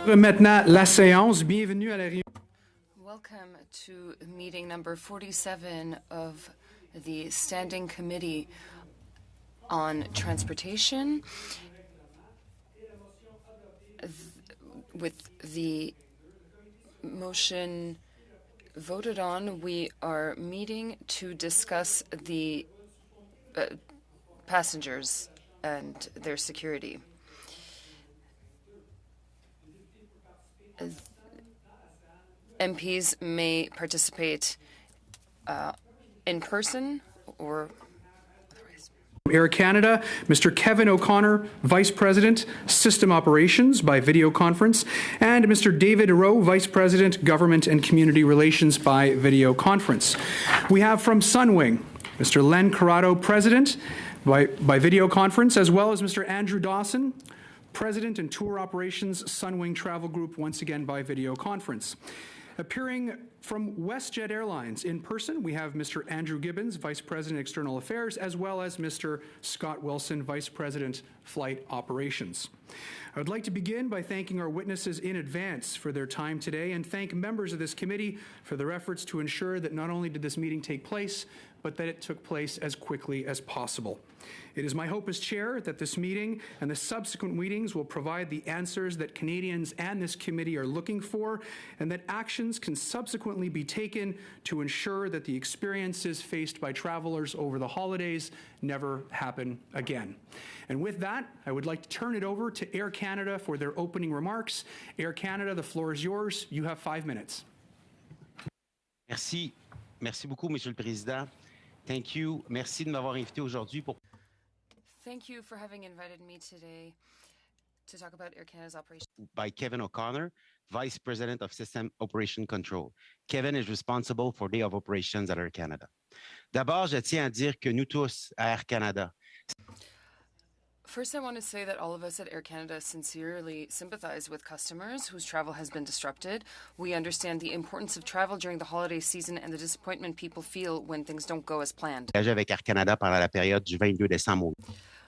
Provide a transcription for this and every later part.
Maintenant la séance. Bienvenue à la réunion. Welcome to meeting number 47 of the Standing Committee on Transportation. With the motion voted on, we are meeting to discuss the passengers and their security. MPs may participate in person or otherwise. Air Canada, Mr. Kevin O'Connor, Vice President, System Operations by video conference, and Mr. David Rowe, Vice President, Government and Community Relations by video conference. We have from Sunwing, Mr. Len Corrado, President by video conference, as well as Mr. Andrew Dawson, President and Tour Operations, Sunwing Travel Group, once again by video conference. Appearing from WestJet Airlines in person, we have Mr. Andrew Gibbons, Vice President, External Affairs, as well as Mr. Scott Wilson, Vice President, Flight Operations. I would like to begin by thanking our witnesses in advance for their time today and thank members of this committee for their efforts to ensure that not only did this meeting take place, but that it took place as quickly as possible. It is my hope as chair that this meeting and the subsequent meetings will provide the answers that Canadians and this committee are looking for, and that actions can subsequently be taken to ensure that the experiences faced by travelers over the holidays never happen again. And with that, I would like to turn it over to Air Canada for their opening remarks. Air Canada, the floor is yours. You have 5 minutes. Merci. Merci beaucoup, Monsieur le Président. Thank you. Merci de m'avoir invité aujourd'hui pour... Thank you for having invited me today to talk about Air Canada's operation. By Kevin O'Connor, Vice President of System Operation Control. Kevin is responsible for Day of Operations at Air Canada. D'abord, je tiens à dire que nous tous à Air Canada. First, I want to say that all of us at Air Canada sincerely sympathize with customers whose travel has been disrupted. We understand the importance of travel during the holiday season and the disappointment people feel when things don't go as planned. Avec Air Canada pendant la période du 22 décembre.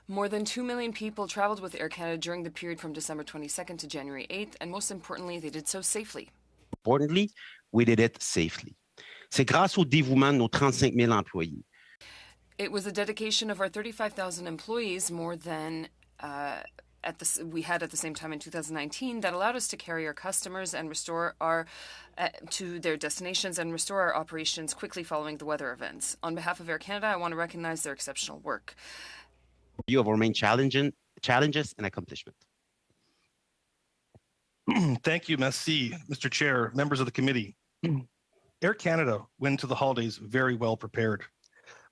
More than 2 million people traveled with Air Canada during the period from December 22nd to January 8th, and most importantly, they did so safely. Importantly, we did it safely. C'est grâce au dévouement de nos 35 000 employés. It was the dedication of our 35,000 employees, more than we had at the same time in 2019, that allowed us to carry our customers and restore our to their destinations and restore our operations quickly following the weather events. On behalf of Air Canada, I want to recognize their exceptional work. You of our main challenges and accomplishment. Thank you, merci, Mr. Chair, members of the committee. Air Canada went to the holidays very well prepared.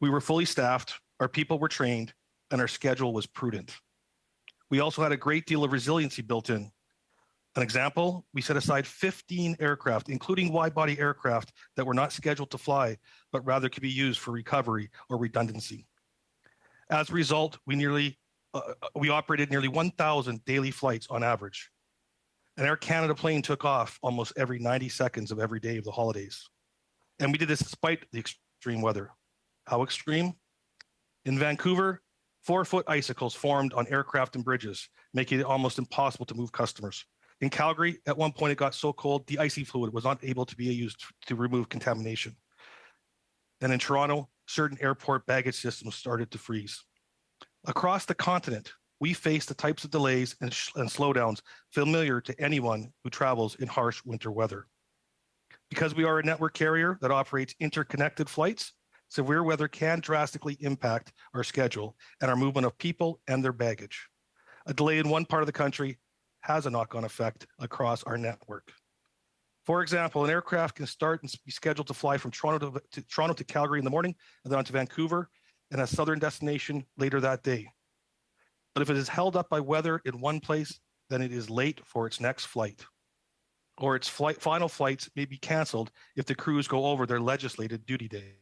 We were fully staffed, our people were trained, and our schedule was prudent. We also had a great deal of resiliency built in. An example, we set aside 15 aircraft, including wide-body aircraft that were not scheduled to fly, but rather could be used for recovery or redundancy. As a result, we operated nearly 1,000 daily flights on average. An Air Canada plane took off almost every 90 seconds of every day of the holidays. And we did this despite the extreme weather. How extreme? In Vancouver, 4-foot icicles formed on aircraft and bridges, making it almost impossible to move customers. In Calgary, at one point it got so cold, the icy fluid was not able to be used to remove contamination. And in Toronto, certain airport baggage systems started to freeze. Across the continent, we face the types of delays and slowdowns familiar to anyone who travels in harsh winter weather. Because we are a network carrier that operates interconnected flights, severe weather can drastically impact our schedule and our movement of people and their baggage. A delay in one part of the country has a knock-on effect across our network. For example, an aircraft can start and be scheduled to fly from Toronto to Calgary in the morning and then on to Vancouver and a southern destination later that day. But if it is held up by weather in one place, then it is late for its next flight. Or its final flights may be canceled if the crews go over their legislated duty day.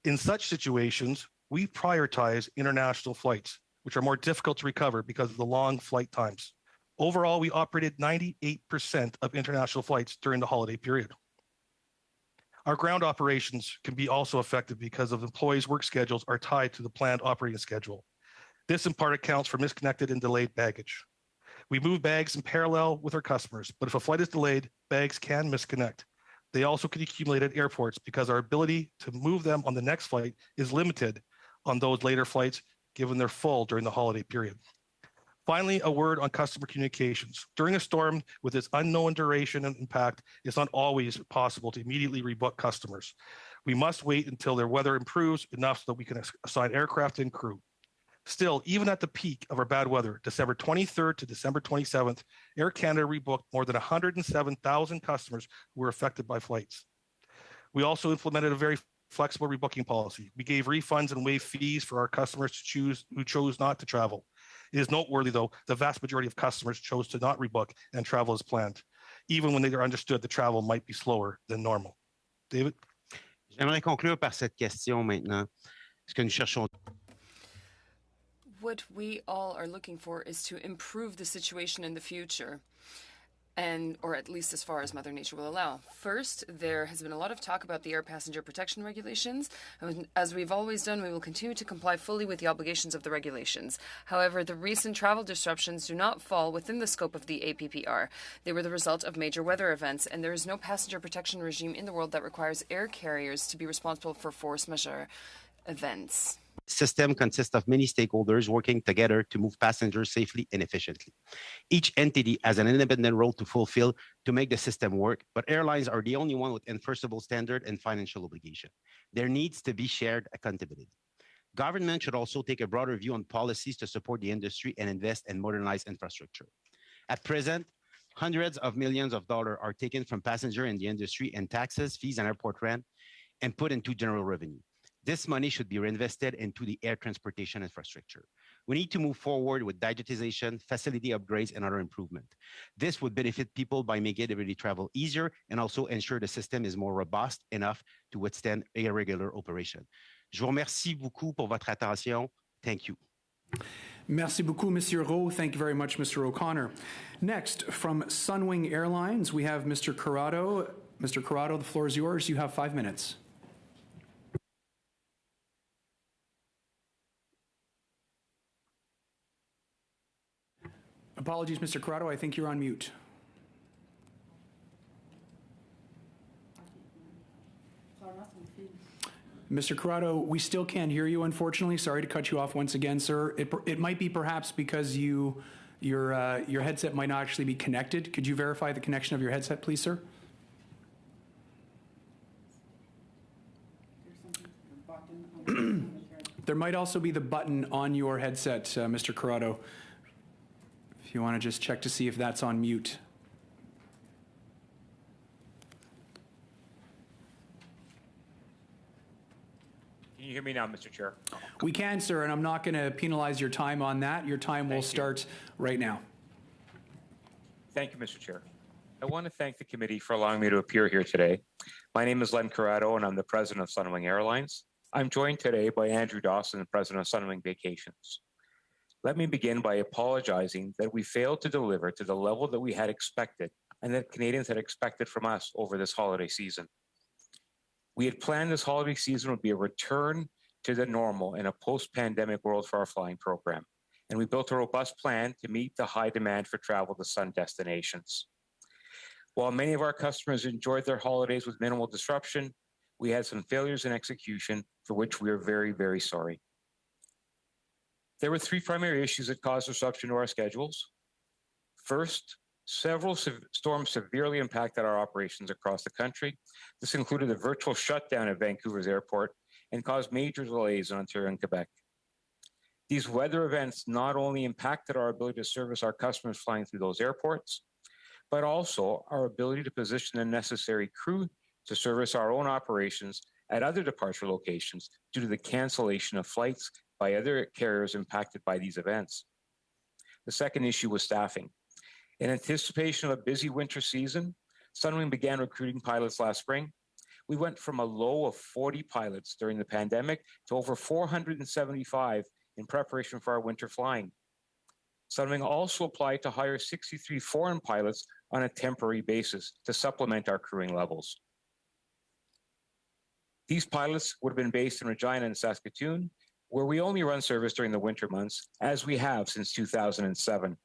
In such situations, we prioritize international flights, which are more difficult to recover because of the long flight times. Overall, we operated 98% of international flights during the holiday period. Our ground operations can be also affected because of employees' work schedules are tied to the planned operating schedule. This in part accounts for misconnected and delayed baggage. We move bags in parallel with our customers, but if a flight is delayed, bags can misconnect. They also can accumulate at airports because our ability to move them on the next flight is limited on those later flights, given they're full during the holiday period. Finally, a word on customer communications. During a storm with its unknown duration and impact, it's not always possible to immediately rebook customers. We must wait until their weather improves enough so that we can assign aircraft and crew. Still, even at the peak of our bad weather, December 23rd to December 27th, Air Canada rebooked more than 107,000 customers who were affected by flights. We also implemented a very flexible rebooking policy. We gave refunds and waived fees for our customers who chose not to travel. It is noteworthy, though, the vast majority of customers chose to not rebook and travel as planned, even when they understood the travel might be slower than normal. David? J'aimerais conclure par cette question maintenant. Ce que nous cherchons. What we all are looking for is to improve the situation in the future, or at least as far as Mother Nature will allow. First, there has been a lot of talk about the air passenger protection regulations. As we've always done, we will continue to comply fully with the obligations of the regulations. However, the recent travel disruptions do not fall within the scope of the APPR. They were the result of major weather events, and there is no passenger protection regime in the world that requires air carriers to be responsible for force majeure events. System consists of many stakeholders working together to move passengers safely and efficiently. Each entity has an independent role to fulfill to make the system work, but airlines are the only one with enforceable standard and financial obligation. There needs to be shared accountability. Government should also take a broader view on policies to support the industry and invest in modernized infrastructure. At present, hundreds of millions of dollars are taken from passengers in the industry and taxes, fees, and airport rent and put into general revenue. This money should be reinvested into the air transportation infrastructure. We need to move forward with digitization, facility upgrades, and other improvement. This would benefit people by making everyday travel easier and also ensure the system is more robust enough to withstand irregular operation. Je vous remercie beaucoup pour votre attention. Thank you. Merci beaucoup, Monsieur Rowe. Thank you very much, Mr. O'Connor. Next, from Sunwing Airlines, we have Mr. Corrado. Mr. Corrado, the floor is yours. You have 5 minutes. Apologies, Mr. Corrado. I think you're on mute. Mr. Corrado, we still can't hear you, unfortunately. Sorry to cut you off once again, sir. It might be perhaps because your headset might not actually be connected. Could you verify the connection of your headset, please, sir? There might also be the button on your headset, Mr. Corrado. If you want to just check to see if that's on mute. Can you hear me now, Mr. Chair? We can, sir, and I'm not going to penalize your time on that. Your time will start right now. Thank you, Mr. Chair. I want to thank the committee for allowing me to appear here today. My name is Len Corrado, and I'm the president of Sunwing Airlines. I'm joined today by Andrew Dawson, the president of Sunwing Vacations. Let me begin by apologizing that we failed to deliver to the level that we had expected and that Canadians had expected from us over this holiday season. We had planned this holiday season would be a return to the normal in a post-pandemic world for our flying program, and we built a robust plan to meet the high demand for travel to sun destinations. While many of our customers enjoyed their holidays with minimal disruption, we had some failures in execution for which we are very, very sorry. There were three primary issues that caused disruption to our schedules. First, several storms severely impacted our operations across the country. This included a virtual shutdown at Vancouver's airport and caused major delays in Ontario and Quebec. These weather events not only impacted our ability to service our customers flying through those airports, but also our ability to position the necessary crew to service our own operations at other departure locations due to the cancellation of flights by other carriers impacted by these events. The second issue was staffing. In anticipation of a busy winter season, Sunwing began recruiting pilots last spring. We went from a low of 40 pilots during the pandemic to over 475 in preparation for our winter flying. Sunwing also applied to hire 63 foreign pilots on a temporary basis to supplement our crewing levels. These pilots would have been based in Regina and Saskatoon, where we only run service during the winter months, as we have since 2007.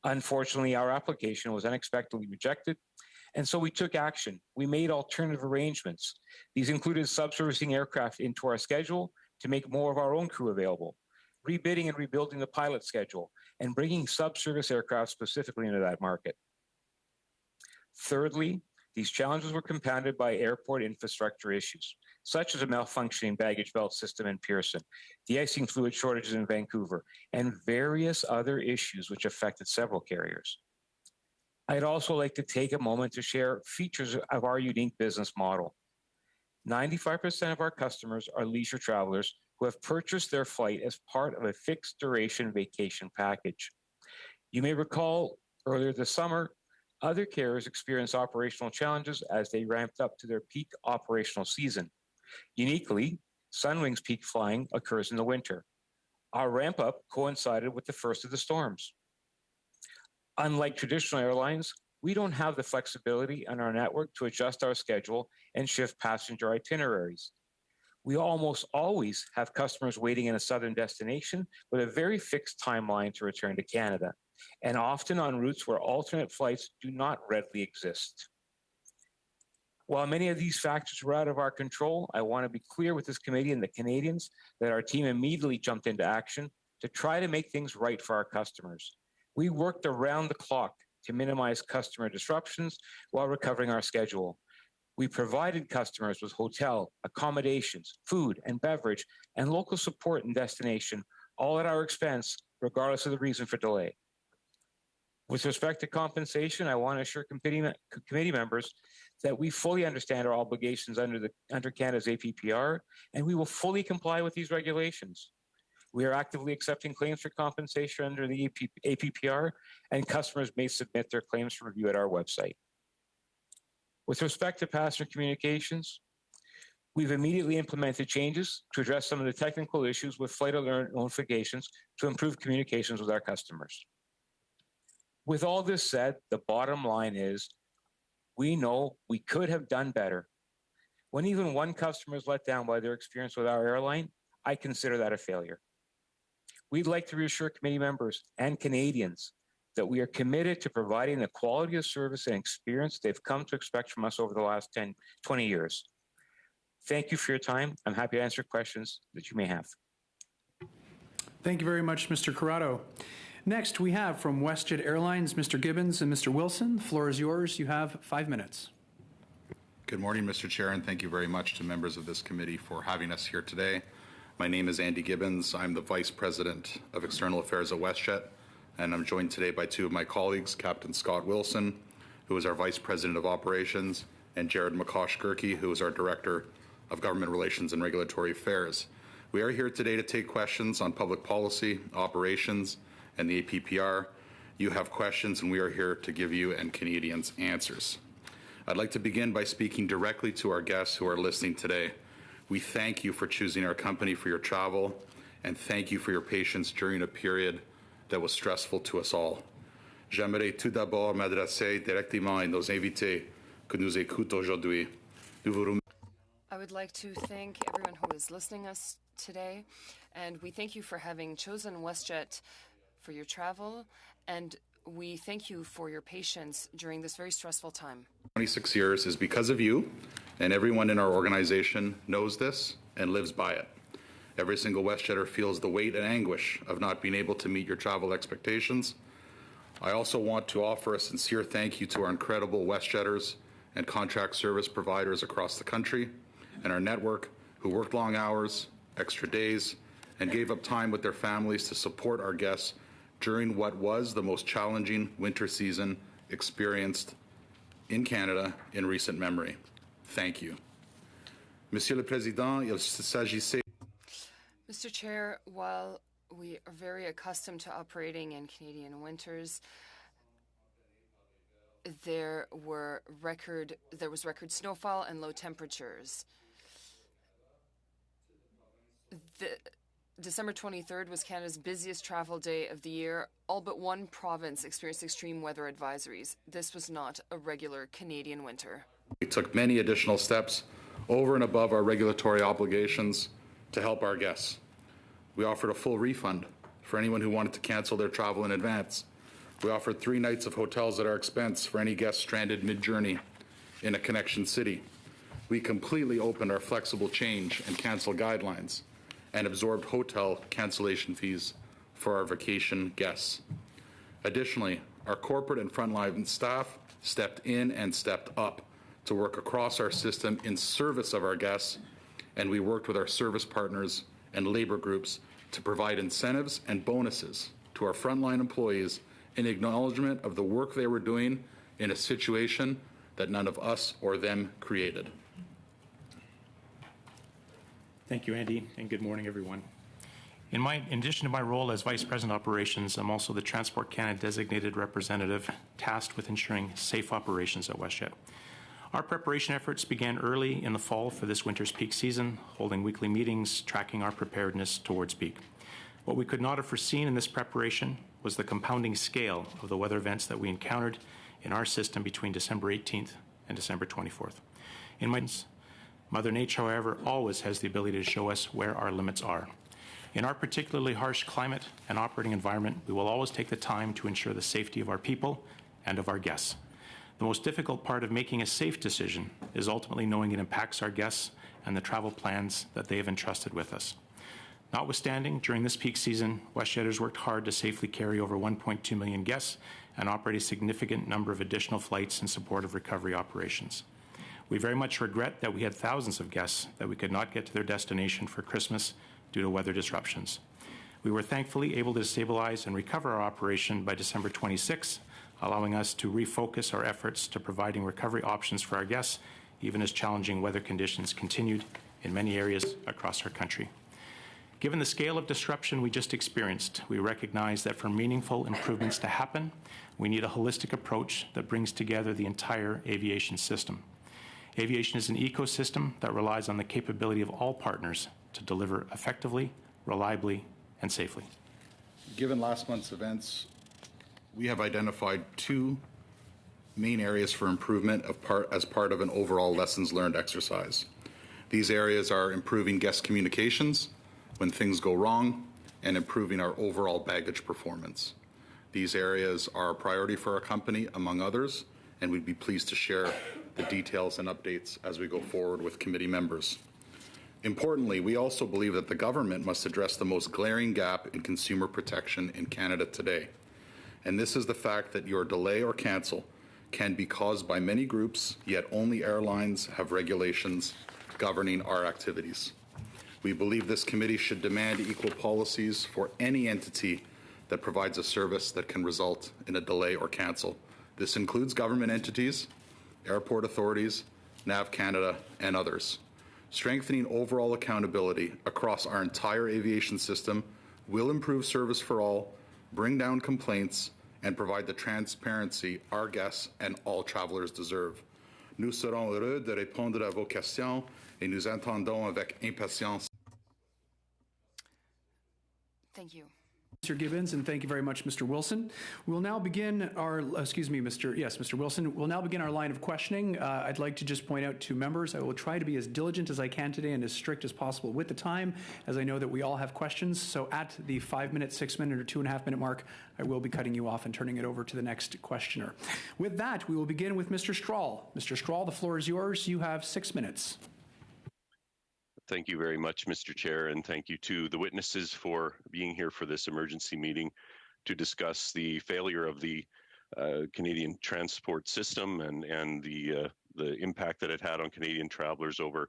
Unfortunately, our application was unexpectedly rejected, and so we took action. We made alternative arrangements. These included subservicing aircraft into our schedule to make more of our own crew available, rebidding and rebuilding the pilot schedule, and bringing subservice aircraft specifically into that market. Thirdly, these challenges were compounded by airport infrastructure issues, such as a malfunctioning baggage belt system in Pearson, de-icing fluid shortages in Vancouver, and various other issues which affected several carriers. I'd also like to take a moment to share features of our unique business model. 95% of our customers are leisure travelers who have purchased their flight as part of a fixed duration vacation package. You may recall earlier this summer, other carriers experienced operational challenges as they ramped up to their peak operational season. Uniquely, Sunwing's peak flying occurs in the winter. Our ramp up coincided with the first of the storms. Unlike traditional airlines, we don't have the flexibility on our network to adjust our schedule and shift passenger itineraries. We almost always have customers waiting in a southern destination with a very fixed timeline to return to Canada, and often on routes where alternate flights do not readily exist. While many of these factors were out of our control, I want to be clear with this committee and the Canadians that our team immediately jumped into action to try to make things right for our customers. We worked around the clock to minimize customer disruptions while recovering our schedule. We provided customers with hotel, accommodations, food and beverage, and local support and destination, all at our expense, regardless of the reason for delay. With respect to compensation, I want to assure committee members that we fully understand our obligations under Canada's APPR, and we will fully comply with these regulations. We are actively accepting claims for compensation under the APPR, and customers may submit their claims for review at our website. With respect to passenger communications, we've immediately implemented changes to address some of the technical issues with flight alert notifications to improve communications with our customers. With all this said, the bottom line is we know we could have done better. When even one customer is let down by their experience with our airline, I consider that a failure. We'd like to reassure committee members and Canadians that we are committed to providing the quality of service and experience they've come to expect from us over the last 10, 20 years. Thank you for your time. I'm happy to answer questions that you may have. Thank you very much, Mr. Corrado. Next, we have from WestJet Airlines, Mr. Gibbons and Mr. Wilson. The floor is yours. You have 5 minutes. Good morning, Mr. Chair, and thank you very much to members of this committee for having us here today. My name is Andy Gibbons. I'm the Vice President of External Affairs at WestJet, and I'm joined today by two of my colleagues, Captain Scott Wilson, who is our Vice President of Operations, and Jared McCosh-Gerke, who is our Director of Government Relations and Regulatory Affairs. We are here today to take questions on public policy, operations, and the APPR. You have questions, and we are here to give you and Canadians answers. I'd like to begin by speaking directly to our guests who are listening today. We thank you for choosing our company for your travel, and thank you for your patience during a period that was stressful to us all. J'aimerais tout d'abord m'adresser directement à nos invités que nous écoutent aujourd'hui. I would like to thank everyone who is listening us today, and we thank you for having chosen WestJet for your travel, and we thank you for your patience during this very stressful time. 26 years is because of you, and everyone in our organization knows this and lives by it. Every single WestJetter feels the weight and anguish of not being able to meet your travel expectations. I also want to offer a sincere thank you to our incredible WestJetters and contract service providers across the country and our network who worked long hours, extra days, and gave up time with their families to support our guests during what was the most challenging winter season experienced in Canada in recent memory. Thank you. Monsieur le Président, il s'agissait... Mr. Chair, while we are very accustomed to operating in Canadian winters, there was record snowfall and low temperatures. December 23rd was Canada's busiest travel day of the year. All but one province experienced extreme weather advisories. This was not a regular Canadian winter. We took many additional steps over and above our regulatory obligations to help our guests. We offered a full refund for anyone who wanted to cancel their travel in advance. We offered 3 nights of hotels at our expense for any guests stranded mid-journey in a connection city. We completely opened our flexible change and cancel guidelines and absorbed hotel cancellation fees for our vacation guests. Additionally, our corporate and frontline staff stepped in and stepped up to work across our system in service of our guests, and we worked with our service partners and labor groups to provide incentives and bonuses to our frontline employees in acknowledgement of the work they were doing in a situation that none of us or them created. Thank you, Andy, and good morning, everyone. In addition to my role as Vice President Operations, I'm also the Transport Canada designated representative tasked with ensuring safe operations at WestJet. Our preparation efforts began early in the fall for this winter's peak season, holding weekly meetings, tracking our preparedness towards peak. What we could not have foreseen in this preparation was the compounding scale of the weather events that we encountered in our system between December 18th and December 24th. In my Mother Nature, however, always has the ability to show us where our limits are. In our particularly harsh climate and operating environment, we will always take the time to ensure the safety of our people and of our guests. The most difficult part of making a safe decision is ultimately knowing it impacts our guests and the travel plans that they have entrusted with us. Notwithstanding, during this peak season, WestJetters worked hard to safely carry over 1.2 million guests and operate a significant number of additional flights in support of recovery operations. We very much regret that we had thousands of guests that we could not get to their destination for Christmas due to weather disruptions. We were thankfully able to stabilize and recover our operation by December 26, allowing us to refocus our efforts to providing recovery options for our guests, even as challenging weather conditions continued in many areas across our country. Given the scale of disruption we just experienced, we recognize that for meaningful improvements to happen, we need a holistic approach that brings together the entire aviation system. Aviation is an ecosystem that relies on the capability of all partners to deliver effectively, reliably, and safely. Given last month's events, we have identified 2 main areas for improvement as part of an overall lessons learned exercise. These areas are improving guest communications when things go wrong and improving our overall baggage performance. These areas are a priority for our company, among others, and we'd be pleased to share the details and updates as we go forward with committee members. Importantly, we also believe that the government must address the most glaring gap in consumer protection in Canada today. And this is the fact that your delay or cancel can be caused by many groups, yet only airlines have regulations governing our activities. We believe this committee should demand equal policies for any entity that provides a service that can result in a delay or cancel. This includes government entities, airport authorities, NAV Canada, and others. Strengthening overall accountability across our entire aviation system will improve service for all, bring down complaints, and provide the transparency our guests and all travelers deserve. Nous serons heureux de répondre à vos questions et nous attendons avec impatience. Thank you. Mr. Gibbons, and thank you very much, Mr. Wilson. We'll now begin our, Mr. Wilson. We'll now begin our line of questioning. I'd like to just point out to members, I will try to be as diligent as I can today and as strict as possible with the time, as I know that we all have questions. So at the 5-minute, 6-minute, or 2.5-minute mark, I will be cutting you off and turning it over to the next questioner. With that, we will begin with Mr. Strahl. Mr. Strahl, the floor is yours. You have 6 minutes. Thank you very much, Mr. Chair, and thank you to the witnesses for being here for this emergency meeting to discuss the failure of the Canadian transport system and the impact that it had on Canadian travelers over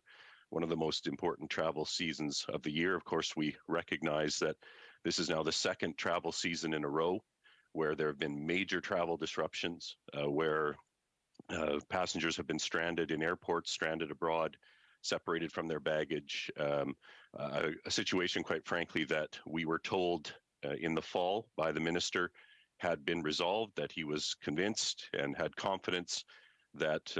one of the most important travel seasons of the year. Of course, we recognize that this is now the 2nd travel season in a row where there have been major travel disruptions, where passengers have been stranded in airports, stranded abroad, separated from their baggage, a situation, quite frankly, that we were told in the fall by the minister had been resolved, that he was convinced and had confidence that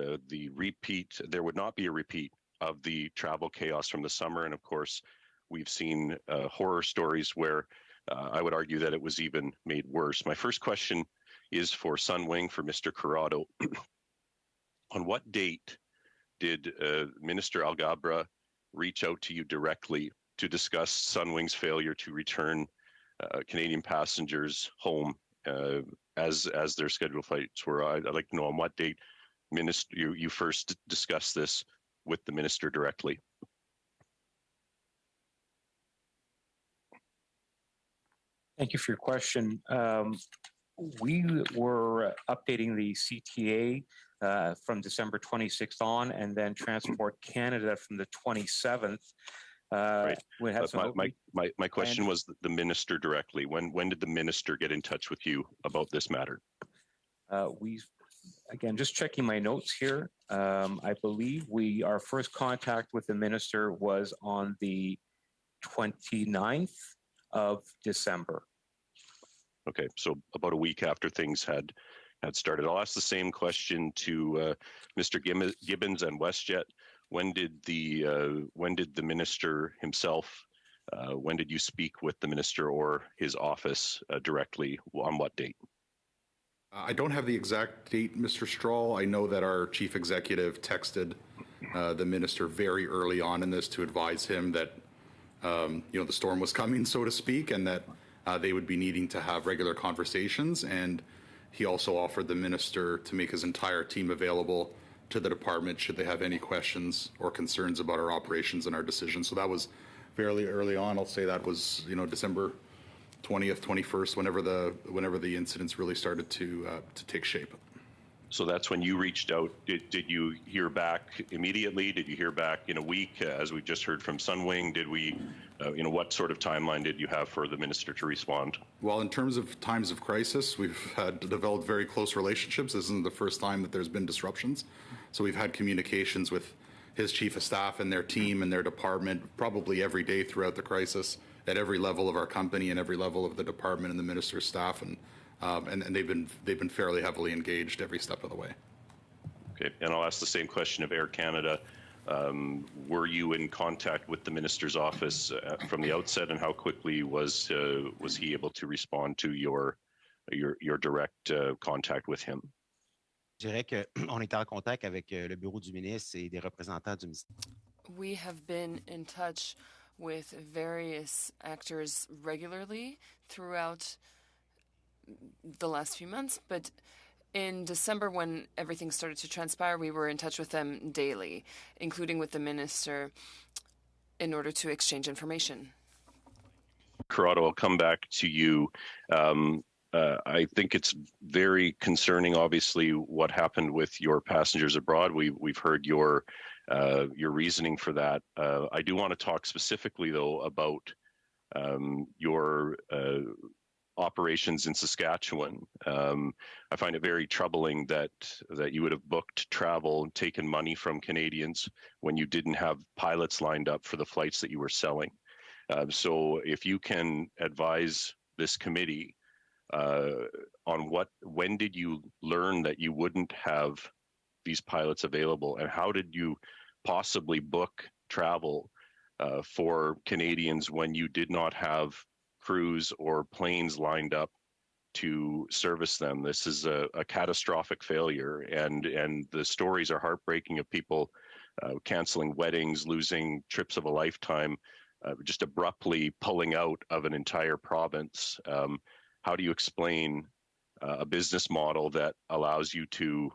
there would not be a repeat of the travel chaos from the summer. And of course, we've seen horror stories where I would argue that it was even made worse. My first question is for Sunwing, for Mr. Corrado. On what date did Minister Alghabra reach out to you directly to discuss Sunwing's failure to return Canadian passengers home as their scheduled flights were. I'd like to know on what date you first discussed this with the minister directly. Thank you for your question. We were updating the CTA from December 26th on, and then Transport Canada from the 27th. Right. We had some My question was the minister directly. When did the minister get in touch with you about this matter? Again, just checking my notes here. I believe our first contact with the minister was on the 29th of December. Okay, so about a week after things had started. I'll ask the same question to Mr. Gibbons and WestJet. When did the minister himself? When did you speak with the minister or his office directly? On what date? I don't have the exact date, Mr. Stroll. I know that our chief executive texted the minister very early on in this to advise him that the storm was coming, so to speak, and that they would be needing to have regular conversations. And he also offered the minister to make his entire team available to the department should they have any questions or concerns about our operations and our decisions. So that was fairly early on. I'll say that was December 20th, 21st, whenever the incidents really started to take shape. So that's when you reached out. Did you hear back immediately? Did you hear back in a week, as we just heard from Sunwing? Did we, what sort of timeline did you have for the minister to respond? Well, in terms of times of crisis, we've had developed very close relationships. This isn't the first time that there's been disruptions. So we've had communications with his chief of staff and their team and their department probably every day throughout the crisis at every level of our company and every level of the department and the minister's staff. And they've been fairly heavily engaged every step of the way. Okay, and I'll ask the same question of Air Canada. Were you in contact with the minister's office from the outset, and how quickly was he able to respond to your direct contact with him? Je dirais qu'on est en contact avec le bureau du ministre et des représentants du ministère. We have been in touch with various actors regularly throughout the last few months, but in December, when everything started to transpire, we were in touch with them daily, including with the minister, in order to exchange information. Corrado, I'll come back to you. I think it's very concerning, obviously, what happened with your passengers abroad. We've heard your reasoning for that. I do want to talk specifically, though, about your operations in Saskatchewan. I find it very troubling that you would have booked travel and taken money from Canadians when you didn't have pilots lined up for the flights that you were selling. So if you can advise this committee on when did you learn that you wouldn't have these pilots available, and how did you possibly book travel for Canadians when you did not have crews or planes lined up to service them? This is a catastrophic failure, and the stories are heartbreaking of people canceling weddings, losing trips of a lifetime, just abruptly pulling out of an entire province. How do you explain a business model that allows you to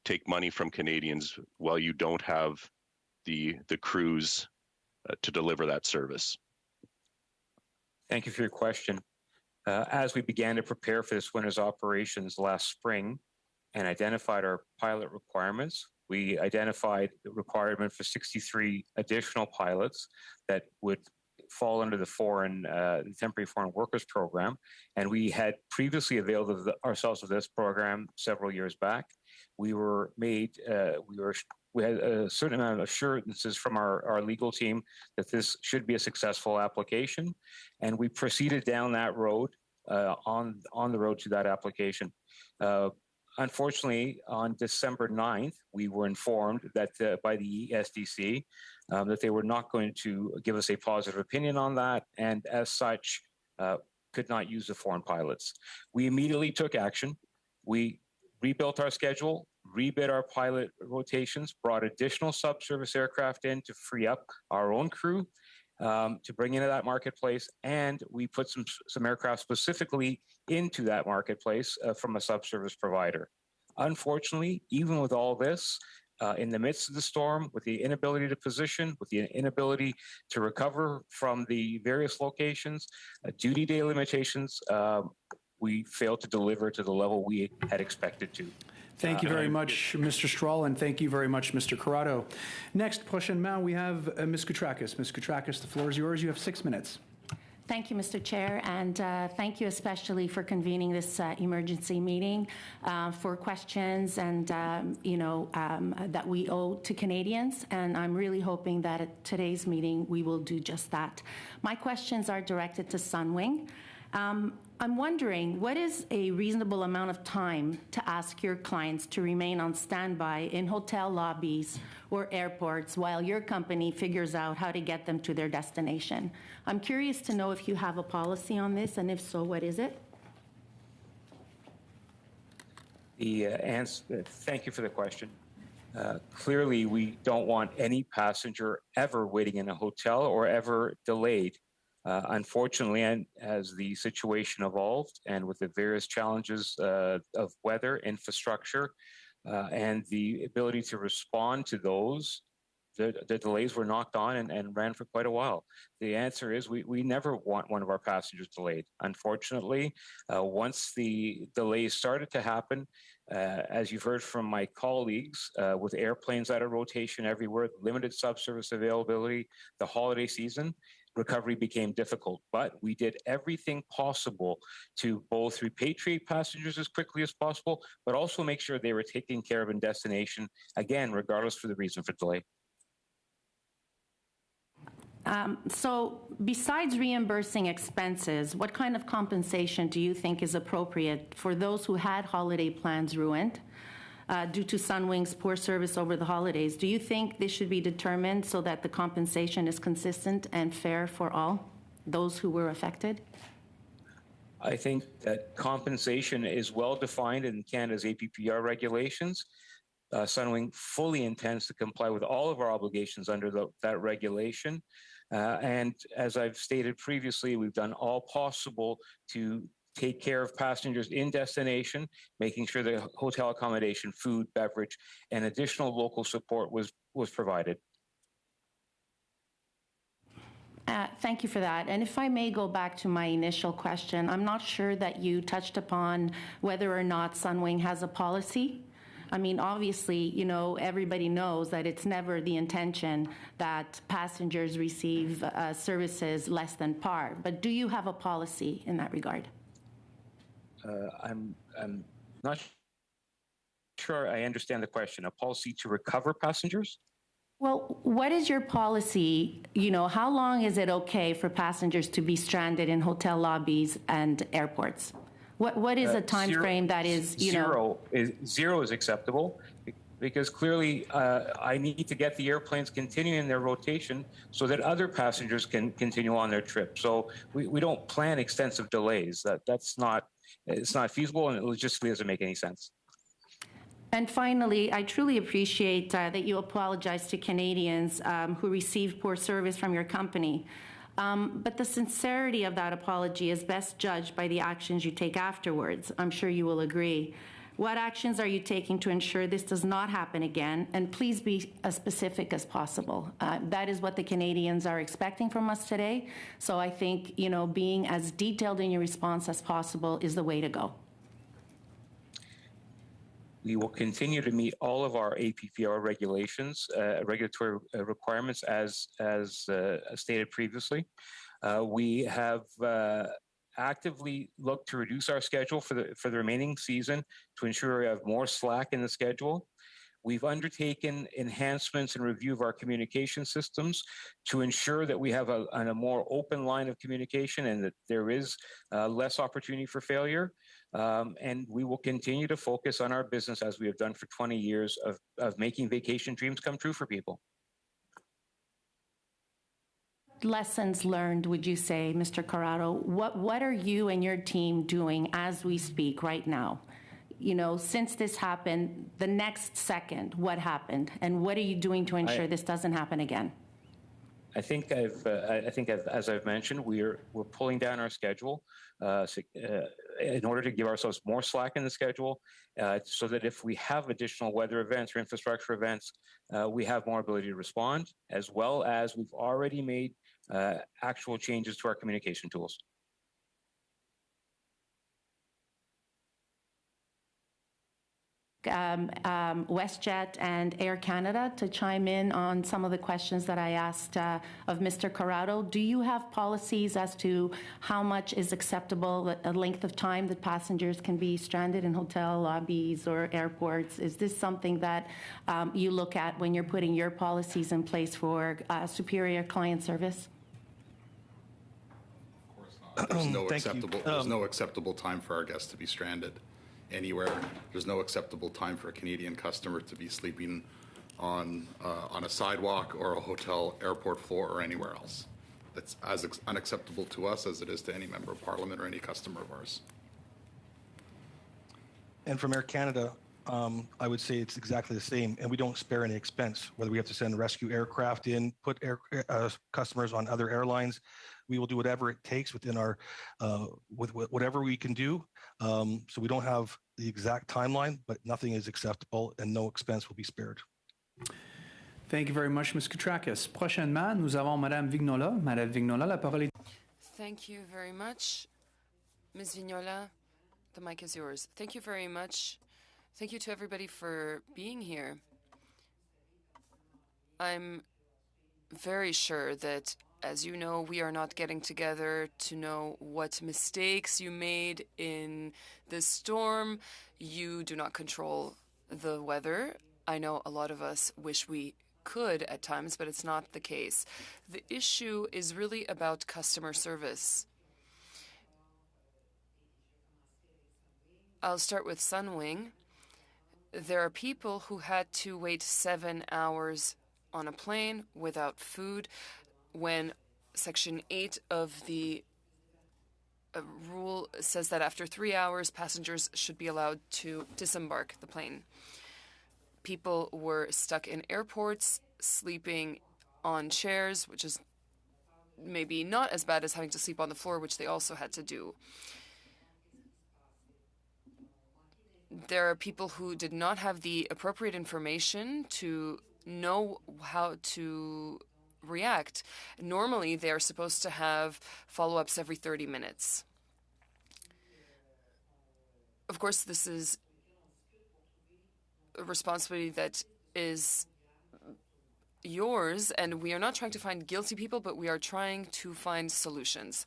take money from Canadians while you don't have the crews to deliver that service? Thank you for your question. As we began to prepare for this winter's operations last spring and identified our pilot requirements, we identified the requirement for 63 additional pilots that would fall under the temporary foreign workers program. And we had previously availed of ourselves of this program several years back. We had a certain amount of assurances from our legal team that this should be a successful application, and we proceeded down that road on the road to that application. Unfortunately, on December 9th, we were informed that by the ESDC that they were not going to give us a positive opinion on that, and as such, could not use the foreign pilots. We immediately took action. We rebuilt our schedule, rebid our pilot rotations, brought additional subservice aircraft in to free up our own crew, to bring into that marketplace, and we put some aircraft specifically into that marketplace from a subservice provider. Unfortunately, even with all this, in the midst of the storm, with the inability to position, with the inability to recover from the various locations, duty day limitations, we failed to deliver to the level we had expected to. Thank you very much, Mr. Strahl, and thank you very much, Mr. Corrado. Next, prochainement, we have Ms. Koutrakis. Ms. Koutrakis, the floor is yours. You have 6 minutes. Thank you, Mr. Chair, and thank you especially for convening this emergency meeting for questions and, that we owe to Canadians, and I'm really hoping that at today's meeting we will do just that. My questions are directed to Sunwing. I'm wondering, what is a reasonable amount of time to ask your clients to remain on standby in hotel lobbies or airports while your company figures out how to get them to their destination? I'm curious to know if you have a policy on this, and if so, what is it? Thank you for the question. Clearly, we don't want any passenger ever waiting in a hotel or ever delayed. Unfortunately, and as the situation evolved and with the various challenges of weather, infrastructure, and the ability to respond to those, the delays were knocked on and ran for quite a while. The answer is we never want one of our passengers delayed. Unfortunately, once the delays started to happen, as you've heard from my colleagues, with airplanes out of rotation everywhere, limited subservice availability, the holiday season, recovery became difficult, but we did everything possible to both repatriate passengers as quickly as possible, but also make sure they were taken care of in destination, again, regardless for the reason for delay. So besides reimbursing expenses, what kind of compensation do you think is appropriate for those who had holiday plans ruined due to Sunwing's poor service over the holidays? Do you think this should be determined so that the compensation is consistent and fair for all those who were affected? I think that compensation is well defined in Canada's APPR regulations. Sunwing fully intends to comply with all of our obligations under that regulation. And as I've stated previously, we've done all possible to take care of passengers in destination, making sure the hotel accommodation, food, beverage, and additional local support was provided. Thank you for that. And if I may go back to my initial question, I'm not sure that you touched upon whether or not Sunwing has a policy. I mean, obviously, everybody knows that it's never the intention that passengers receive services less than par. But do you have a policy in that regard? I'm not sure I understand the question. A policy to recover passengers? Well, what is your policy? How long is it okay for passengers to be stranded in hotel lobbies and airports? What is a time frame that is, Zero is acceptable, because clearly I need to get the airplanes continuing their rotation so that other passengers can continue on their trip. So we don't plan extensive delays. It's not feasible, and it logistically doesn't make any sense. And finally, I truly appreciate that you apologize to Canadians who receive poor service from your company. But the sincerity of that apology is best judged by the actions you take afterwards. I'm sure you will agree. What actions are you taking to ensure this does not happen again? And please be as specific as possible. That is what the Canadians are expecting from us today. So I think, being as detailed in your response as possible is the way to go. We will continue to meet all of our APPR regulations, regulatory requirements as stated previously. We have actively looked to reduce our schedule for the remaining season to ensure we have more slack in the schedule. We've undertaken enhancements and review of our communication systems to ensure that we have a more open line of communication and that there is less opportunity for failure. And we will continue to focus on our business as we have done for 20 years of making vacation dreams come true for people. Lessons learned, would you say, Mr. Corrado? What are you and your team doing as we speak right now? Since this happened, the next second, what happened? And what are you doing to ensure this doesn't happen again? as I've mentioned, we're pulling down our schedule in order to give ourselves more slack in the schedule, so that if we have additional weather events or infrastructure events, we have more ability to respond, as well as we've already made actual changes to our communication tools. WestJet and Air Canada to chime in on some of the questions that I asked of Mr. Corrado. Do you have policies as to how much is acceptable, a length of time that passengers can be stranded in hotel lobbies or airports? Is this something that you look at when you're putting your policies in place for superior client service? Of course not. There's no acceptable time for our guests to be stranded anywhere. There's no acceptable time for a Canadian customer to be sleeping on a sidewalk or a hotel airport floor or anywhere else. That's as unacceptable to us as it is to any member of Parliament or any customer of ours. And from Air Canada, I would say it's exactly the same, and we don't spare any expense. Whether we have to send rescue aircraft in, put customers on other airlines, we will do whatever it takes within our, with whatever we can do. So we don't have the exact timeline, but nothing is acceptable and no expense will be spared. Thank you very much, Ms. Koutrakis. Prochainement, nous avons Madame Vignola. Madame Vignola, la parole est... Thank you very much. Ms. Vignola, the mic is yours. Thank you very much. Thank you to everybody for being here. I'm very sure that, as you know, we are not getting together to know what mistakes you made in this storm. You do not control the weather. I know a lot of us wish we could at times, but it's not the case. The issue is really about customer service. I'll start with Sunwing. There are people who had to wait 7 hours on a plane without food when Section 8 of the rule says that after 3 hours, passengers should be allowed to disembark the plane. People were stuck in airports, sleeping on chairs, which is maybe not as bad as having to sleep on the floor, which they also had to do. There are people who did not have the appropriate information to know how to react. Normally, they are supposed to have follow-ups every 30 minutes. Of course, this is a responsibility that is yours, and we are not trying to find guilty people, but we are trying to find solutions.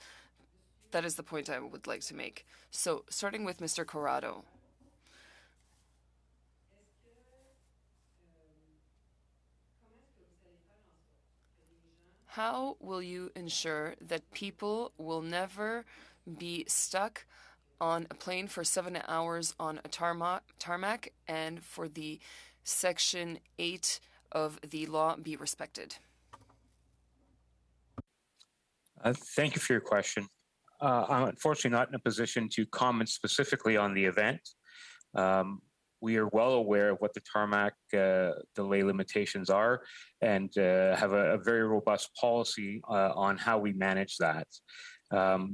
That is the point I would like to make. So, starting with Mr. Corrado. How will you ensure that people will never be stuck on a plane for 7 hours on a tarmac and for the Section 8 of the law be respected? Thank you for your question. I'm unfortunately not in a position to comment specifically on the event. We are well aware of what the tarmac delay limitations are and have a very robust policy on how we manage that.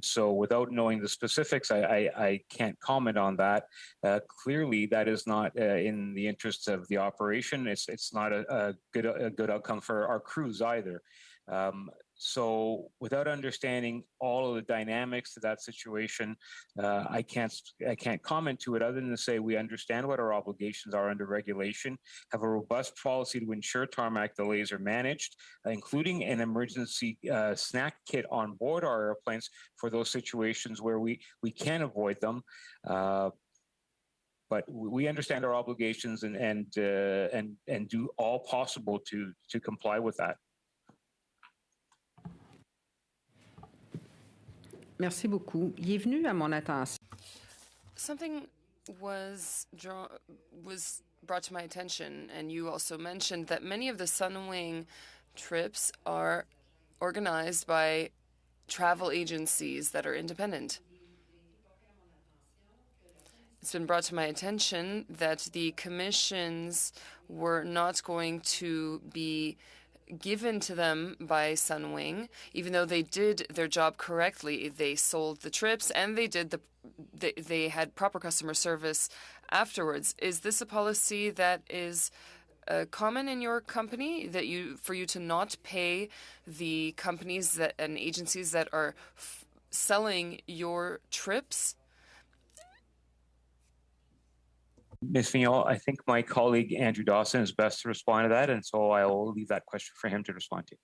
So without knowing the specifics, I can't comment on that. Clearly, that is not in the interests of the operation. It's not a good outcome for our crews either. So without understanding all of the dynamics to that situation, I can't comment to it other than to say we understand what our obligations are under regulation, have a robust policy to ensure tarmac delays are managed, including an emergency snack kit on board our airplanes for those situations where we can avoid them. But we understand our obligations and do all possible to comply with that. Merci beaucoup. Il est venu à mon attention. Something was brought to my attention, and you also mentioned that many of the Sunwing trips are organized by travel agencies that are independent. It's been brought to my attention that the commissions were not going to be given to them by Sunwing. Even though they did their job correctly, they sold the trips and they had proper customer service afterwards. Is this a policy that is common in your company, that for you to not pay the companies and agencies that are selling your trips? Ms. Vigneault, I think my colleague Andrew Dawson is best to respond to that, and so I will leave that question for him to respond to.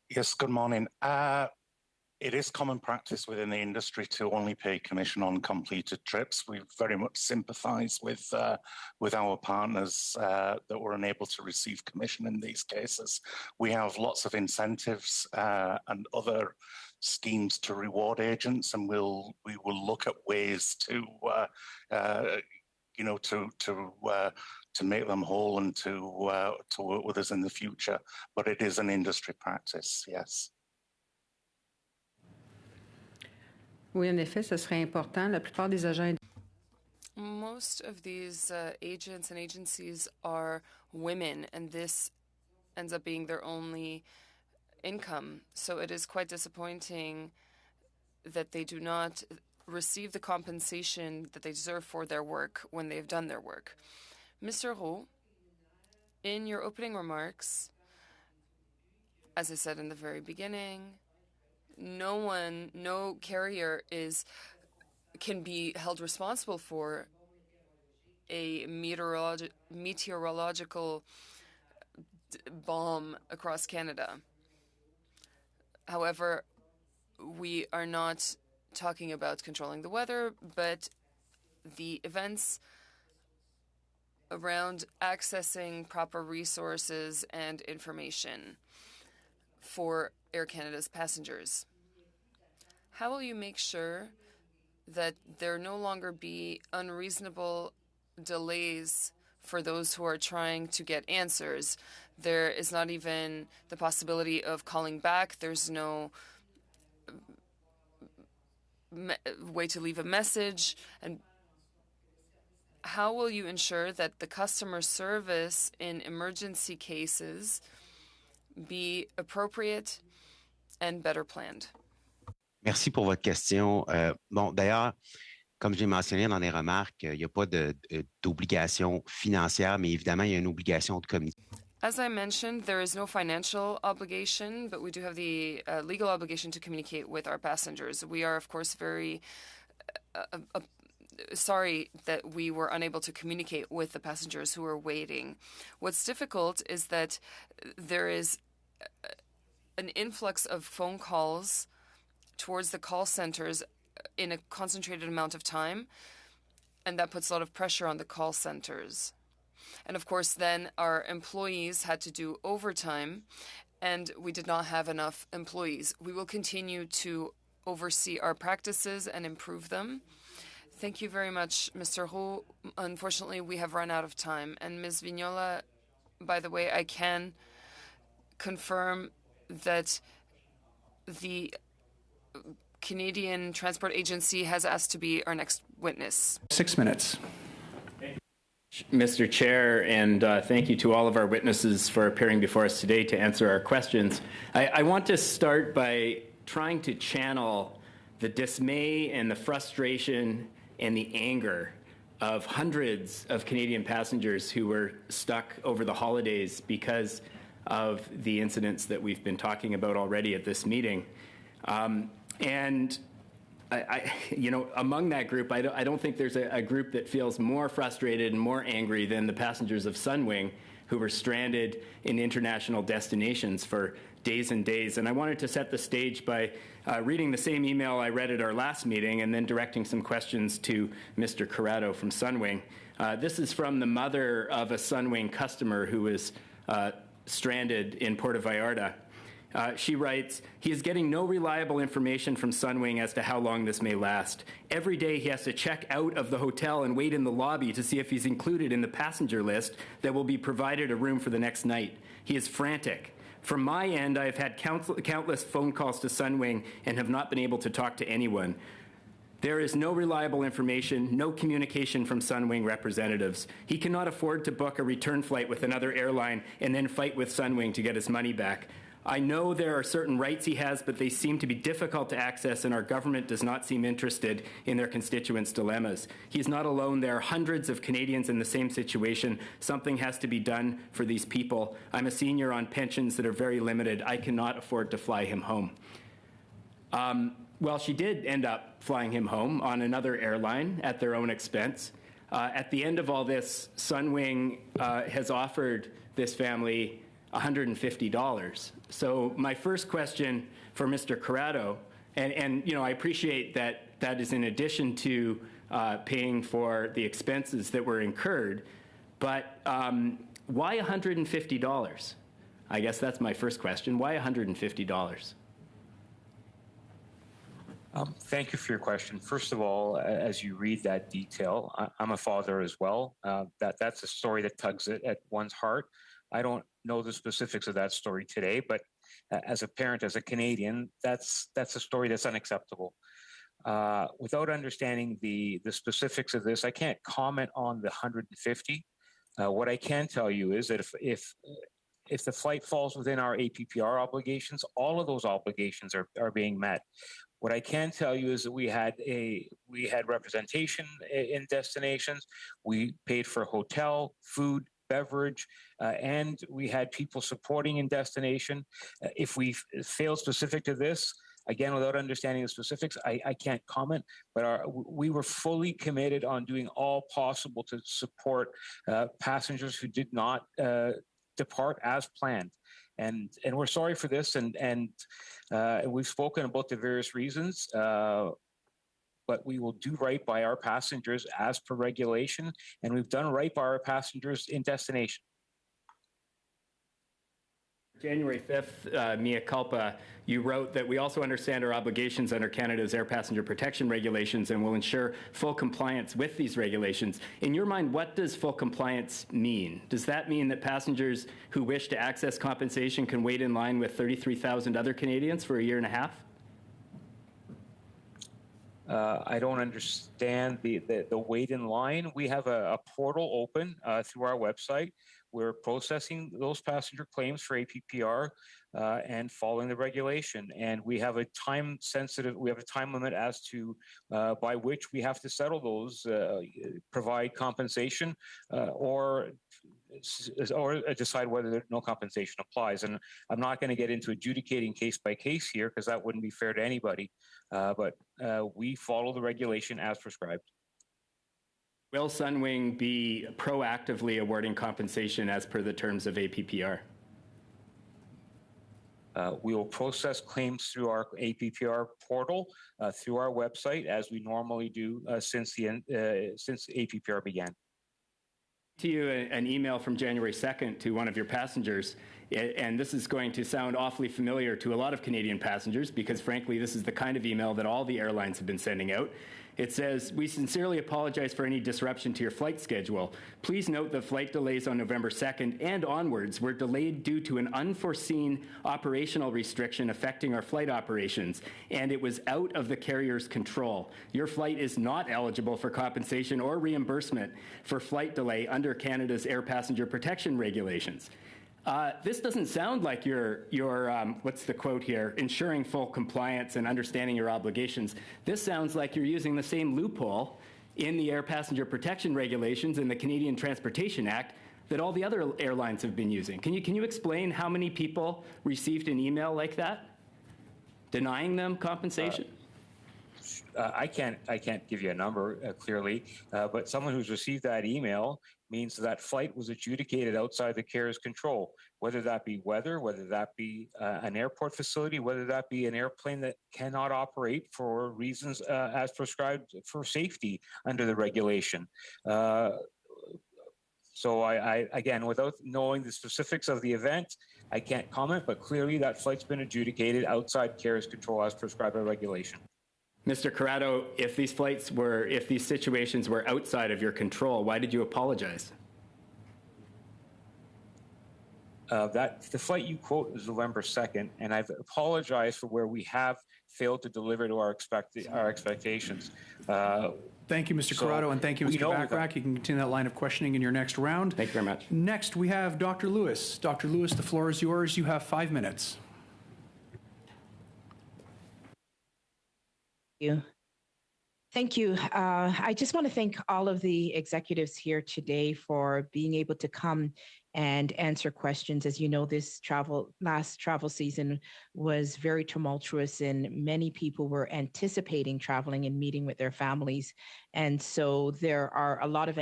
Yes, good morning. It is common practice within the industry to only pay commission on completed trips. We very much sympathise with our partners that were unable to receive commission in these cases. We have lots of incentives and other schemes to reward agents, and we will look at ways to to make them whole and to work with us in the future. But it is an industry practice, yes. Oui, en effet, ce serait important. La plupart des agents. Most of these agents and agencies are women, and this ends up being their only income. So it is quite disappointing that they do not receive the compensation that they deserve for their work when they've done their work. Mr. Roux, in your opening remarks, as I said in the very beginning, no carrier can be held responsible for a meteorological bomb across Canada. However, we are not talking about controlling the weather, but the events around accessing proper resources and information for Air Canada's passengers. How will you make sure that there no longer be unreasonable delays for those who are trying to get answers? There is not even the possibility of calling back. There's no way to leave a message. And how will you ensure that the customer service in emergency cases be appropriate and better planned? Merci pour votre question. Bon, d'ailleurs, comme j'ai mentionné dans les remarques, il n'y a pas d'obligation financière, mais évidemment, il y a une obligation de communication. As I mentioned, there is no financial obligation, but we do have the legal obligation to communicate with our passengers. We are, of course, very sorry that we were unable to communicate with the passengers who are waiting. What's difficult is that there is an influx of phone calls towards the call centers in a concentrated amount of time, and that puts a lot of pressure on the call centers. And of course, then our employees had to do overtime, and we did not have enough employees. We will continue to oversee our practices and improve them. Thank you very much, Mr. Roux. Unfortunately, we have run out of time. And Ms. Vignola, by the way, I can confirm that the Canadian Transport Agency has asked to be our next witness. 6 minutes. Mr. Chair, and thank you to all of our witnesses for appearing before us today to answer our questions. I want to start by trying to channel the dismay and the frustration and the anger of hundreds of Canadian passengers who were stuck over the holidays because of the incidents that we've been talking about already at this meeting. And among that group, I don't think there's a group that feels more frustrated and more angry than the passengers of Sunwing who were stranded in international destinations for days and days. And I wanted to set the stage by reading the same email I read at our last meeting and then directing some questions to Mr. Corrado from Sunwing. This is from the mother of a Sunwing customer who was stranded in Puerto Vallarta. She writes, he is getting no reliable information from Sunwing as to how long this may last. Every day he has to check out of the hotel and wait in the lobby to see if he's included in the passenger list that will be provided a room for the next night. He is frantic. From my end, I have had countless phone calls to Sunwing and have not been able to talk to anyone. There is no reliable information, no communication from Sunwing representatives. He cannot afford to book a return flight with another airline and then fight with Sunwing to get his money back. I know there are certain rights he has, but they seem to be difficult to access, and our government does not seem interested in their constituents' dilemmas. He's not alone. There are hundreds of Canadians in the same situation. Something has to be done for these people. I'm a senior on pensions that are very limited. I cannot afford to fly him home. Well, she did end up flying him home on another airline at their own expense. At the end of all this, Sunwing has offered this family $150. So my first question for Mr. Corrado, and you know, I appreciate that that is in addition to paying for the expenses that were incurred, but why $150? I guess that's my first question. Why $150? Thank you for your question. First of all, as you read that detail, I'm a father as well. That's a story that tugs at one's heart. I don't know the specifics of that story today, but as a parent, as a Canadian, that's a story that's unacceptable. Without understanding the specifics of this, I can't comment on the 150. What I can tell you is that if the flight falls within our APPR obligations, all of those obligations are being met. What I can tell you is that we had representation in destinations. We paid for hotel, food, beverage, and we had people supporting in destination. If we fail specific to this, again, without understanding the specifics, I can't comment, but we were fully committed on doing all possible to support passengers who did not depart as planned. And we're sorry for this, and we've spoken about the various reasons, but we will do right by our passengers as per regulation, and we've done right by our passengers in destination. January 5th, mea culpa, you wrote that we also understand our obligations under Canada's air passenger protection regulations and will ensure full compliance with these regulations. In your mind, what does full compliance mean? Does that mean that passengers who wish to access compensation can wait in line with 33,000 other Canadians for a year and a half? I don't understand the wait in line. We have a portal open through our website. We're processing those passenger claims for APPR and following the regulation. And we have a time limit as to by which we have to settle those, provide compensation or decide whether no compensation applies. And I'm not going to get into adjudicating case by case here because that wouldn't be fair to anybody. But we follow the regulation as prescribed. Will Sunwing be proactively awarding compensation as per the terms of APPR? We will process claims through our APPR portal, through our website, as we normally do since APPR began. To you an email from January 2nd to one of your passengers, and this is going to sound awfully familiar to a lot of Canadian passengers because, frankly, this is the kind of email that all the airlines have been sending out. It says, "We sincerely apologize for any disruption to your flight schedule. Please note that flight delays on November 2nd and onwards were delayed due to an unforeseen operational restriction affecting our flight operations, and it was out of the carrier's control. Your flight is not eligible for compensation or reimbursement for flight delay under Canada's air passenger protection regulations." This doesn't sound like you're what's the quote here, ensuring full compliance and understanding your obligations. This sounds like you're using the same loophole in the air passenger protection regulations in the Canadian Transportation Act that all the other airlines have been using. Can you explain how many people received an email like that, denying them compensation? I can't give you a number clearly, but someone who's received that email means that flight was adjudicated outside the carrier's control, whether that be weather, whether that be an airport facility, whether that be an airplane that cannot operate for reasons as prescribed for safety under the regulation. So I again, without knowing the specifics of the event, I can't comment, but clearly that flight's been adjudicated outside carrier's control as prescribed by regulation. Mr. Corrado, if these situations were outside of your control, why did you apologize? That the flight you quote is November 2nd, and I've apologized for where we have failed to deliver to our expectations. Thank you, Mr. Corrado, and thank you, Mr. Bachrach. You can continue that line of questioning in your next round. Thank you very much. Next, we have Dr. Lewis. Dr. Lewis, the floor is yours. You have 5 minutes. Thank you. I just want to thank all of the executives here today for being able to come and answer questions. As you know, this last travel season was very tumultuous, and many people were anticipating traveling and meeting with their families. And so there are a lot of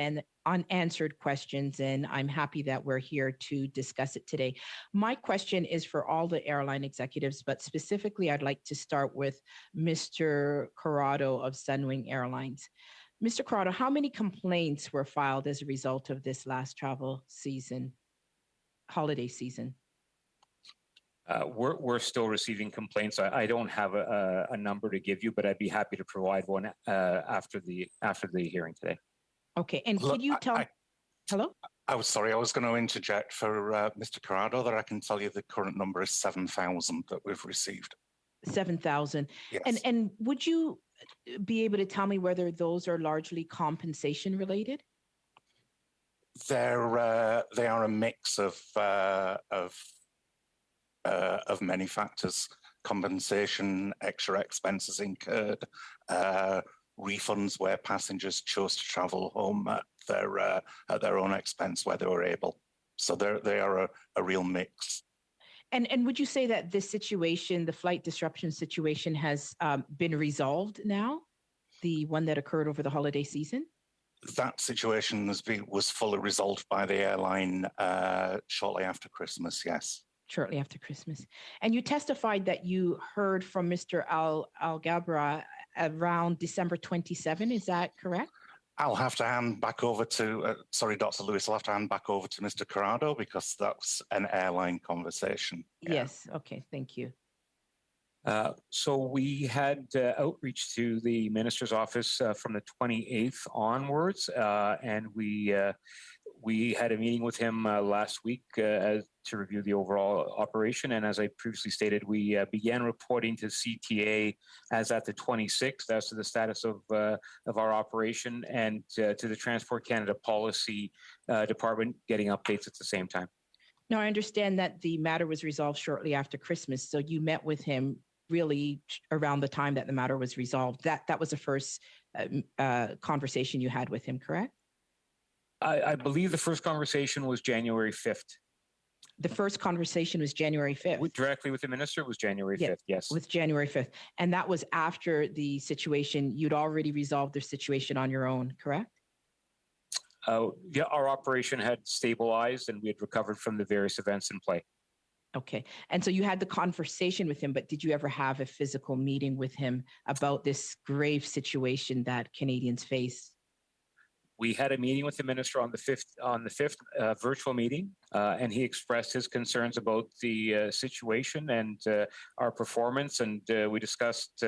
unanswered questions, and I'm happy that we're here to discuss it today. My question is for all the airline executives, but specifically, I'd like to start with Mr. Corrado of Sunwing Airlines. Mr. Corrado, how many complaints were filed as a result of this last travel season, holiday season? We're still receiving complaints. I don't have a number to give you, but I'd be happy to provide one after the hearing today. Okay, and could you tell? Hello? I was sorry, I was going to interject for Mr. Corrado that I can tell you the current number is 7,000 that we've received. 7,000. Yes. And would you be able to tell me whether those are largely compensation related? They are a mix of many factors: compensation, extra expenses incurred, refunds where passengers chose to travel home at their own expense where they were able. So they are a real mix. And would you say that this situation, the flight disruption situation, has been resolved now? The one that occurred over the holiday season? That situation was fully resolved by the airline shortly after Christmas, yes. Shortly after Christmas. And you testified that you heard from Mr. Alghabra around December 27. Is that correct? I'll have to hand back over to, Dr. Lewis, I'll have to hand back over to Mr. Corrado because that's an airline conversation. Yeah. Yes. Okay. Thank you. So we had outreach to the minister's office from the 28th onwards, and we had a meeting with him last week to review the overall operation. And as I previously stated, we began reporting to CTA as at the 26th as to the status of our operation, and to the Transport Canada Policy Department getting updates at the same time. Now, I understand that the matter was resolved shortly after Christmas. So you met with him really around the time that the matter was resolved. That was the first conversation you had with him, correct? I believe the first conversation was January 5th. The first conversation was January 5th. Directly with the minister was January 5th, yes. With January 5th. And that was after the situation, you'd already resolved the situation on your own, correct? Yeah, our operation had stabilized and we had recovered from the various events in play. Okay. And so you had the conversation with him, but did you ever have a physical meeting with him about this grave situation that Canadians face? We had a meeting with the minister on the 5th virtual meeting, and he expressed his concerns about the situation and our performance. And we discussed,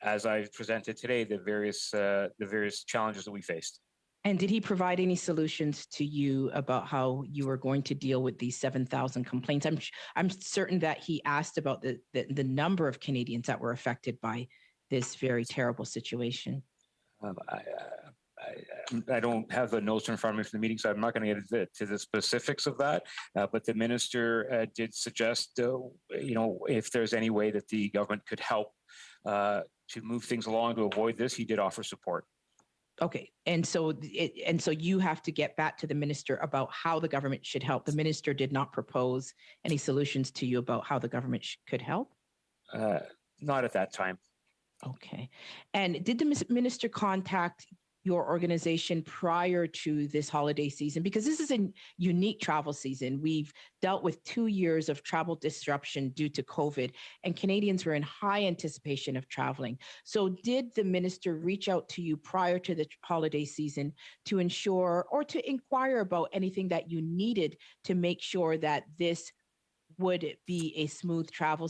as I presented today, the various challenges that we faced. And did he provide any solutions to you about how you were going to deal with these 7,000 complaints? I'm certain that he asked about the number of Canadians that were affected by this very terrible situation. I don't have the notes in front of me from the meeting, so I'm not going to get to the specifics of that. But the minister did suggest, if there's any way that the government could help to move things along to avoid this, he did offer support. Okay, and so you have to get back to the minister about how the government should help. The minister did not propose any solutions to you about how the government could help? Not at that time. Okay, and did the minister contact your organization prior to this holiday season? Because this is a unique travel season. We've dealt with 2 years of travel disruption due to COVID, and Canadians were in high anticipation of traveling. So did the minister reach out to you prior to the holiday season to ensure or to inquire about anything that you needed to make sure that this would be a smooth travel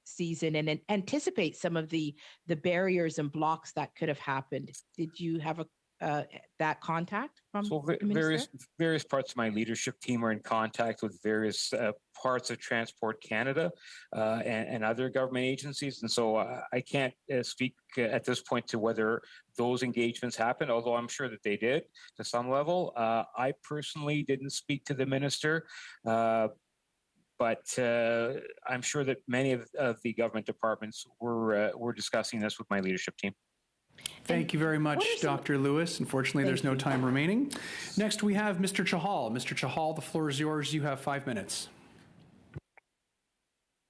season and anticipate some of the barriers and blocks that could have happened? Did you have that contact from So the minister? various parts of my leadership team are in contact with various parts of Transport Canada and other government agencies, and so I can't speak at this point to whether those engagements happened, although I'm sure that they did to some level. I personally didn't speak to the minister. But I'm sure that many of the government departments were discussing this with my leadership team. Thank you very much, Dr. Lewis. Unfortunately, there's no time remaining. Next, we have Mr. Chahal. Mr. Chahal, the floor is yours. You have 5 minutes.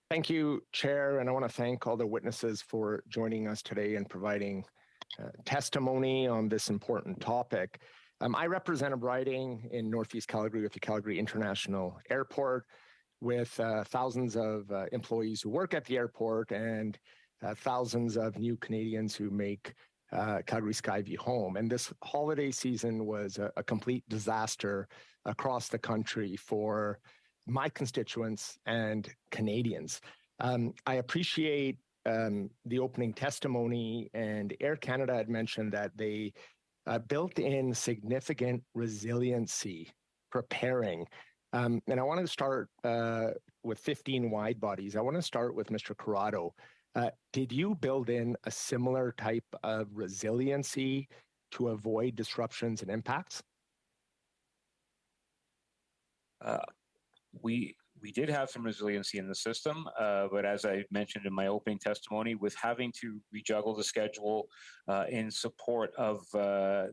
Thank you, Chair, and I want to thank all the witnesses for joining us today and providing testimony on this important topic. I represent a riding in Northeast Calgary with the Calgary International Airport, with thousands of employees who work at the airport and thousands of new Canadians who make Calgary Skyview home. And this holiday season was a complete disaster across the country for my constituents and Canadians. I appreciate the opening testimony, and Air Canada had mentioned that they built in significant resiliency preparing. And I want to start with 15 wide bodies. I want to start with Mr. Corrado. Did you build in a similar type of resiliency to avoid disruptions and impacts? We did have some resiliency in the system, but as I mentioned in my opening testimony, with having to rejuggle the schedule in support of to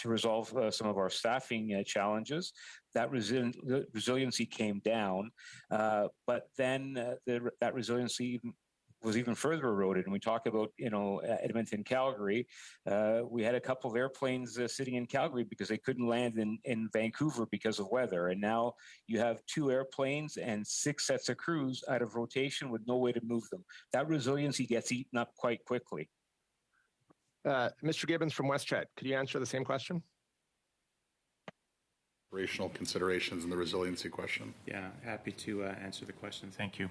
resolve some of our staffing challenges, that resiliency came down. But then that resiliency was even further eroded. And we talk about, Edmonton, Calgary. We had a couple of airplanes sitting in Calgary because they couldn't land in Vancouver because of weather. And now you have 2 airplanes and 6 sets of crews out of rotation with no way to move them. That resiliency gets eaten up quite quickly. Mr. Gibbons from WestJet, could you answer the same question? Operational considerations and the resiliency question. Yeah, happy to answer the question. Thank you.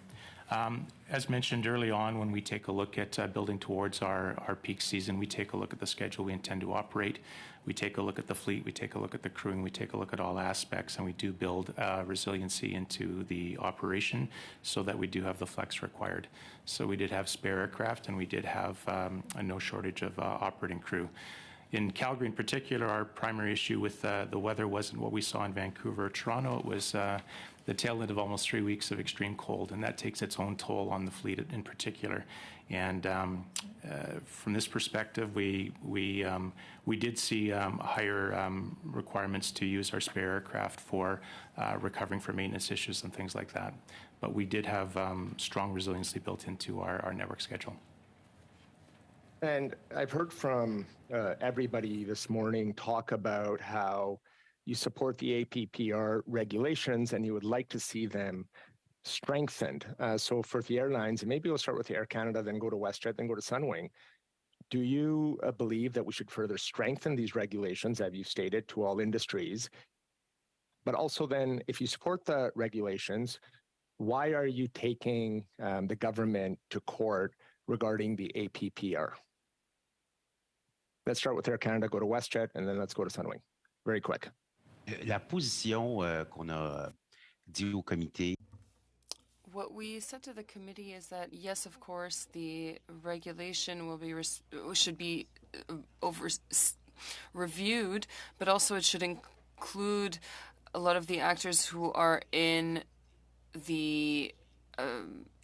As mentioned early on, when we take a look at building towards our peak season, we take a look at the schedule we intend to operate. We take a look at the fleet. We take a look at the crewing. We take a look at all aspects, and we do build resiliency into the operation so that we do have the flex required. So we did have spare aircraft, and we did have no shortage of operating crew. In Calgary in particular, our primary issue with the weather wasn't what we saw in Vancouver or Toronto. It was the tail end of almost 3 weeks of extreme cold, and that takes its own toll on the fleet in particular. And from this perspective, we did see higher requirements to use our spare aircraft for recovering from maintenance issues and things like that. But we did have strong resiliency built into our network schedule. And I've heard from everybody this morning talk about how you support the APPR regulations and you would like to see them strengthened. So for the airlines, and maybe we'll start with Air Canada, then go to WestJet, then go to Sunwing. Do you believe that we should further strengthen these regulations, as you stated, to all industries? But also then, if you support the regulations, why are you taking the government to court regarding the APPR? Let's start with Air Canada, go to WestJet, and then let's go to Sunwing. Very quick. La position qu'on a dit au comité. What we said to the committee is that, yes, of course, the regulation will be should be reviewed, but also it should include a lot of the actors who are in the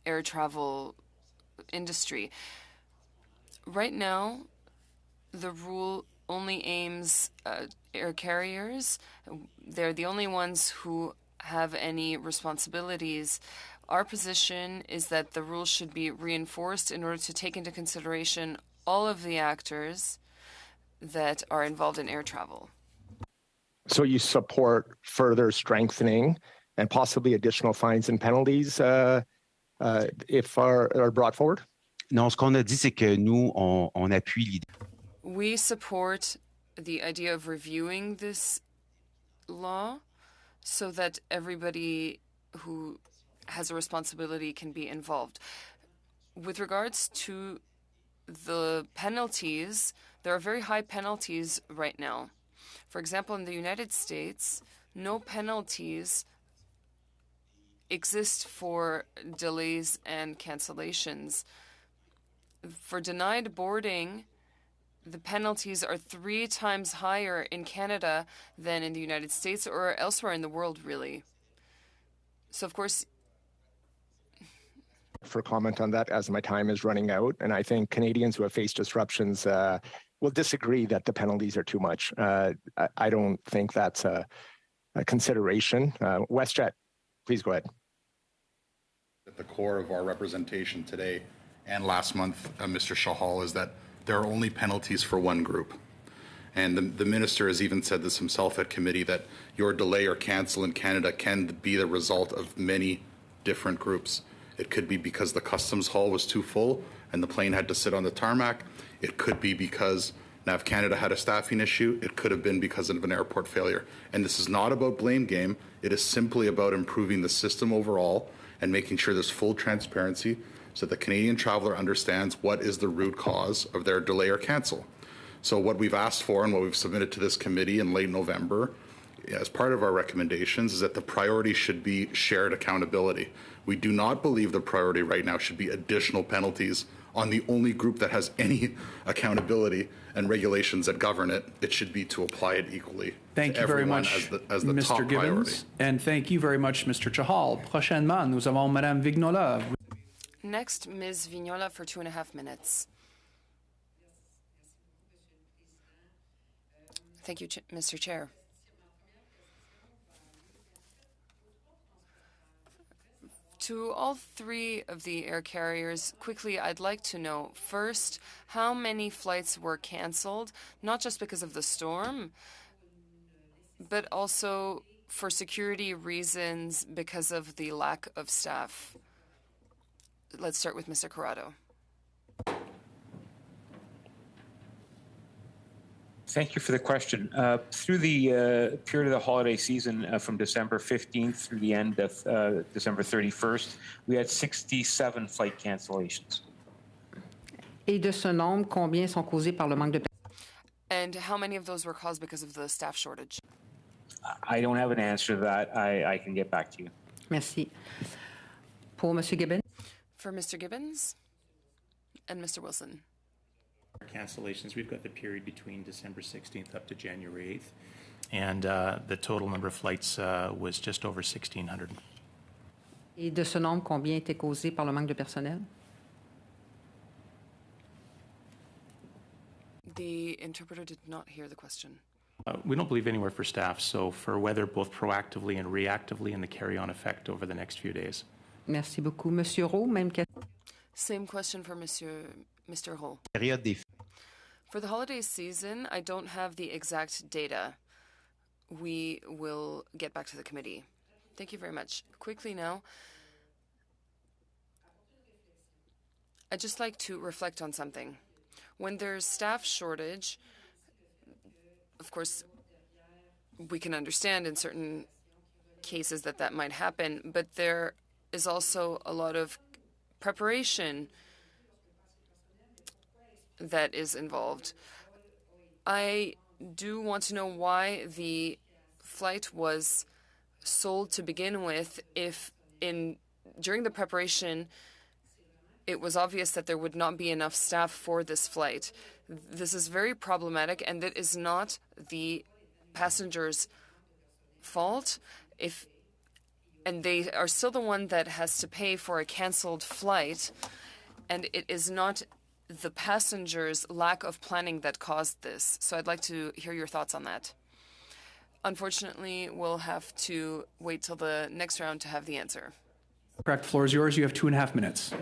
air travel industry. Right now, the rule only aims air carriers. They're the only ones who have any responsibilities. Our position is that the rules should be reinforced in order to take into consideration all of the actors that are involved in air travel. So you support further strengthening and possibly additional fines and penalties if are brought forward? Non, ce qu'on a dit, c'est que nous, on appuie l'idée. We support the idea of reviewing this law so that everybody who has a responsibility can be involved. With regards to the penalties, there are very high penalties right now. For example, in the United States, no penalties exist for delays and cancellations. For denied boarding, the penalties are 3 times higher in Canada than in the United States or elsewhere in the world, really. So, of course, for comment on that as my time is running out. And I think Canadians who have faced disruptions will disagree that the penalties are too much. I don't think that's a consideration. WestJet, please go ahead. At the core of our representation today and last month, Mr. Shahal, is that there are only penalties for one group. And the minister has even said this himself at committee, that your delay or cancel in Canada can be the result of many different groups. It could be because the customs hall was too full and the plane had to sit on the tarmac. It could be because NAV Canada had a staffing issue. It could have been because of an airport failure. And this is not about blame game. It is simply about improving the system overall and making sure there's full transparency so the Canadian traveler understands what is the root cause of their delay or cancel. So what we've asked for and what we've submitted to this committee in late November as part of our recommendations is that the priority should be shared accountability. We do not believe the priority right now should be additional penalties on the only group that has any accountability and regulations that govern it. It should be to apply it equally Thank to you very everyone much, as the Mr. top Gibbons. priority. And thank you very much, Mr. Chahal. Prochainement, nous avons Madame Vignola. next, Ms. Vignola for 2.5 minutes. Thank you, Mr. Chair. To all 3 of the air carriers, quickly, I'd like to know, first, how many flights were canceled, not just because of the storm, but also for security reasons because of the lack of staff. Let's start with Mr. Corrado. Thank you for the question. Through the period of the holiday season from December 15th through the end of December 31st, we had 67 flight cancellations. Et de ce nombre, combien sont causés par le manque de And how many of those were caused because of the staff shortage? I don't have an answer to that. I can get back to you. Merci. Pour M. Gibbons? For Mr. Gibbons and Mr. Wilson. Cancellations, we've got the period between December 16th up to January 8th, and the total number of flights was just over 1,600. Et de ce nombre, combien était causé par le manque de personnel? The interpreter did not hear the question. We don't believe anywhere for staff, so for weather both proactively and reactively and the carry-on effect over the next few days. Merci beaucoup. Monsieur Roux, même question. Same question for Mr. Hull. For the holiday season, I don't have the exact data. We will get back to the committee. Thank you very much. Quickly now, I'd just like to reflect on something. When there's staff shortage, of course, we can understand in certain cases that might happen, but there is also a lot of preparation that is involved. I do want to know why the flight was sold to begin with if during the preparation it was obvious that there would not be enough staff for this flight. This is very problematic, and it is not the passengers' fault and they are still the one that has to pay for a canceled flight, and it is not the passengers' lack of planning that caused this. So I'd like to hear your thoughts on that. Unfortunately, we'll have to wait till the next round to have the answer. Correct. Floor is yours. You have 2.5 minutes.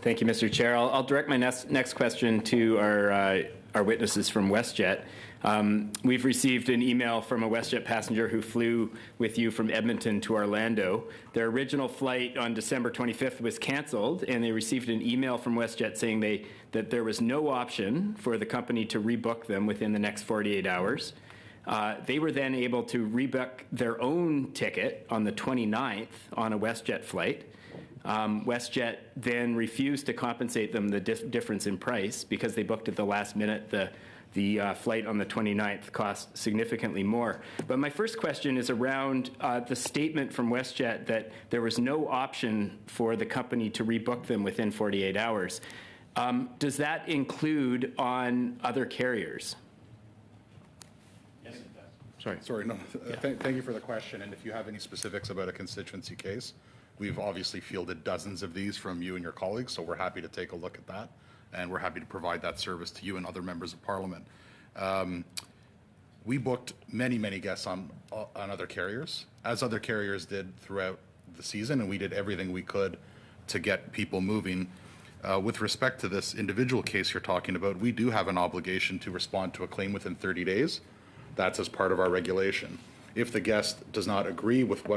Thank you, Mr. Chair. I'll direct my next question to our witnesses from WestJet. We've received an email from a WestJet passenger who flew with you from Edmonton to Orlando. Their original flight on December 25th was canceled, and they received an email from WestJet saying that there was no option for the company to rebook them within the next 48 hours. They were then able to rebook their own ticket on the 29th on a WestJet flight. WestJet then refused to compensate them the difference in price because they booked at the last minute. The flight on the 29th cost significantly more. But my first question is around the statement from WestJet that there was no option for the company to rebook them within 48 hours. Does that include on other carriers? Yes, it does. Sorry, no. Thank you for the question. And if you have any specifics about a constituency case, we've obviously fielded dozens of these from you and your colleagues, so we're happy to take a look at that. And we're happy to provide that service to you and other members of Parliament. We booked many, many guests on other carriers, as other carriers did throughout the season, and we did everything we could to get people moving. With respect to this individual case you're talking about, we do have an obligation to respond to a claim within 30 days. That's as part of our regulation. If the guest does not agree with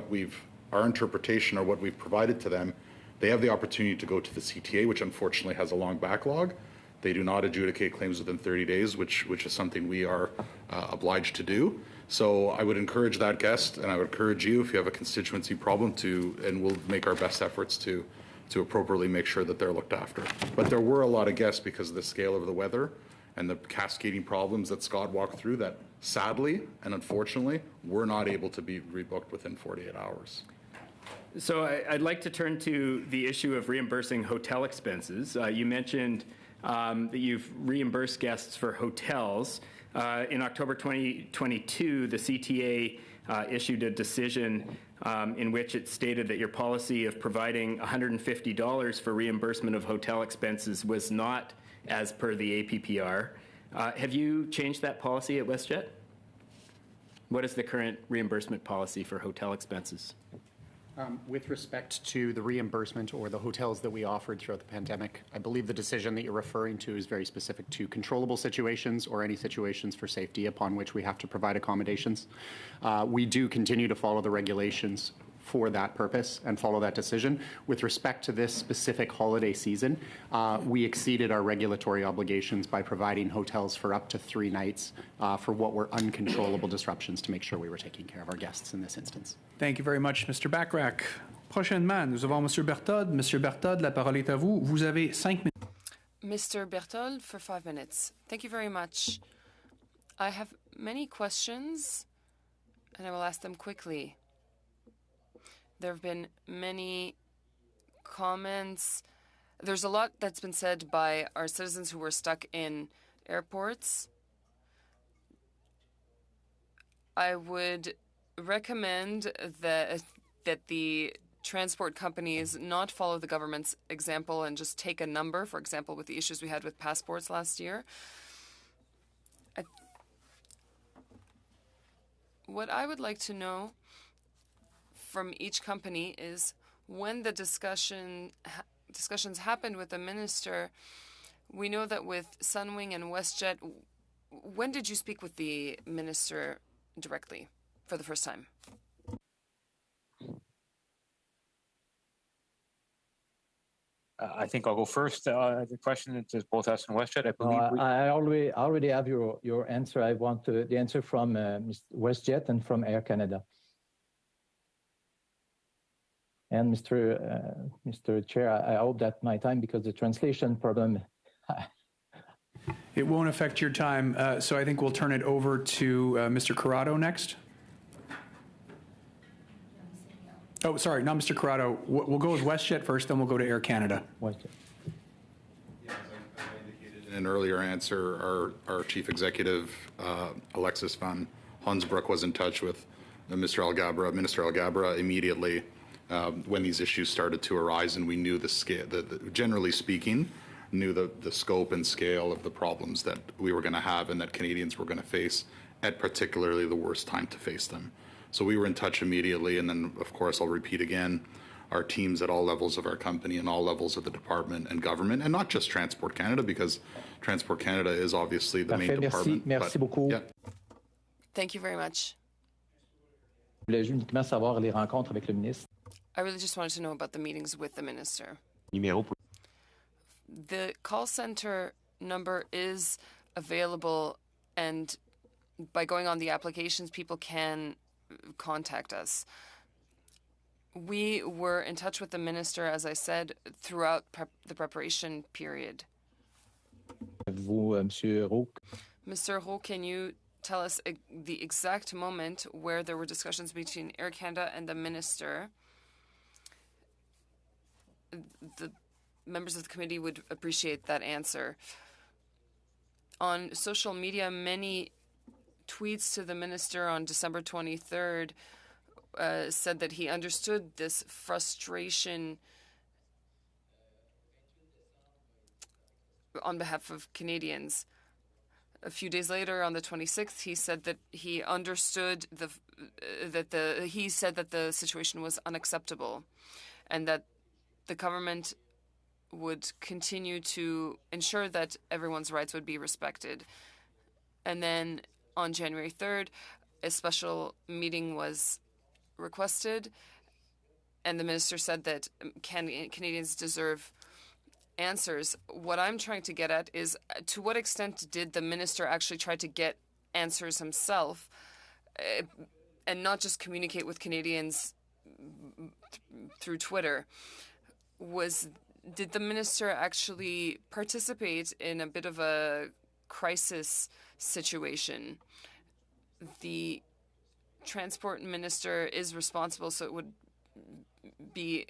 our interpretation or what we've provided to them, they have the opportunity to go to the CTA, which unfortunately has a long backlog. They do not adjudicate claims within 30 days, which is something we are obliged to do. So I would encourage that guest, and I would encourage you, if you have a constituency problem, and we'll make our best efforts to appropriately make sure that they're looked after. But there were a lot of guests because of the scale of the weather and the cascading problems that Scott walked through that sadly and unfortunately were not able to be rebooked within 48 hours. So I'd like to turn to the issue of reimbursing hotel expenses. You mentioned that you've reimbursed guests for hotels. In October 2022, the CTA issued a decision in which it stated that your policy of providing $150 for reimbursement of hotel expenses was not as per the APPR. Have you changed that policy at WestJet? What is the current reimbursement policy for hotel expenses? With respect to the reimbursement or the hotels that we offered throughout the pandemic, I believe the decision that you're referring to is very specific to controllable situations or any situations for safety upon which we have to provide accommodations. We do continue to follow the regulations for that purpose and follow that decision. With respect to this specific holiday season, we exceeded our regulatory obligations by providing hotels for up to 3 nights for what were uncontrollable disruptions to make sure we were taking care of our guests in this instance. Thank you very much, Mr. Bachrach. Prochainement, nous avons Monsieur Berthold. Monsieur Berthold, la parole est à vous. Vous avez 5 minutes. Mr. Berthold, for 5 minutes. Thank you very much. I have many questions, and I will ask them quickly. There have been many comments. There's a lot that's been said by our citizens who were stuck in airports. I would recommend that the transport companies not follow the government's example and just take a number, for example, with the issues we had with passports last year. What I would like to know from each company is when the discussions happened with the minister. We know that with Sunwing and WestJet, when did you speak with the minister directly for the first time? I think I'll go first. The question is both us and WestJet. I believe I already have your answer. I want the answer from WestJet and from Air Canada. And Mr. Chair, I hope that my time, because the translation problem. It won't affect your time, so I think we'll turn it over to Mr. Corrado next. Oh, sorry, not Mr. Corrado. We'll go with WestJet first, then we'll go to Air Canada. WestJet. As I indicated in an earlier answer, our chief executive, Alexis van Hansbroek, was in touch with Minister Alghabra immediately when these issues started to arise, and we knew the scale, generally speaking, knew the scope and scale of the problems that we were going to have and that Canadians were going to face at particularly the worst time to face them. So we were in touch immediately, and then, of course, I'll repeat again, our teams at all levels of our company and all levels of the department and government, and not just Transport Canada, because Transport Canada is obviously the main department. Merci beaucoup. Yeah. Thank you very much. Je voulais uniquement savoir les rencontres avec le ministre. I really just wanted to know about the meetings with the minister. Numéro. The call center number is available, and by going on the applications, people can contact us. We were in touch with the minister, as I said, throughout the preparation period. Monsieur Roux. Mr. Roux, can you tell us the exact moment where there were discussions between Air Canada and the minister? The members of the committee would appreciate that answer. On social media, many tweets to the minister on December 23rd said that he understood this frustration on behalf of Canadians. A few days later, on the 26th, he said that he understood that the situation was unacceptable, and that the government would continue to ensure that everyone's rights would be respected. And then on January 3rd, a special meeting was requested, and the minister said that Canadians deserve answers. What I'm trying to get at is, to what extent did the minister actually try to get answers himself, and not just communicate with Canadians through Twitter? Did the minister actually participate in a bit of a crisis situation? The transport minister is responsible, so it would be,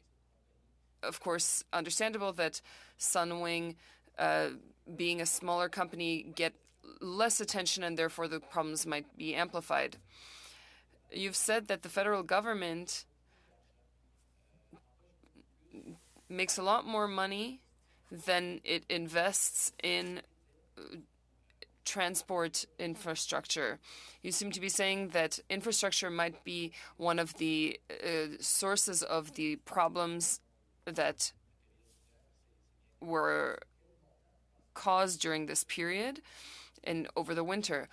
of course, understandable that Sunwing, being a smaller company, get less attention, and therefore the problems might be amplified. You've said that the federal government makes a lot more money than it invests in transport infrastructure. You seem to be saying that infrastructure might be one of the sources of the problems that were caused during this period and over the winter.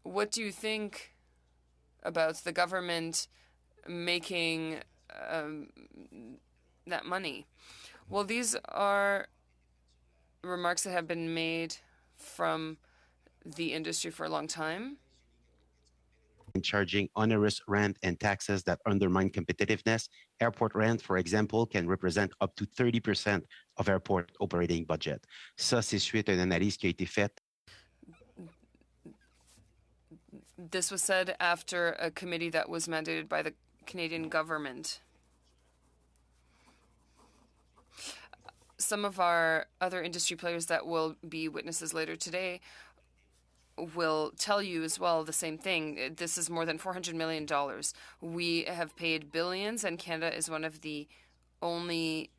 What do you think about the government making that money? Well, these are remarks that have been made from the industry for a long time. Charging onerous rent and taxes that undermine competitiveness. Airport rent, for example, can represent up to 30% of airport operating budget. Ça, c'est suite à une analyse qui a été faite. This was said after a committee that was mandated by the Canadian government. Some of our other industry players that will be witnesses later today will tell you as well the same thing. This is more than $400 million. We have paid billions, and Canada is one of the only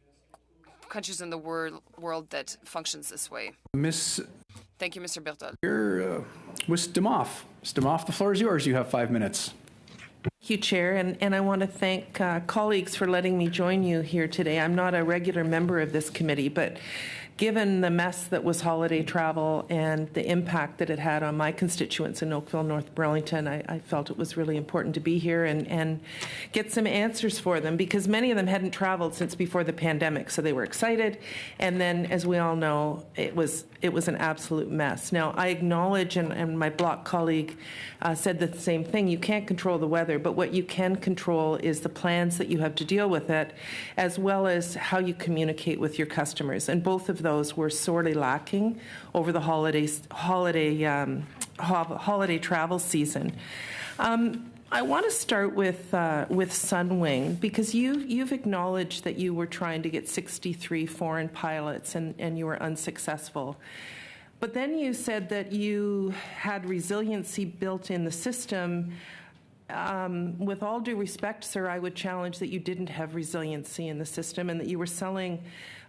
countries in the world that functions this way. Thank you, Mr. Berthold. Here with Stamoff. Stamoff, the floor is yours. You have 5 minutes. Thank you, Chair, and I want to thank colleagues for letting me join you here today. I'm not a regular member of this committee, but given the mess that was holiday travel and the impact that it had on my constituents in Oakville, North Burlington, I felt it was really important to be here and get some answers for them, because many of them hadn't traveled since before the pandemic, so they were excited. And then, as we all know, it was an absolute mess. Now, I acknowledge, and my Bloc colleague said the same thing, you can't control the weather, but what you can control is the plans that you have to deal with it, as well as how you communicate with your customers. And both of those were sorely lacking over the holiday travel season. I want to start with Sunwing, because you've acknowledged that you were trying to get 63 foreign pilots and you were unsuccessful. But then you said that you had resiliency built in the system. With all due respect, sir, I would challenge that you didn't have resiliency in the system, and that you were selling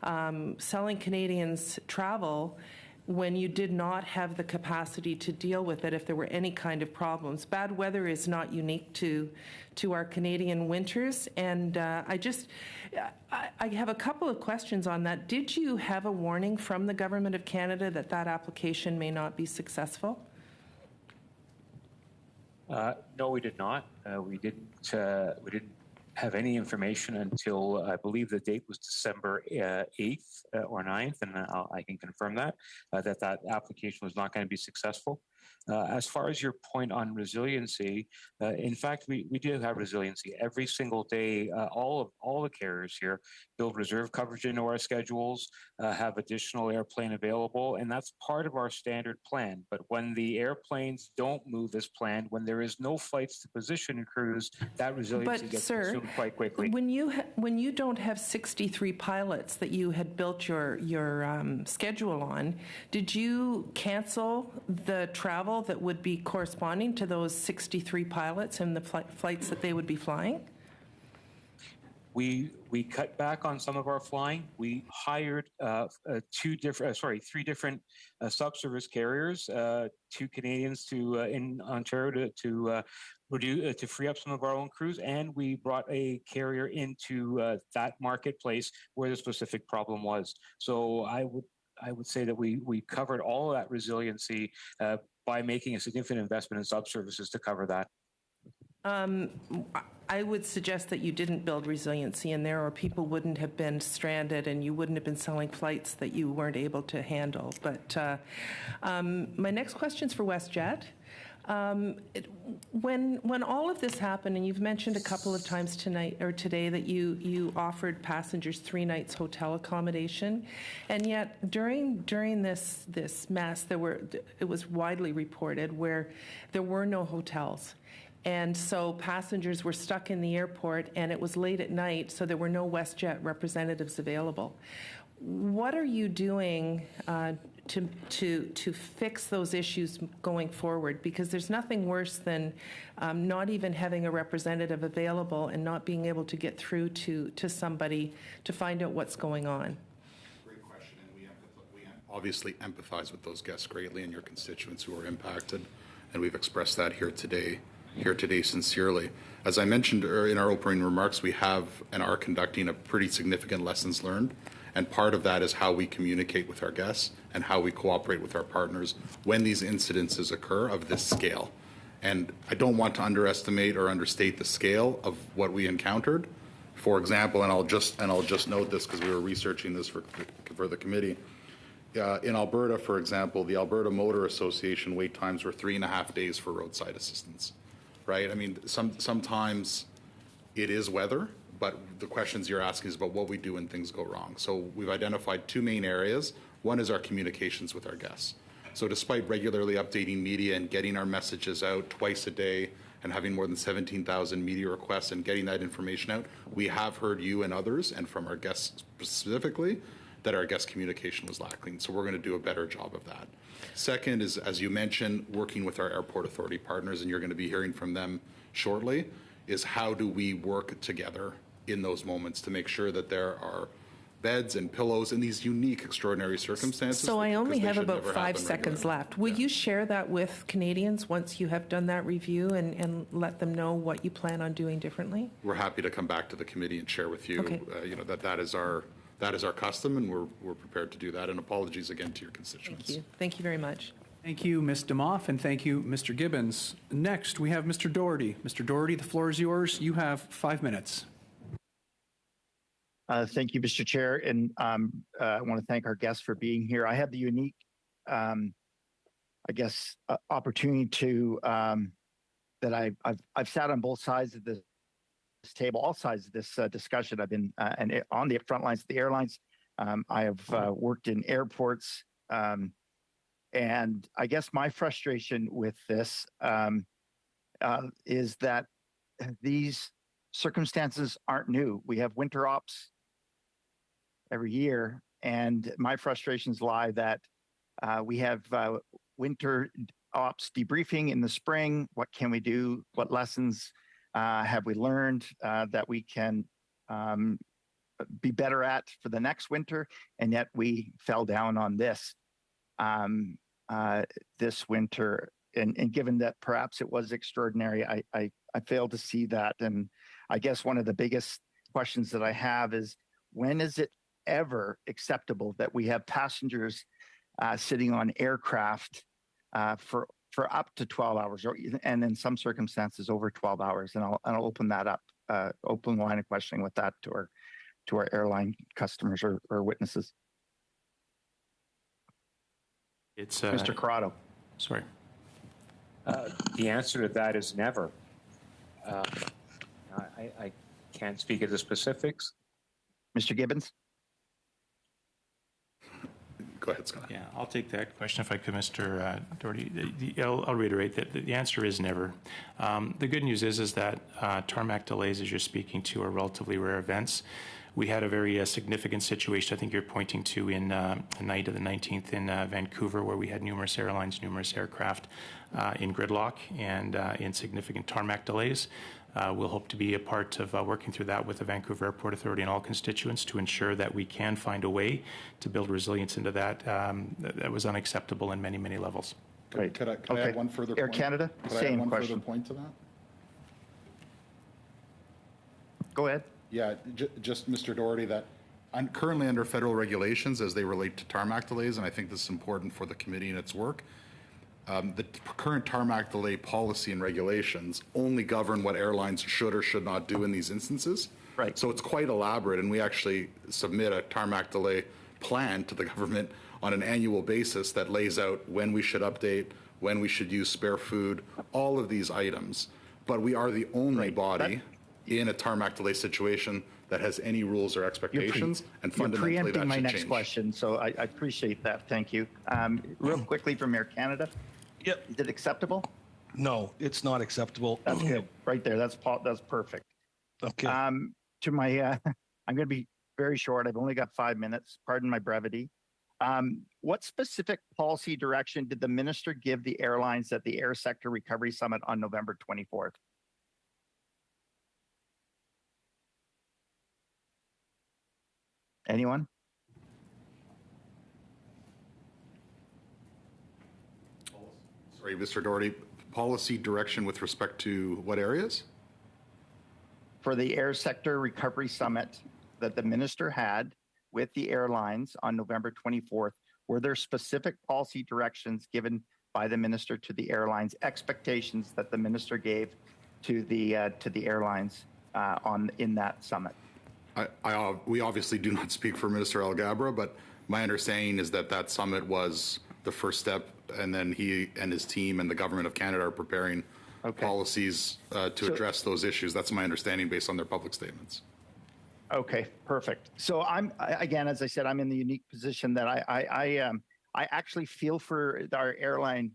Canadians travel when you did not have the capacity to deal with it if there were any kind of problems. Bad weather is not unique to our Canadian winters, and I have a couple of questions on that. Did you have a warning from the Government of Canada that that application may not be successful? No, we did not. We didn't have any information until I believe the date was December 8th or 9th, and I can confirm that that application was not going to be successful. As far as your point on resiliency, in fact, we do have resiliency every single day. All the carriers here build reserve coverage into our schedules, have additional airplane available, and that's part of our standard plan. But when the airplanes don't move as planned, when there is no flights to position crews, that resiliency gets consumed quite quickly. When you don't have 63 pilots that you had built your schedule on, did you cancel the travel that would be corresponding to those 63 pilots and the flights that they would be flying? We cut back on some of our flying. We hired three different subservice carriers, two Canadians in Ontario to free up some of our own crews, and we brought a carrier into that marketplace where the specific problem was. So I would say that we covered all of that resiliency by making a significant investment in subservices to cover that. I would suggest that you didn't build resiliency in there, or people wouldn't have been stranded and you wouldn't have been selling flights that you weren't able to handle. But my next question is for WestJet. When all of this happened, and you've mentioned a couple of times tonight or today that you offered passengers 3 nights hotel accommodation, and yet during this mess, it was widely reported where there were no hotels. And so passengers were stuck in the airport, and it was late at night, so there were no WestJet representatives available. What are you doing to fix those issues going forward? Because there's nothing worse than not even having a representative available and not being able to get through to somebody to find out what's going on. Great question, and we obviously empathize with those guests greatly and your constituents who are impacted, and we've expressed that here today sincerely. As I mentioned in our opening remarks, we have and are conducting a pretty significant lessons learned, and part of that is how we communicate with our guests and how we cooperate with our partners when these incidences occur of this scale. And I don't want to underestimate or understate the scale of what we encountered. For example, and I'll just note this because we were researching this for the committee. In Alberta, for example, the Alberta Motor Association wait times were 3.5 days for roadside assistance. Right? I mean, sometimes it is weather, but the questions you're asking is about what we do when things go wrong. So we've identified 2 main areas. One is our communications with our guests. So despite regularly updating media and getting our messages out twice a day and having more than 17,000 media requests and getting that information out, we have heard you and others, and from our guests specifically, that our guest communication was lacking. So we're going to do a better job of that. Second is, as you mentioned, working with our airport authority partners, and you're going to be hearing from them shortly, is how do we work together in those moments to make sure that there are beds and pillows in these unique, extraordinary circumstances. So I only have about 5 seconds left. Will you share that with Canadians once you have done that review and let them know what you plan on doing differently? We're happy to come back to the committee and share with you, that is our custom, and we're prepared to do that. And apologies again to your constituents. Thank you. Thank you very much. Thank you, Ms. DeMoff, and thank you, Mr. Gibbons. Next, we have Mr. Doherty. Mr. Doherty, the floor is yours. You have 5 minutes. Thank you, Mr. Chair, and I want to thank our guests for being here. I have the unique, opportunity to that I've sat on both sides of this table, all sides of this discussion. I've been and on the front lines of the airlines. I have worked in airports, and I guess my frustration with this is that these circumstances aren't new. We have winter ops every year, and my frustrations lie that we have winter ops debriefing in the spring. What can we do? What lessons have we learned that we can be better at for the next winter? And yet we fell down on this this winter. And given that perhaps it was extraordinary, I failed to see that. And I guess one of the biggest questions that I have is, when is it ever acceptable that we have passengers sitting on aircraft for up to 12 hours, and in some circumstances over 12 hours? And I'll open that up open line of questioning with that to our airline customers or witnesses. It's Mr. Corrado. Sorry. The answer to that is never. I can't speak of the specifics. Mr. Gibbons? Go ahead, Scott. Yeah, I'll take that question if I could, Mr. Doherty. I'll reiterate that the answer is never. The good news is that tarmac delays, as you're speaking to, are relatively rare events. We had a very significant situation, I think you're pointing to, in the night of the 19th in Vancouver, where we had numerous airlines, numerous aircraft in gridlock and in significant tarmac delays. We'll hope to be a part of working through that with the Vancouver Airport Authority and all constituents to ensure that we can find a way to build resilience into that. That was unacceptable in many, many levels. Could I add one further Air point? Canada, Could I same add one question. further point to that? Go ahead. Yeah, just Mr. Doherty, that I'm currently under federal regulations as they relate to tarmac delays, and I think this is important for the committee and its work. The current tarmac delay policy and regulations only govern what airlines should or should not do in these instances. Right. So it's quite elaborate, and we actually submit a tarmac delay plan to the government on an annual basis that lays out when we should update, when we should use spare food, all of these items. But we are the only body in a tarmac delay situation that has any rules or expectations, and fundamentally you're that preempting my should next change. question, so I appreciate that. Thank you. Real quickly from Air Canada. Yep. Is it acceptable? No, it's not acceptable. That's good. Right there. That's perfect. Okay. To my, I'm going to be very short. I've only got 5 minutes. Pardon my brevity. What specific policy direction did the minister give the airlines at the Air Sector Recovery Summit on November 24th? Anyone? Sorry, Mr. Doherty, policy direction with respect to what areas? For the Air Sector Recovery Summit that the minister had with the airlines on November 24th, were there specific policy directions given by the minister to the airlines, expectations that the minister gave to the airlines in that summit? We obviously do not speak for Minister Alghabra, but my understanding is that that summit was the first step, and then he and his team and the government of Canada are preparing policies to address those issues. That's my understanding based on their public statements. Okay, perfect. So again, as I said, I'm in the unique position that I actually feel for our airline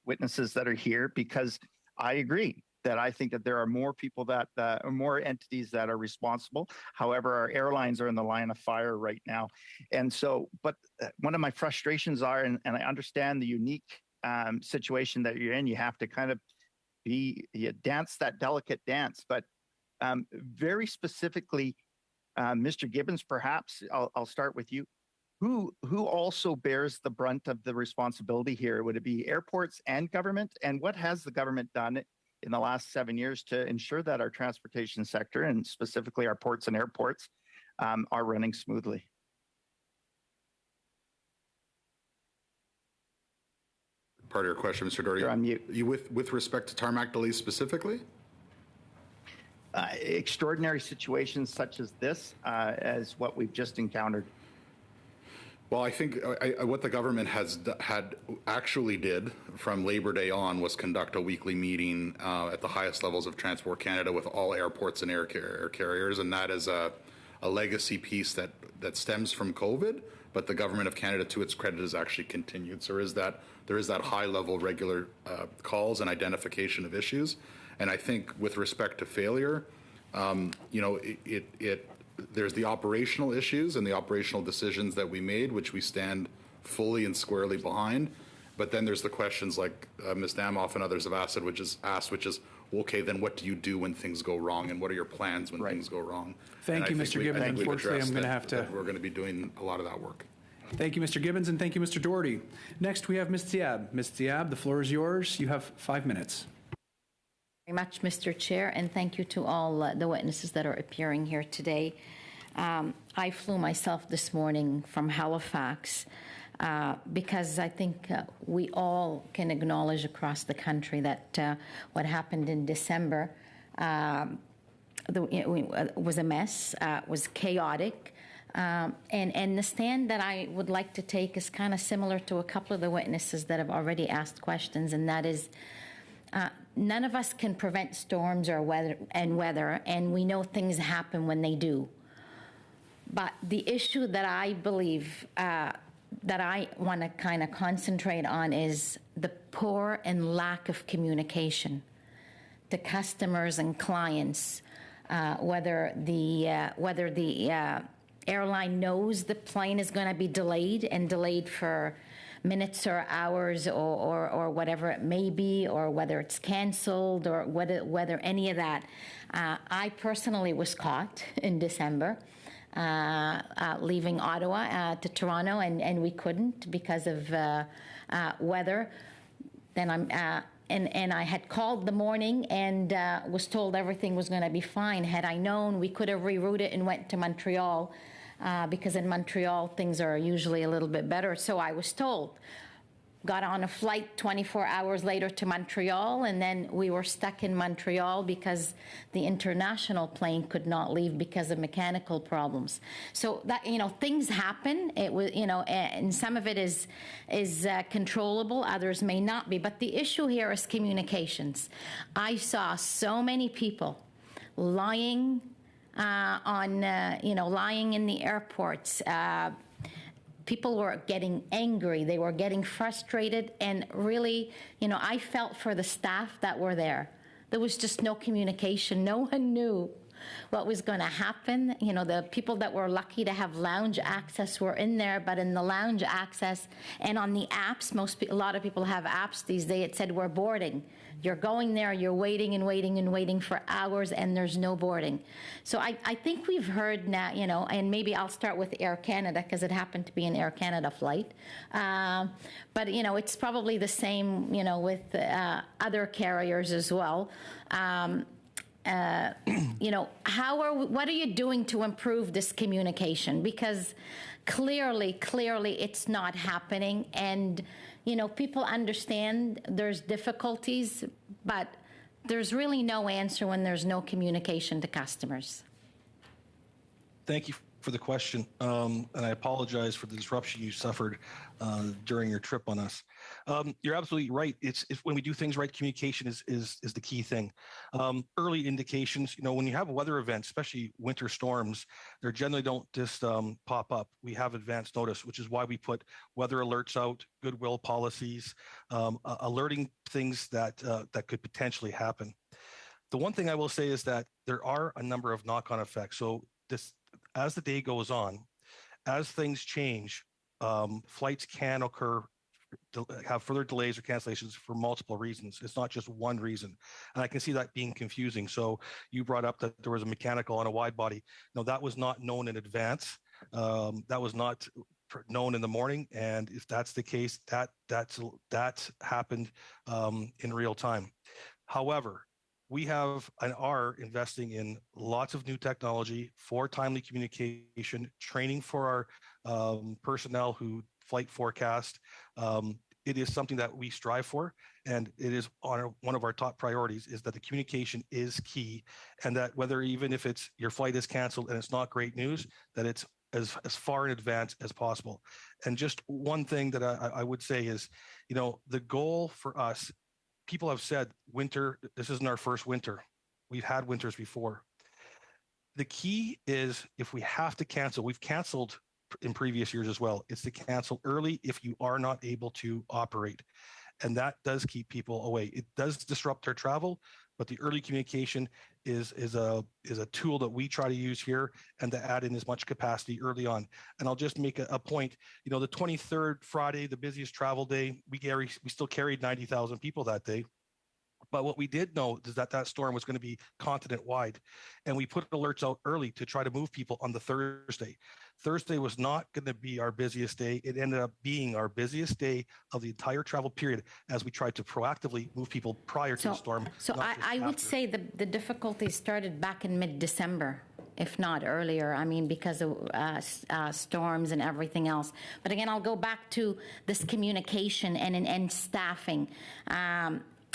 witnesses that are here, because I agree that I think that there are more people that or more entities that are responsible. However, our airlines are in the line of fire right now. And so, but one of my frustrations are, and I understand the unique situation that you're in, you have to kind of you dance that delicate dance, but very specifically, Mr. Gibbons, perhaps I'll start with you. Who also bears the brunt of the responsibility here? Would it be airports and government? And what has the government done in the last 7 years to ensure that our transportation sector, and specifically our ports and airports, are running smoothly? Part of your question, Mr. Doherty. You're on mute. You with respect to tarmac delays specifically? Extraordinary situations such as this, as what we've just encountered. Well, I think what the government actually did from Labor Day on was conduct a weekly meeting at the highest levels of Transport Canada with all airports and air carriers, and that is a legacy piece that stems from COVID, but the government of Canada, to its credit, has actually continued. So there is that high level regular calls and identification of issues, and I think with respect to failure, there's the operational issues and the operational decisions that we made, which we stand fully and squarely behind. But then there's the questions like Ms. Damoff and others have asked, which is, okay, then what do you do when things go wrong, and what are your plans when things go wrong? Thank you, Mr. Gibbons. Unfortunately, I'm going to have to. We're going to be doing a lot of that work. Thank you, Mr. Gibbons, and thank you, Mr. Doherty. Next, we have Ms. Diab. Ms. Diab, the floor is yours. You have 5 minutes. Very much, Mr. Chair, and thank you to all the witnesses that are appearing here today. I flew myself this morning from Halifax because I think we all can acknowledge across the country that what happened in December was a mess, was chaotic. And the stand that I would like to take is kind of similar to a couple of the witnesses that have already asked questions, and that is none of us can prevent storms or weather, and we know things happen when they do. But the issue that I believe that I want to kind of concentrate on is the poor and lack of communication to customers and clients, whether the airline knows the plane is going to be delayed for minutes or hours or whatever it may be, or whether it's canceled or whether any of that. I personally was caught in December leaving Ottawa to Toronto, and we couldn't because of weather. Then and I had called the morning and was told everything was going to be fine. Had I known, we could have rerouted and went to Montreal because in Montreal things are usually a little bit better. So I was told. Got on a flight 24 hours later to Montreal, and then we were stuck in Montreal because the international plane could not leave because of mechanical problems. So that, things happen. It was, and some of it is controllable, others may not be. But the issue here is communications. I saw so many people lying lying in the airports. People were getting angry. They were getting frustrated. And really, I felt for the staff that were there. There was just no communication. No one knew what was going to happen. The people that were lucky to have lounge access were in there, but in the lounge access and on the apps, a lot of people have apps these days. It said, we're boarding. You're going there, you're waiting and waiting and waiting for hours, and there's no boarding. So I think we've heard now, and maybe I'll start with Air Canada because it happened to be an Air Canada flight. But, it's probably the same, with other carriers as well. What are you doing to improve this communication? Because clearly it's not happening. And, people understand there's difficulties, but there's really no answer when there's no communication to customers. Thank you for the question. And I apologize for the disruption you suffered during your trip on us. You're absolutely right. It's when we do things right, communication is the key thing. Early indications, when you have weather events, especially winter storms, they generally don't just pop up. We have advance notice, which is why we put weather alerts out, goodwill policies, alerting things that could potentially happen. The one thing I will say is that there are a number of knock-on effects. So as the day goes on, as things change, flights can have further delays or cancellations for multiple reasons. It's not just one reason. And I can see that being confusing. So you brought up that there was a mechanical on a wide body. No, that was not known in advance. That was not known in the morning. And if that's the case, that's happened in real time. However, we have and are investing in lots of new technology for timely communication, training for our personnel who flight forecast. It is something that we strive for, and it is one of our top priorities is that the communication is key, and that whether even if it's your flight is canceled and it's not great news, that it's as far in advance as possible. And just one thing that I would say is, the goal for us, people have said winter, this isn't our first winter. We've had winters before. The key is if we have to cancel, we've canceled in previous years as well, it's to cancel early if you are not able to operate. And that does keep people away. It does disrupt their travel, but the early communication is a tool that we try to use here and to add in as much capacity early on. And I'll just make a point, the 23rd Friday, the busiest travel day, we still carried 90,000 people that day. But what we did know is that storm was going to be continent-wide, and we put alerts out early to try to move people on the Thursday. Thursday was not going to be our busiest day. It ended up being our busiest day of the entire travel period as we tried to proactively move people prior to the storm. So I would say the difficulty started back in mid-December, if not earlier, because of storms and everything else. But again, I'll go back to this communication and staffing.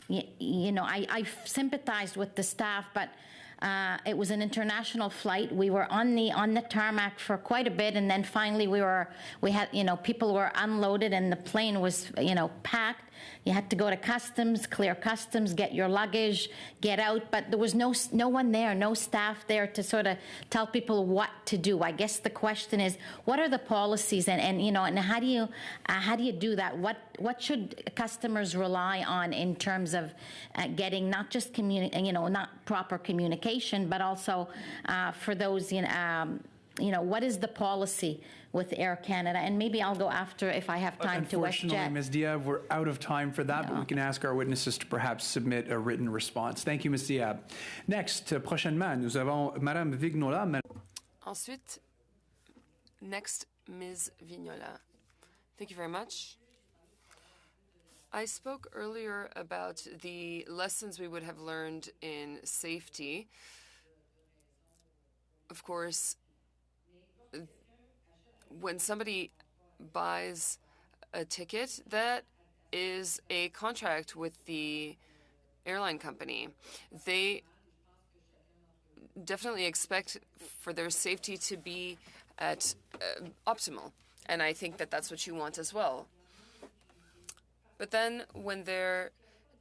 I've sympathized with the staff, but It was an international flight. We were on the tarmac for quite a bit, and then finally we had people were unloaded, and the plane was packed. You had to go to customs, clear customs, get your luggage, get out, but there was no one there, no staff there to sort of tell people what to do. I guess the question is, what are the policies, and how do you do that? What should customers rely on in terms of getting not just not proper communication, but also for those what is the policy with Air Canada? And maybe I'll go after, if I have time, to WestJet. Unfortunately, Ms. Diab, we're out of time for that, but we can ask our witnesses to perhaps submit a written response. Thank you, Ms. Diab. Next, prochainement, nous avons Madame Vignola. Ensuite, next, Ms. Vignola. Thank you very much. I spoke earlier about the lessons we would have learned in safety. Of course, when somebody buys a ticket, that is a contract with the airline company. They definitely expect for their safety to be at optimal, and I think that that's what you want as well. But then when there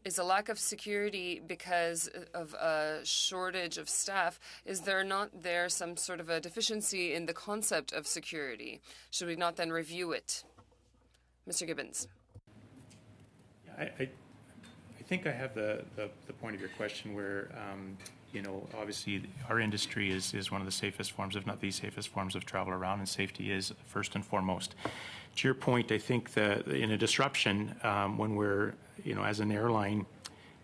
is a lack of security because of a shortage of staff, is there not some sort of a deficiency in the concept of security? Should we not then review it? Mr. Gibbons. I think I have the point of your question where, obviously our industry is one of the safest forms, if not the safest forms of travel around, and safety is first and foremost. To your point, I think that in a disruption, when we're, as an airline,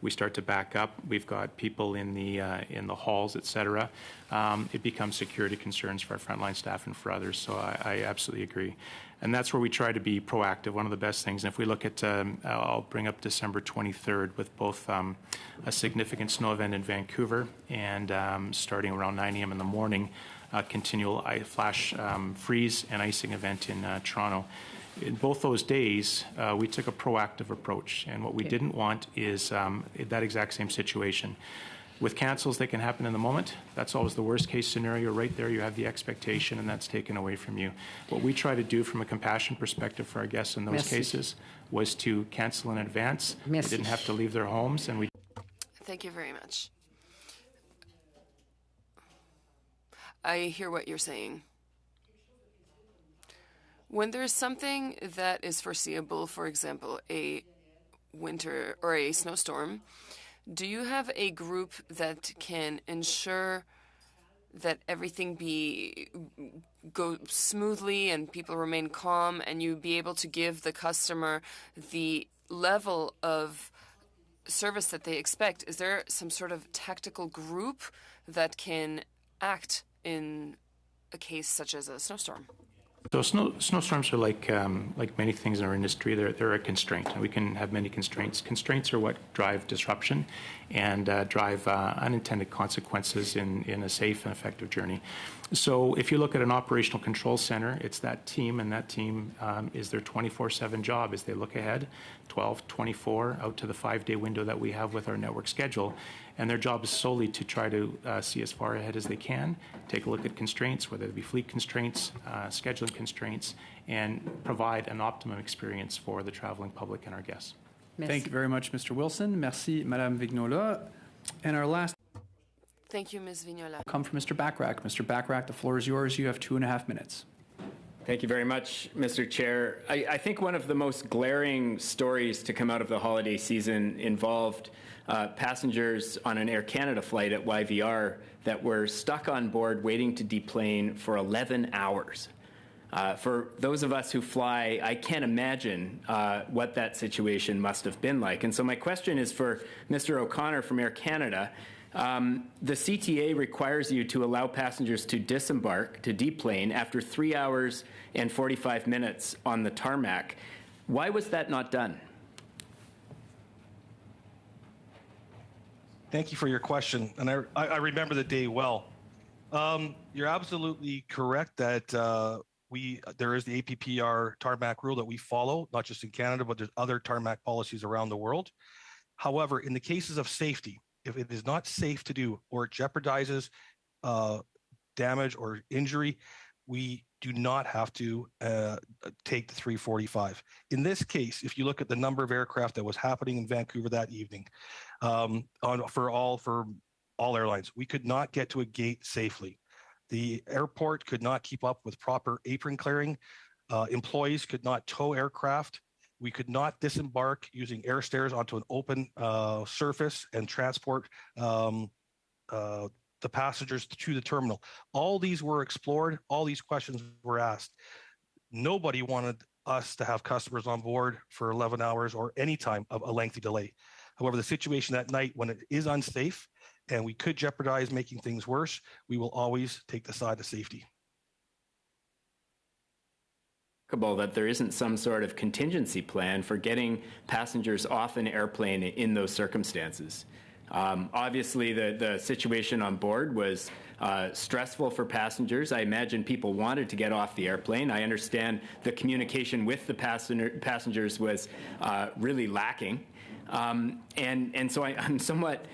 we start to back up. We've got people in the halls, et cetera. It becomes security concerns for our frontline staff and for others. So I absolutely agree. And that's where we try to be proactive. One of the best things, and if we look at, I'll bring up December 23rd with both a significant snow event in Vancouver and starting around 9 a.m. in the morning, continual flash freeze and icing event in Toronto. In both those days, we took a proactive approach, and what we didn't want is that exact same situation. With cancels, they can happen in the moment. That's always the worst case scenario. Right there, you have the expectation, and that's taken away from you. What we try to do from a compassion perspective for our guests in those cases was to cancel in advance. They didn't have to leave their homes, and we. Thank you very much. I hear what you're saying. When there's something that is foreseeable, for example, a winter or a snowstorm, do you have a group that can ensure that everything go smoothly and people remain calm, and you be able to give the customer the level of service that they expect? Is there some sort of tactical group that can act in a case such as a snowstorm? So snowstorms are like many things in our industry. They're a constraint, and we can have many constraints. Constraints are what drive disruption and drive unintended consequences in a safe and effective journey. So if you look at an operational control center, it's that team, and that team is their 24/7 job as they look ahead, 12, 24, out to the 5-day window that we have with our network schedule. And their job is solely to try to see as far ahead as they can, take a look at constraints, whether it be fleet constraints, scheduling constraints, and provide an optimum experience for the traveling public and our guests. Merci. Thank you very much, Mr. Wilson. Merci, Madame Vignola. And our last. Thank you, Ms. Vignola. Come from Mr. Bachrach. Mr. Bachrach, the floor is yours. You have 2.5 minutes. Thank you very much, Mr. Chair. I think one of the most glaring stories to come out of the holiday season involved passengers on an Air Canada flight at YVR that were stuck on board waiting to deplane for 11 hours. For those of us who fly, I can't imagine what that situation must have been like. And so my question is for Mr. O'Connor from Air Canada. The CTA requires you to allow passengers to disembark, to deplane, after 3 hours and 45 minutes on the tarmac. Why was that not done? Thank you for your question, and I remember the day well. You're absolutely correct that there is the APPR tarmac rule that we follow, not just in Canada, but there's other tarmac policies around the world. However, in the cases of safety, if it is not safe to do or it jeopardizes damage or injury, we do not have to take the 345. In this case, if you look at the number of aircraft that was happening in Vancouver that evening, for all airlines, we could not get to a gate safely. The airport could not keep up with proper apron clearing. Employees could not tow aircraft. We could not disembark using air stairs onto an open surface and transport the passengers to the terminal. All these were explored. All these questions were asked. Nobody wanted us to have customers on board for 11 hours or any time of a lengthy delay. However, the situation that night when it is unsafe and we could jeopardize making things worse, we will always take the side of safety. That there isn't some sort of contingency plan for getting passengers off an airplane in those circumstances. Obviously, the situation on board was stressful for passengers. I imagine people wanted to get off the airplane. I understand the communication with the passengers was really lacking. And so I'm somewhat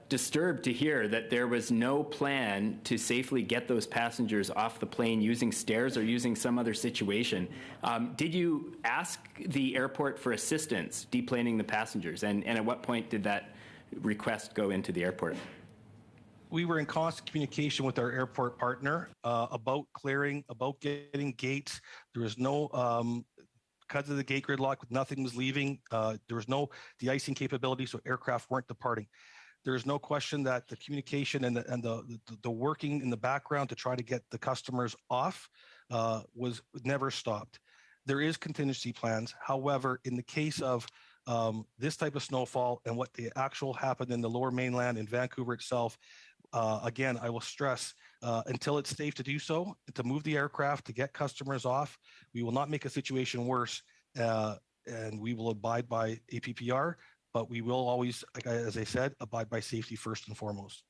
disturbed to hear that there was no plan to safely get those passengers off the plane using stairs or using some other situation. Did you ask the airport for assistance deplaning the passengers? And at what point did that request go into the airport? We were in constant communication with our airport partner about clearing, about getting gates. There was no, because of the gate gridlock, nothing was leaving. There was no de-icing capability, so aircraft weren't departing. There's no question that the communication and the working in the background to try to get the customers off was never stopped. There is contingency plans. However, in the case of this type of snowfall and what the actual happened in the Lower Mainland in Vancouver itself, again, I will stress, until it's safe to do so, to move the aircraft, to get customers off, we will not make a situation worse, and we will abide by APPR, but we will always, as I said, abide by safety first and foremost.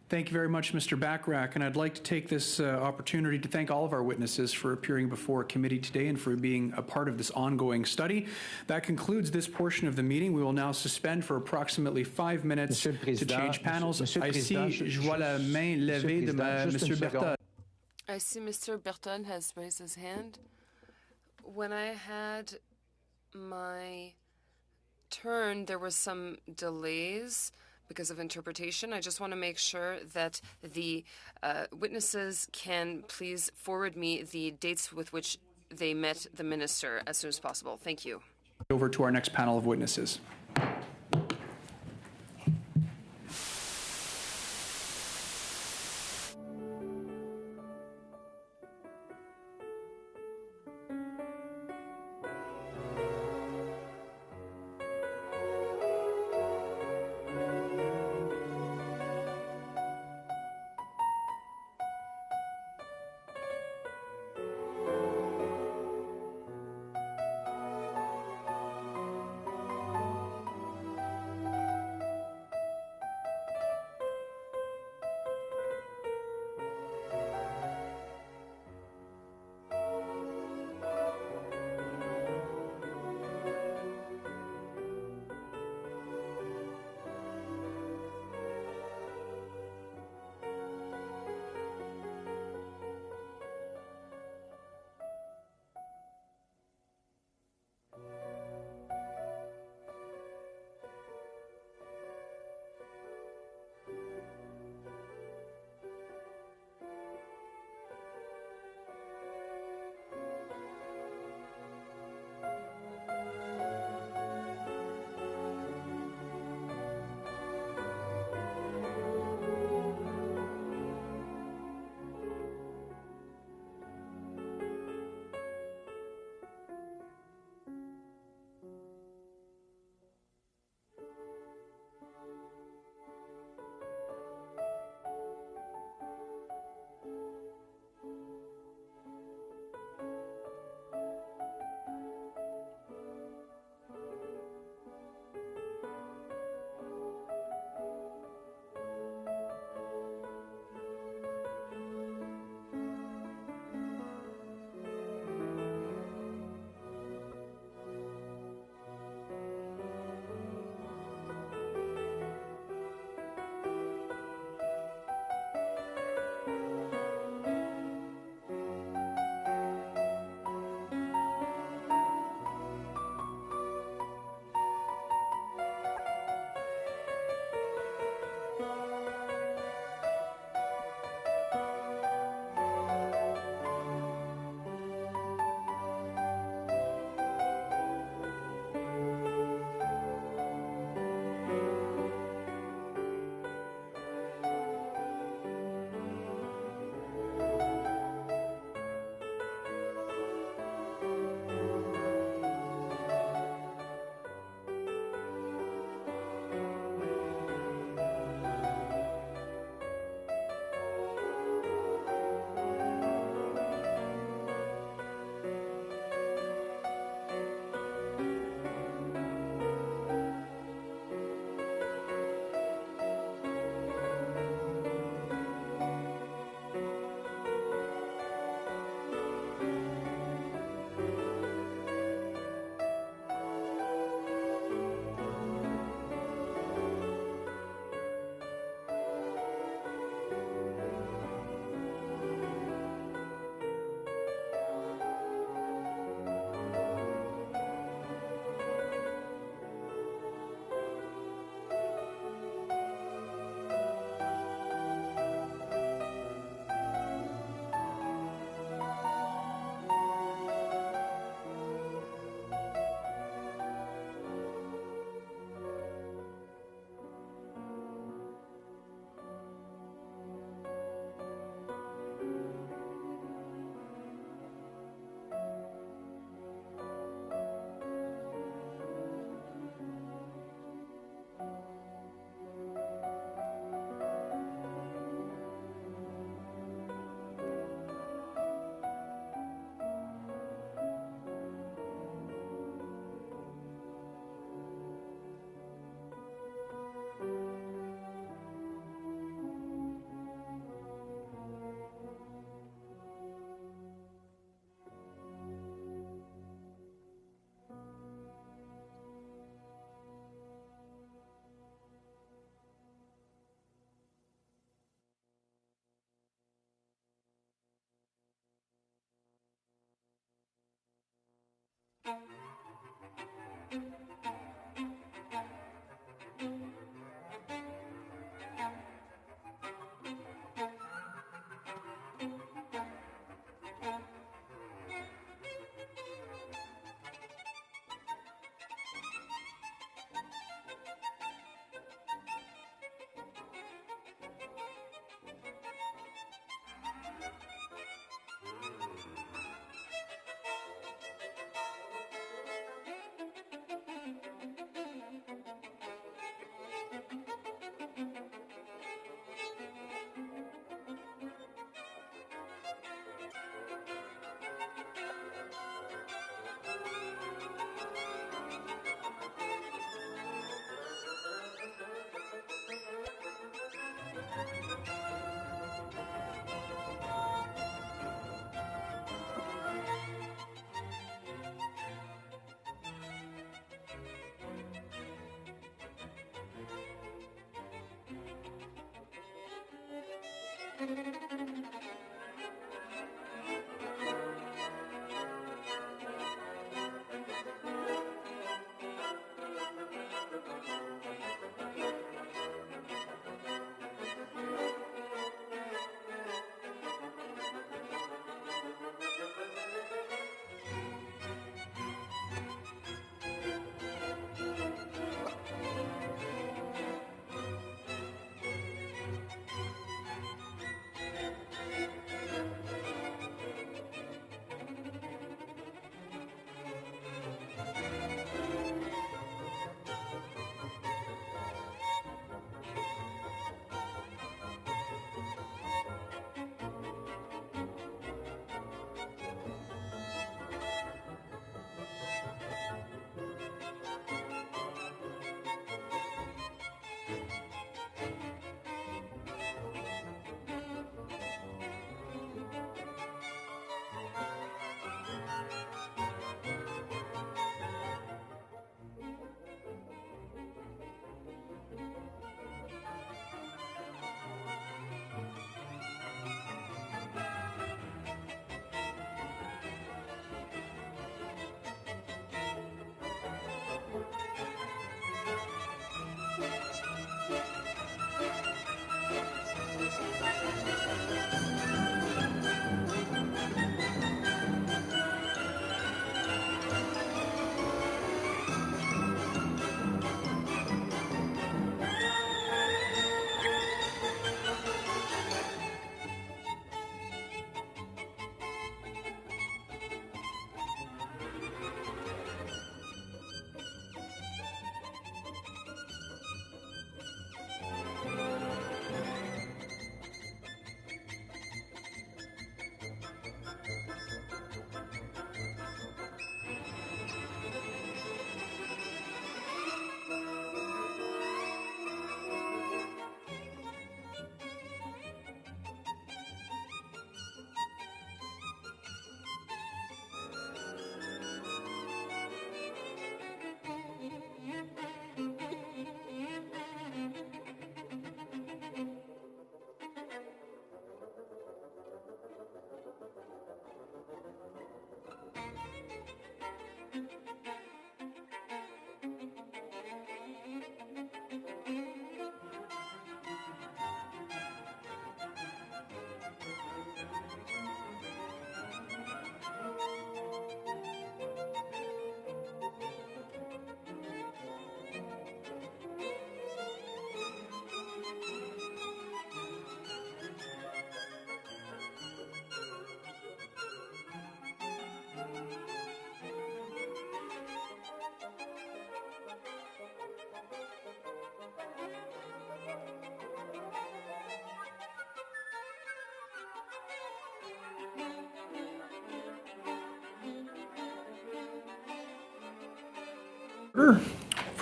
Thank you very much, Mr. Bachrach, and I'd like to take this opportunity to thank all of our witnesses for appearing before committee today and for being a part of this ongoing study. That concludes this portion of the meeting. We will now suspend for approximately 5 minutes to change panels. I see, je vois la main levée de Monsieur Berton. I see Mr. Berton has raised his hand. When I had my turn, there were some delays because of interpretation. I just want to make sure that the witnesses can please forward me the dates with which they met the minister as soon as possible. Thank you. Over to our next panel of witnesses.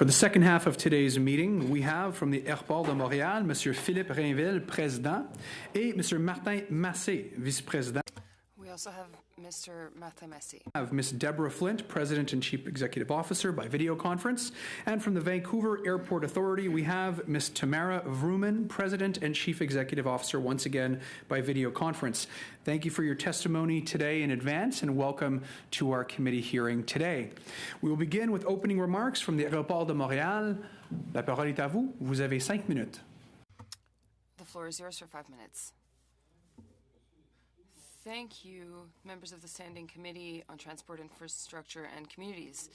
For the second half of today's meeting, we have from the Airport de Montréal, Monsieur Philippe Rainville, Président, et Monsieur Martin Massé, Vice-Président. We also have Mr. Martin Massey. I have Ms. Deborah Flint, President and Chief Executive Officer by video conference. And from the Vancouver Airport Authority, we have Ms. Tamara Vrooman, President and Chief Executive Officer, once again by video conference. Thank you for your testimony today in advance and welcome to our committee hearing today. We will begin with opening remarks from the Aéroport de Montréal. La parole est à vous. Vous avez 5 minutes. The floor is yours for 5 minutes. Thank you, members of the Standing Committee on Transport, Infrastructure and Communities.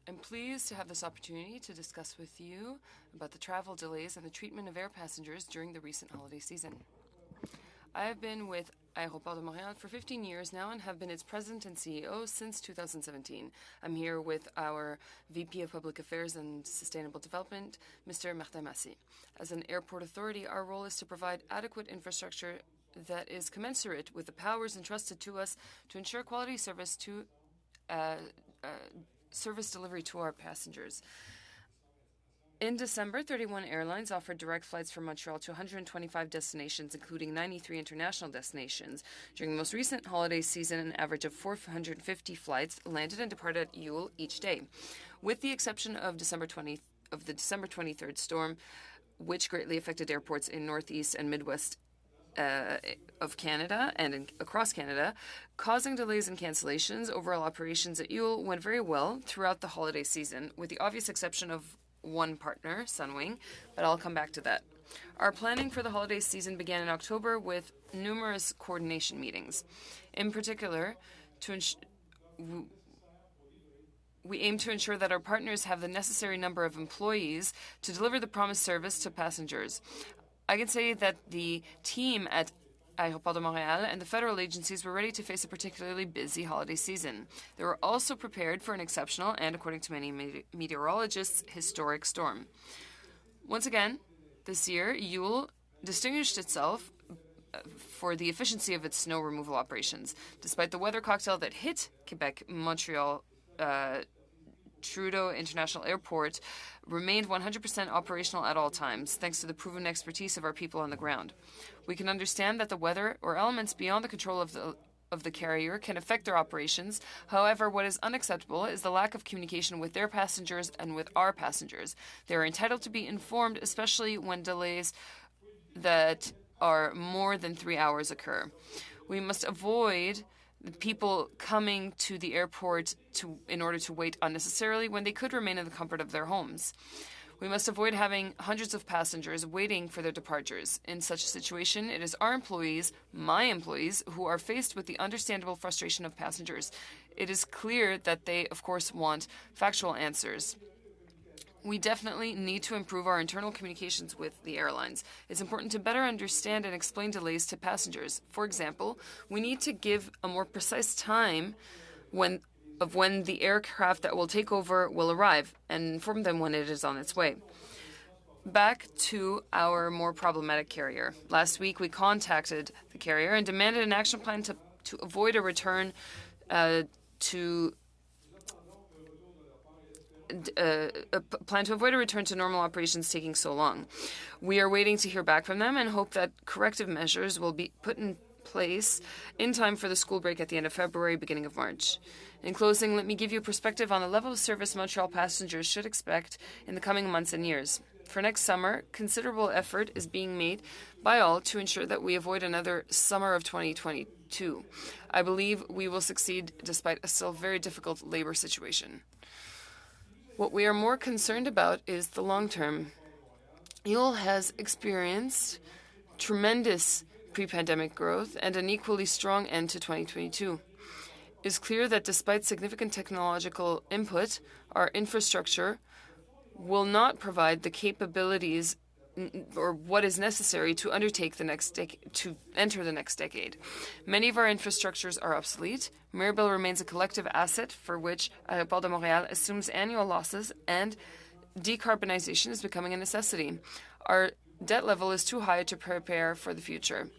I'm pleased to have this opportunity to discuss with you about the travel delays and the treatment of air passengers during the recent holiday season. I have been with Aéroport de Montréal for 15 years now and have been its president and CEO since 2017. I'm here with our VP of Public Affairs and Sustainable Development, Mr. Martin Massey. As an airport authority, our role is to provide adequate infrastructure that is commensurate with the powers entrusted to us to ensure quality service to service delivery to our passengers. In December, 31 airlines offered direct flights from Montreal to 125 destinations, including 93 international destinations. During the most recent holiday season, an average of 450 flights landed and departed at Yule each day, with the exception of the December 23rd storm, which greatly affected airports in Northeast and Midwest of Canada and across Canada, causing delays and cancellations. Overall operations at Yule went very well throughout the holiday season, with the obvious exception of one partner, Sunwing, but I'll come back to that. Our planning for the holiday season began in October with numerous coordination meetings. In particular, we aim to ensure that our partners have the necessary number of employees to deliver the promised service to passengers. I can say that the team at Aéroport de Montréal and the federal agencies were ready to face a particularly busy holiday season. They were also prepared for an exceptional and, according to many meteorologists, historic storm. Once again, this year, Yule distinguished itself for the efficiency of its snow removal operations. Despite the weather cocktail that hit Quebec, Montreal, Trudeau International Airport remained 100% operational at all times, thanks to the proven expertise of our people on the ground. We can understand that the weather or elements beyond the control of the carrier can affect their operations. However, what is unacceptable is the lack of communication with their passengers and with our passengers. They are entitled to be informed, especially when delays that are more than 3 hours occur. We must avoid people coming to the airport in order to wait unnecessarily when they could remain in the comfort of their homes. We must avoid having hundreds of passengers waiting for their departures. In such a situation, it is our employees, my employees, who are faced with the understandable frustration of passengers. It is clear that they, of course, want factual answers. We definitely need to improve our internal communications with the airlines. It's important to better understand and explain delays to passengers. For example, we need to give a more precise time when the aircraft that will take over will arrive and inform them when it is on its way. Back to our more problematic carrier. Last week, we contacted the carrier and demanded an action plan to avoid a return to normal operations taking so long. We are waiting to hear back from them and hope that corrective measures will be put in place in time for the school break at the end of February, beginning of March. In closing, let me give you a perspective on the level of service Montreal passengers should expect in the coming months and years. For next summer, considerable effort is being made by all to ensure that we avoid another summer of 2022. I believe we will succeed despite a still very difficult labor situation. What we are more concerned about is the long term. Yule has experienced tremendous pre-pandemic growth and an equally strong end to 2022. It is clear that despite significant technological input, our infrastructure will not provide the capabilities or what is necessary to undertake to enter the next decade. Many of our infrastructures are obsolete. Mirabel remains a collective asset for which Aéroport de Montréal assumes annual losses, and decarbonization is becoming a necessity. Our debt level is too high to prepare for the future.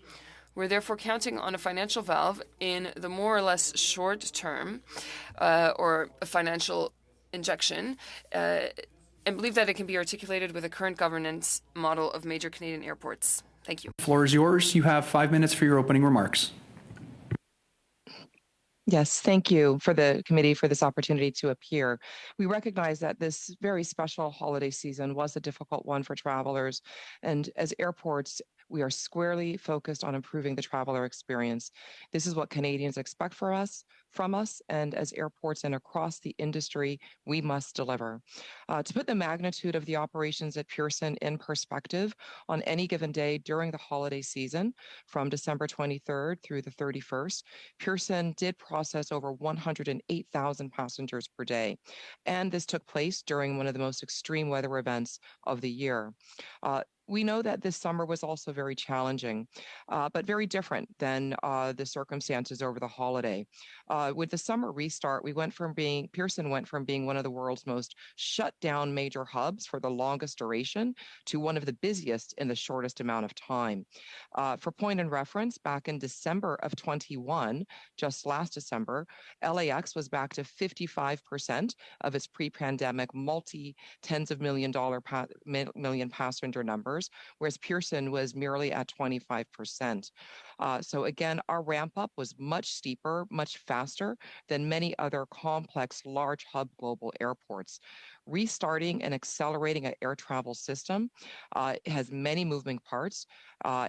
We're therefore counting on a financial valve in the more or less short term, or a financial injection, and believe that it can be articulated with a current governance model of major Canadian airports. Thank you. The floor is yours. You have 5 minutes for your opening remarks. Yes, thank you for the committee for this opportunity to appear. We recognize that this very special holiday season was a difficult one for travelers, and as airports, we are squarely focused on improving the traveler experience. This is what Canadians expect from us, and as airports and across the industry, we must deliver. To put the magnitude of the operations at Pearson in perspective, on any given day during the holiday season, from December 23rd through the 31st, Pearson did process over 108,000 passengers per day. And this took place during one of the most extreme weather events of the year. We know that this summer was also very challenging, but very different than the circumstances over the holiday. With the summer restart, Pearson went from being one of the world's most shut down major hubs for the longest duration to one of the busiest in the shortest amount of time. For point and reference, back in December of 21, just last December, LAX was back to 55% of its pre-pandemic multi-tens of million passenger numbers, whereas Pearson was merely at 25%. So again, our ramp up was much steeper, much faster than many other complex, large hub global airports. Restarting and accelerating an air travel system has many moving parts,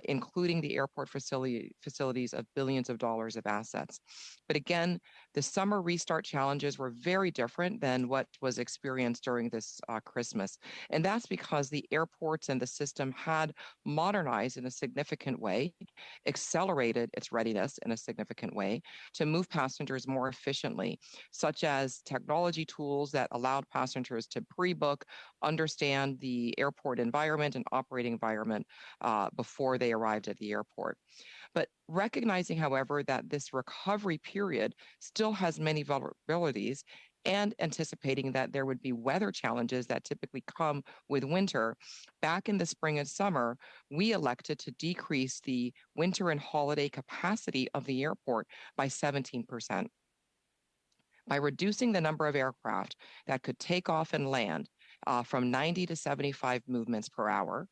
including the airport facilities of billions of dollars of assets. But again, the summer restart challenges were very different than what was experienced during this Christmas. And that's because the airports and the system had modernized in a significant way, accelerated its readiness in a significant way to move passengers more efficiently, such as technology tools that allowed passengers to pre-book, understand the airport environment and operating environment before they arrived at the airport. But recognizing, however, that this recovery period still has many vulnerabilities and anticipating that there would be weather challenges that typically come with winter, back in the spring and summer, we elected to decrease the winter and holiday capacity of the airport by 17%. By reducing the number of aircraft that could take off and land from 90 to 75 movements per hour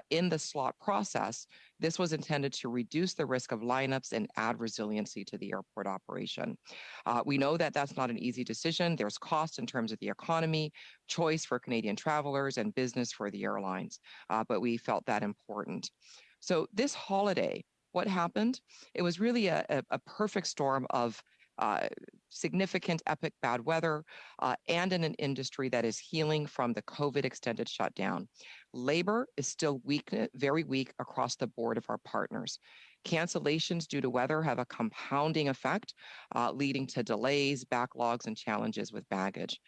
in the slot process, this was intended to reduce the risk of lineups and add resiliency to the airport operation. We know that that's not an easy decision. There's cost in terms of the economy, choice for Canadian travelers, and business for the airlines, but we felt that important. So this holiday, what happened? It was really a perfect storm of significant epic bad weather and in an industry that is healing from the COVID extended shutdown. Labor is still very weak across the board of our partners. Cancellations due to weather have a compounding effect, leading to delays, backlogs, and challenges with baggage.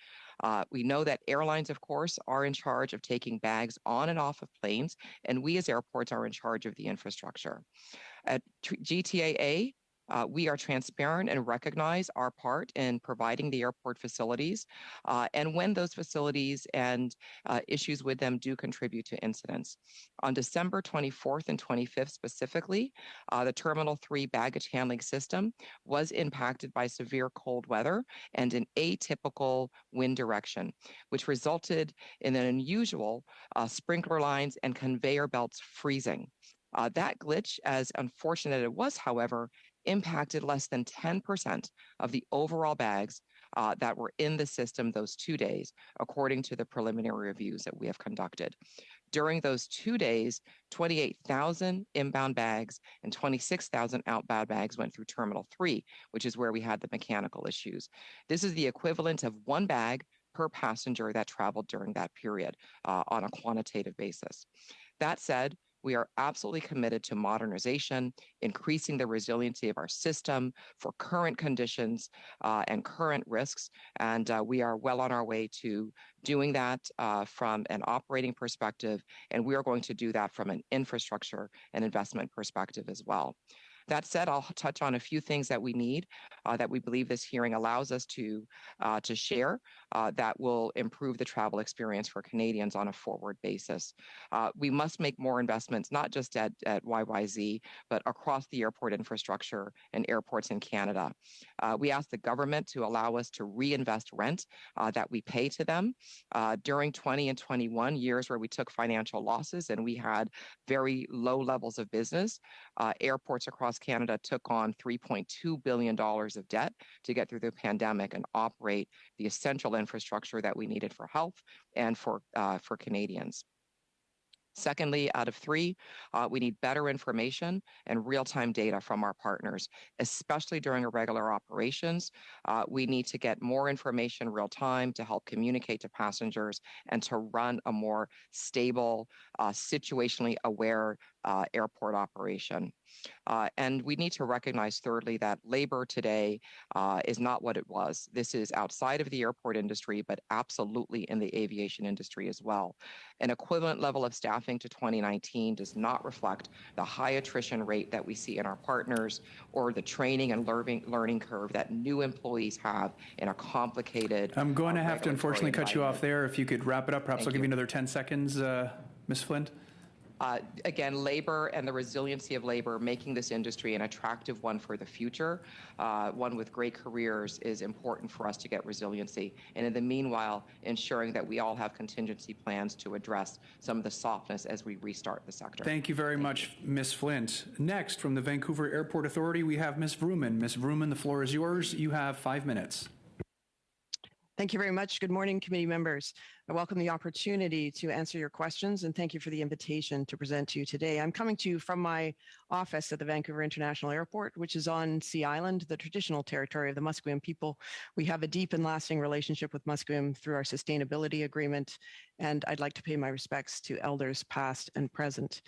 We know that airlines, of course, are in charge of taking bags on and off of planes, and we as airports are in charge of the infrastructure. At GTAA, we are transparent and recognize our part in providing the airport facilities, and when those facilities and issues with them do contribute to incidents. On December 24th and 25th specifically, the Terminal 3 baggage handling system was impacted by severe cold weather and an atypical wind direction, which resulted in an unusual sprinkler lines and conveyor belts freezing. That glitch, as unfortunate as it was, however, impacted less than 10% of the overall bags that were in the system those 2 days, according to the preliminary reviews that we have conducted. During those 2 days, 28,000 inbound bags and 26,000 outbound bags went through Terminal 3, which is where we had the mechanical issues. This is the equivalent of one bag per passenger that traveled during that period on a quantitative basis. That said, we are absolutely committed to modernization, increasing the resiliency of our system for current conditions and current risks. And we are well on our way to doing that from an operating perspective. And we are going to do that from an infrastructure and investment perspective as well. That said, I'll touch on a few things that we need, that we believe this hearing allows us to share, that will improve the travel experience for Canadians on a forward basis. We must make more investments, not just at YYZ, but across the airport infrastructure and airports in Canada. We ask the government to allow us to reinvest rent that we pay to them. During 20 and 21 years where we took financial losses and we had very low levels of business, airports across Canada took on $3.2 billion of debt to get through the pandemic and operate the essential infrastructure that we needed for health and for Canadians. Secondly, out of three, we need better information and real-time data from our partners, especially during irregular operations. We need to get more information real-time to help communicate to passengers and to run a more stable, situationally aware airport operation. And we need to recognize, thirdly, that labor today is not what it was. This is outside of the airport industry, but absolutely in the aviation industry as well. An equivalent level of staffing to 2019 does not reflect the high attrition rate that we see in our partners or the training and learning curve that new employees have in a complicated. I'm going to have to unfortunately cut you off there. If you could wrap it up, perhaps I'll give you another 10 seconds, Ms. Flint. Again, labor and the resiliency of labor, making this industry an attractive one for the future, one with great careers, is important for us to get resiliency. And in the meanwhile, ensuring that we all have contingency plans to address some of the softness as we restart the sector. Thank you very much, Ms. Flint. Next, from the Vancouver Airport Authority, we have Ms. Vrooman. Ms. Vrooman, the floor is yours. You have 5 minutes. Thank you very much. Good morning, committee members. I welcome the opportunity to answer your questions and thank you for the invitation to present to you today. I'm coming to you from my office at the Vancouver International Airport, which is on Sea Island, the traditional territory of the Musqueam people. We have a deep and lasting relationship with Musqueam through our sustainability agreement, and I'd like to pay my respects to elders past and present.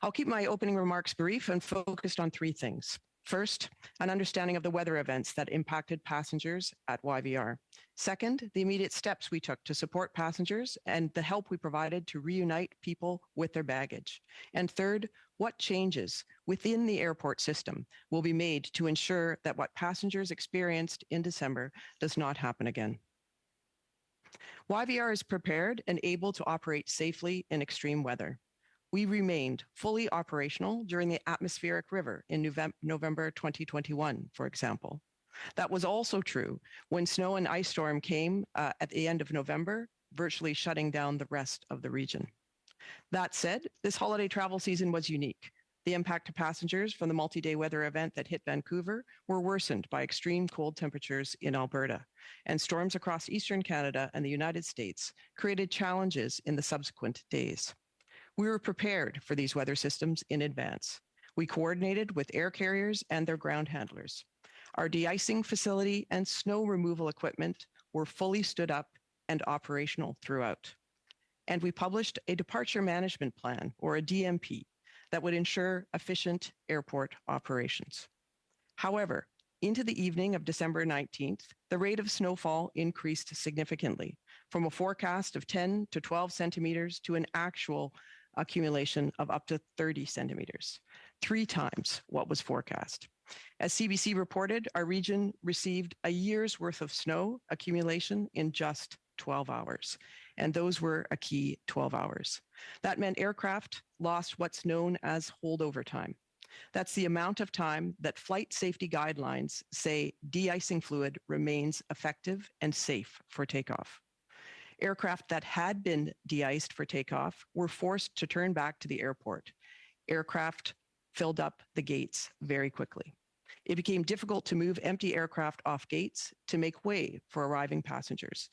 I'll keep my opening remarks brief and focused on three things. First, an understanding of the weather events that impacted passengers at YVR. Second, the immediate steps we took to support passengers and the help we provided to reunite people with their baggage. And third, what changes within the airport system will be made to ensure that what passengers experienced in December does not happen again. YVR is prepared and able to operate safely in extreme weather. We remained fully operational during the atmospheric river in November 2021, for example. That was also true when snow and ice storm came at the end of November, virtually shutting down the rest of the region. That said, this holiday travel season was unique. The impact to passengers from the multi-day weather event that hit Vancouver were worsened by extreme cold temperatures in Alberta, and storms across eastern Canada and the United States created challenges in the subsequent days. We were prepared for these weather systems in advance. We coordinated with air carriers and their ground handlers. Our de-icing facility and snow removal equipment were fully stood up and operational throughout. And we published a departure management plan, or a DMP, that would ensure efficient airport operations. However, into the evening of December 19th, the rate of snowfall increased significantly, from a forecast of 10 to 12 centimeters to an actual accumulation of up to 30 centimeters, 3 times what was forecast. As CBC reported, our region received a year's worth of snow accumulation in just 12 hours, and those were a key 12 hours. That meant aircraft lost what's known as holdover time. That's the amount of time that flight safety guidelines say de-icing fluid remains effective and safe for takeoff. Aircraft that had been de-iced for takeoff were forced to turn back to the airport. Aircraft filled up the gates very quickly. It became difficult to move empty aircraft off gates to make way for arriving passengers.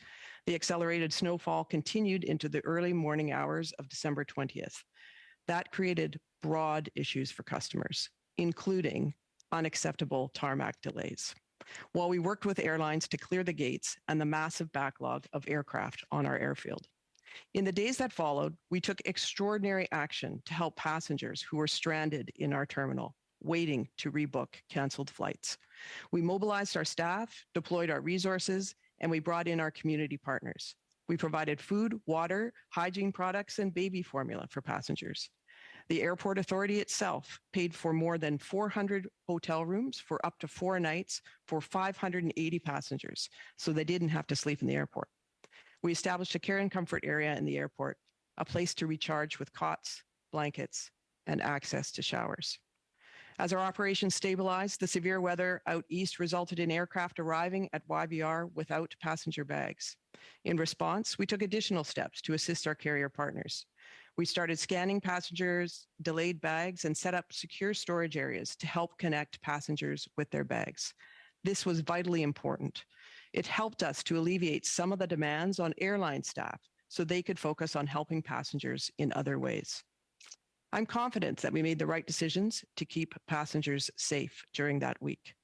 The accelerated snowfall continued into the early morning hours of December 20th. That created broad issues for customers, including unacceptable tarmac delays, while we worked with airlines to clear the gates and the massive backlog of aircraft on our airfield. In the days that followed, we took extraordinary action to help passengers who were stranded in our terminal, waiting to rebook canceled flights. We mobilized our staff, deployed our resources, and we brought in our community partners. We provided food, water, hygiene products, and baby formula for passengers. The airport authority itself paid for more than 400 hotel rooms for up to 4 nights for 580 passengers, so they didn't have to sleep in the airport. We established a care and comfort area in the airport, a place to recharge with cots, blankets, and access to showers. As our operations stabilized, the severe weather out east resulted in aircraft arriving at YVR without passenger bags. In response, we took additional steps to assist our carrier partners. We started scanning passengers, delayed bags, and set up secure storage areas to help connect passengers with their bags. This was vitally important. It helped us to alleviate some of the demands on airline staff so they could focus on helping passengers in other ways. I'm confident that we made the right decisions to keep passengers safe during that week.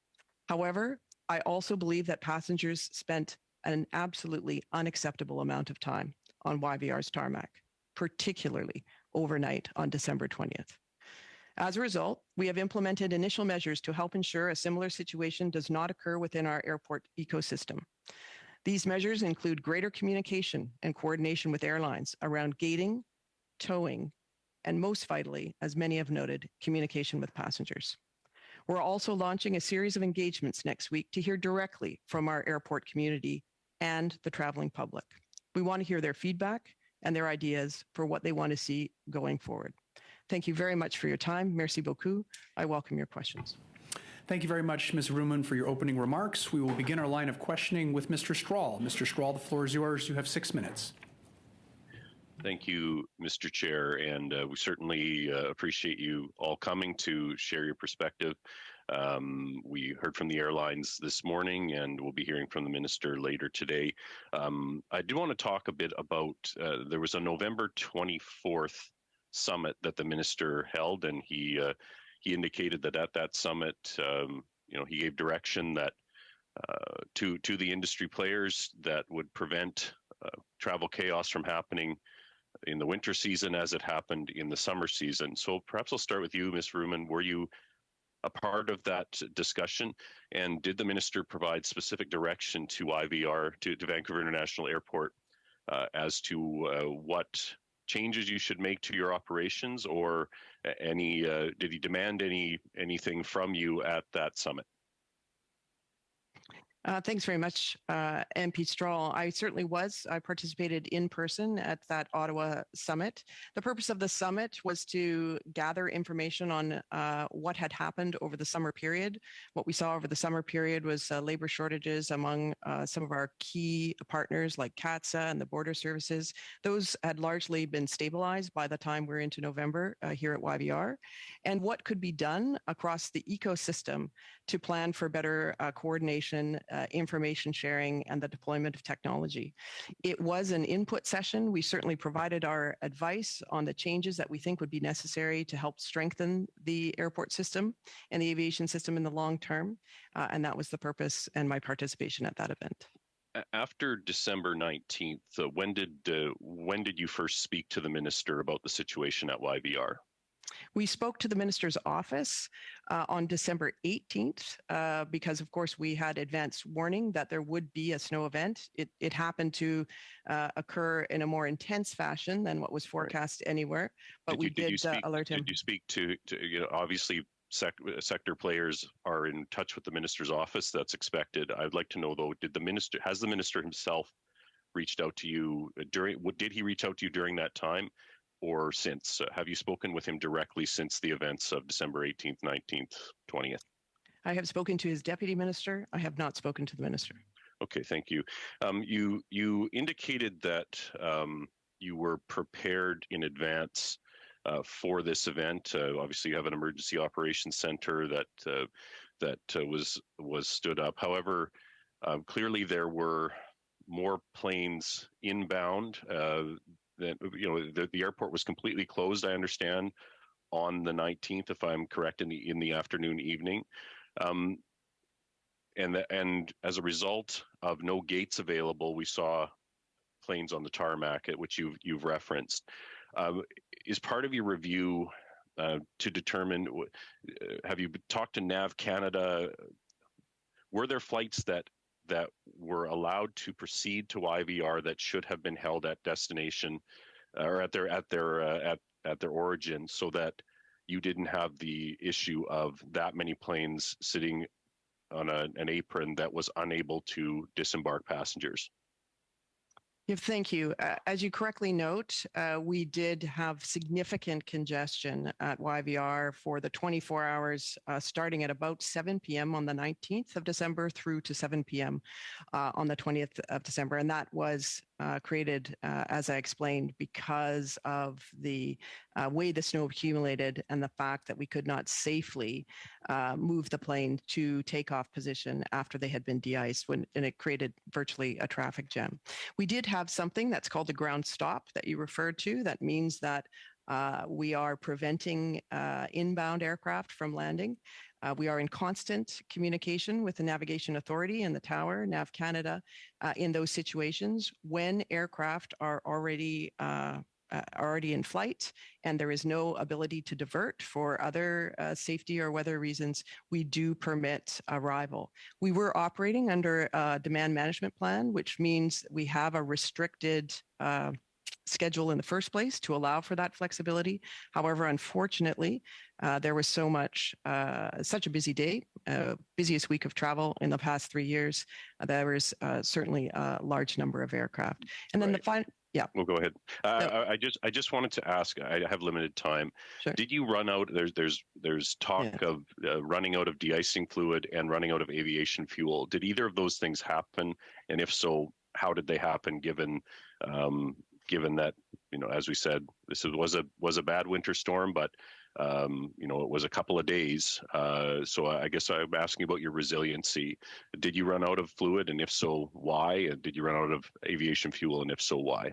However, I also believe that passengers spent an absolutely unacceptable amount of time on YVR's tarmac, particularly overnight on December 20th. As a result, we have implemented initial measures to help ensure a similar situation does not occur within our airport ecosystem. These measures include greater communication and coordination with airlines around gating, towing, and most vitally, as many have noted, communication with passengers. We're also launching a series of engagements next week to hear directly from our airport community and the traveling public. We want to hear their feedback and their ideas for what they want to see going forward. Thank you very much for your time. Merci beaucoup. I welcome your questions. Thank you very much, Ms. Ruman, for your opening remarks. We will begin our line of questioning with Mr. Strahl. Mr. Strahl, the floor is yours. You have 6 minutes. Thank you, Mr. Chair, and we certainly appreciate you all coming to share your perspective. We heard from the airlines this morning, and we'll be hearing from the minister later today. I do want to talk a bit about, there was a November 24th summit that the minister held, and he indicated that at that summit, he gave direction that to the industry players that would prevent travel chaos from happening in the winter season as it happened in the summer season. So perhaps I'll start with you, Ms. Ruman. Were you a part of that discussion? And did the minister provide specific direction to IVR, to Vancouver International Airport, as to what changes you should make to your operations, or did he demand anything from you at that summit? Thanks very much, MP Strahl. I certainly was. I participated in person at that Ottawa summit. The purpose of the summit was to gather information on what had happened over the summer period. What we saw over the summer period was labor shortages among some of our key partners like CATSA and the border services. Those had largely been stabilized by the time we're into November here at YVR. And what could be done across the ecosystem to plan for better coordination, information sharing, and the deployment of technology. It was an input session. We certainly provided our advice on the changes that we think would be necessary to help strengthen the airport system and the aviation system in the long term. And that was the purpose and my participation at that event. After December 19th, when did you first speak to the minister about the situation at YVR? We spoke to the minister's office on December 18th because, of course, we had advance warning that there would be a snow event. It happened to occur in a more intense fashion than what was forecast anywhere, but we did alert him. Did you speak to obviously sector players are in touch with the minister's office? That's expected. I'd like to know, though, has the minister himself reached out to you did he reach out to you during that time? Or since? Have you spoken with him directly since the events of December 18th, 19th, 20th? I have spoken to his deputy minister. I have not spoken to the minister. Okay, thank you. You indicated that you were prepared in advance for this event. Obviously, you have an emergency operations center that was stood up. However, clearly there were more planes inbound. The airport was completely closed, I understand, on the 19th, if I'm correct, in the afternoon, evening. And as a result of no gates available, we saw planes on the tarmac, at which you've referenced. Is part of your review to determine, have you talked to NAV Canada? Were there flights that were allowed to proceed to IVR that should have been held at destination or at their origin, so that you didn't have the issue of that many planes sitting on an apron that was unable to disembark passengers? Yeah, thank you. As you correctly note, we did have significant congestion at YVR for the 24 hours starting at about 7 p.m. on the 19th of December through to 7 p.m. On the 20th of December. And that was created, as I explained, because of the way the snow accumulated and the fact that we could not safely move the plane to takeoff position after they had been de-iced, and it created virtually a traffic jam. We did have something that's called the ground stop that you referred to. That means that we are preventing inbound aircraft from landing. We are in constant communication with the Navigation Authority and the tower, Nav Canada, in those situations when aircraft are already in flight and there is no ability to divert for other safety or weather reasons. We do permit arrival. We were operating under a demand management plan, which means we have a restricted schedule in the first place to allow for that flexibility. However, unfortunately, there was such a busy day, busiest week of travel in the past 3 years. There was certainly a large number of aircraft. And then the final, yeah. Well, go ahead. I just wanted to ask. I have limited time. Sure. Did you run out? There's talk of running out of de-icing fluid and running out of aviation fuel. Did either of those things happen? And if so, how did they happen? Given that, as we said, this was a bad winter storm, but it was a couple of days. So I guess I'm asking about your resiliency. Did you run out of fluid, and if so, why? And did you run out of aviation fuel, and if so, why?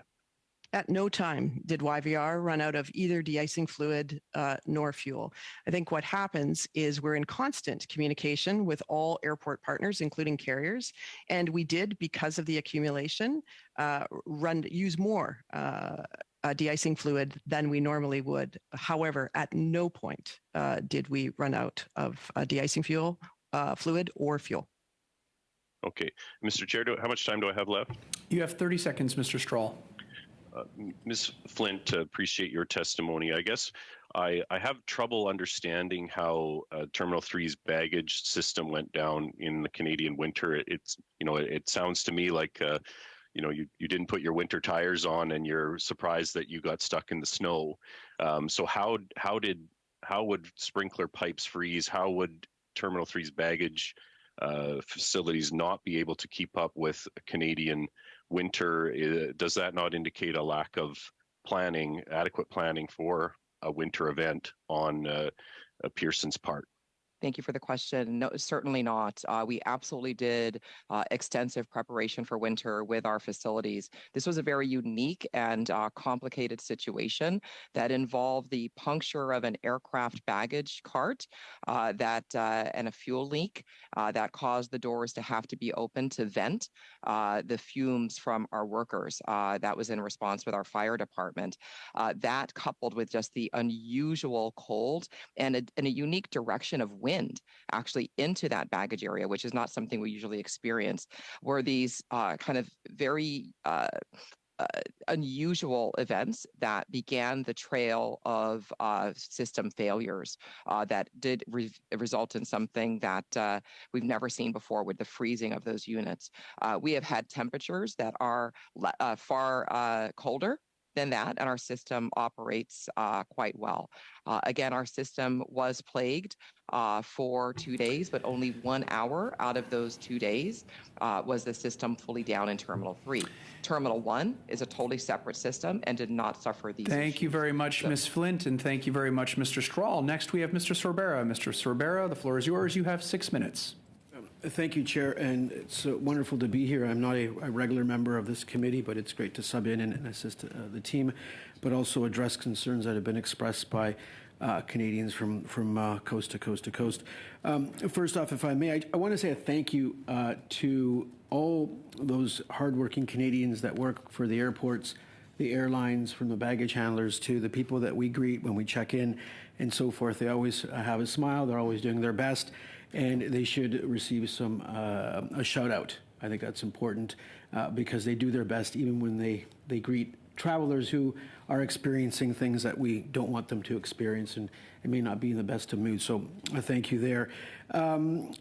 At no time did YVR run out of either de-icing fluid nor fuel. I think what happens is we're in constant communication with all airport partners, including carriers, and we did, because of the accumulation, use more de-icing fluid than we normally would. However, at no point did we run out of de-icing fluid or fuel. Okay. Mr. Chair, how much time do I have left? You have 30 seconds, Mr. Strahl. Ms. Flint, appreciate your testimony. I guess I have trouble understanding how Terminal 3's baggage system went down in the Canadian winter. It sounds to me like you didn't put your winter tires on and you're surprised that you got stuck in the snow. So how would sprinkler pipes freeze? How would Terminal 3's baggage facilities not be able to keep up with Canadian winter? Does that not indicate a lack of adequate planning for a winter event on Pearson's part? Thank you for the question. No, certainly not. We absolutely did extensive preparation for winter with our facilities. This was a very unique and complicated situation that involved the puncture of an aircraft baggage cart and a fuel leak that caused the doors to have to be open to vent the fumes from our workers. That was in response with our fire department. That coupled with just the unusual cold and a unique direction of wind actually into that baggage area, which is not something we usually experience, were these kind of very unusual events that began the trail of system failures that did result in something that we've never seen before with the freezing of those units. We have had temperatures that are far colder than that, and our system operates quite well. Again, our system was plagued for 2 days, but only 1 hour out of those 2 days was the system fully down in Terminal 3. Terminal 1 is a totally separate system and did not suffer these Thank you very much, Ms. Flint, and thank you very much, Mr. Strahl. Next, we have Mr. Sorbera. Mr. Sorbera, the floor is yours. You have 6 minutes. Thank you, Chair, and it's wonderful to be here. I'm not a regular member of this committee, but it's great to sub in and assist the team, but also address concerns that have been expressed by Canadians from coast to coast to coast. First off, if I may, I want to say a thank you to all those hardworking Canadians that work for the airports, the airlines, from the baggage handlers to the people that we greet when we check in and so forth. They always have a smile. They're always doing their best, and they should receive a shout out. I think that's important because they do their best even when they greet travelers who are experiencing things that we don't want them to experience and may not be in the best of moods. So thank you there.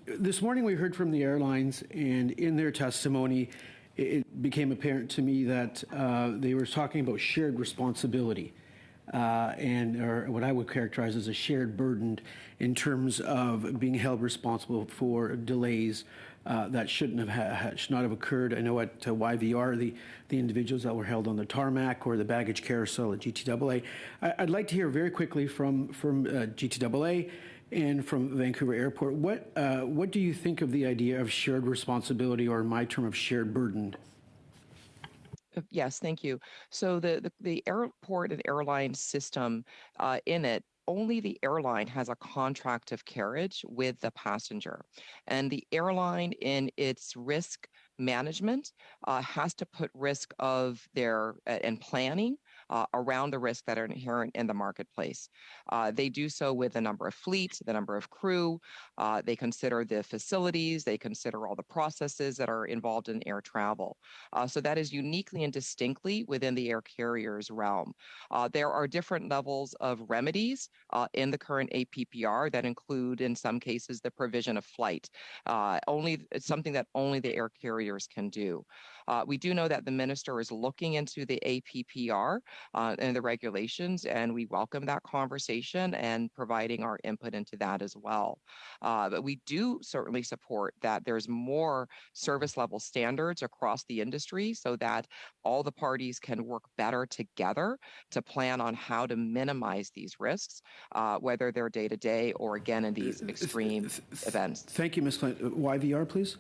This morning we heard from the airlines, and in their testimony, it became apparent to me that they were talking about shared responsibility or what I would characterize as a shared burden in terms of being held responsible for delays that should not have occurred. I know at YVR, the individuals that were held on the tarmac or the baggage carousel at GTAA. I'd like to hear very quickly from GTAA and from Vancouver Airport. What do you think of the idea of shared responsibility, or in my term of shared burden? Yes, thank you. So the airport and airline system in it, only the airline has a contract of carriage with the passenger. And the airline, in its risk management, has to put risk of their and planning around the risks that are inherent in the marketplace. They do so with the number of fleet, the number of crew. They consider the facilities. They consider all the processes that are involved in air travel. So that is uniquely and distinctly within the air carrier's realm. There are different levels of remedies in the current APPR that include, in some cases, the provision of flight. It's something that only the air carriers can do. We do know that the minister is looking into the APPR and the regulations, and we welcome that conversation and providing our input into that as well. But we do certainly support that there's more service level standards across the industry so that all the parties can work better together to plan on how to minimize these risks, whether they're day to day or again in these extreme events. Thank you, Ms. Flint. YVR, please.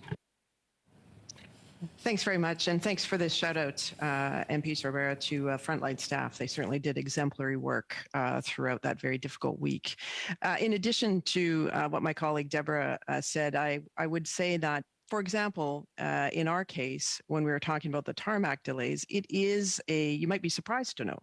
Thanks very much, and thanks for this shout out, MP Sorbera, to frontline staff. They certainly did exemplary work throughout that very difficult week. In addition to what my colleague Deborah said, I would say that, for example, in our case, when we were talking about the tarmac delays, it is you might be surprised to know,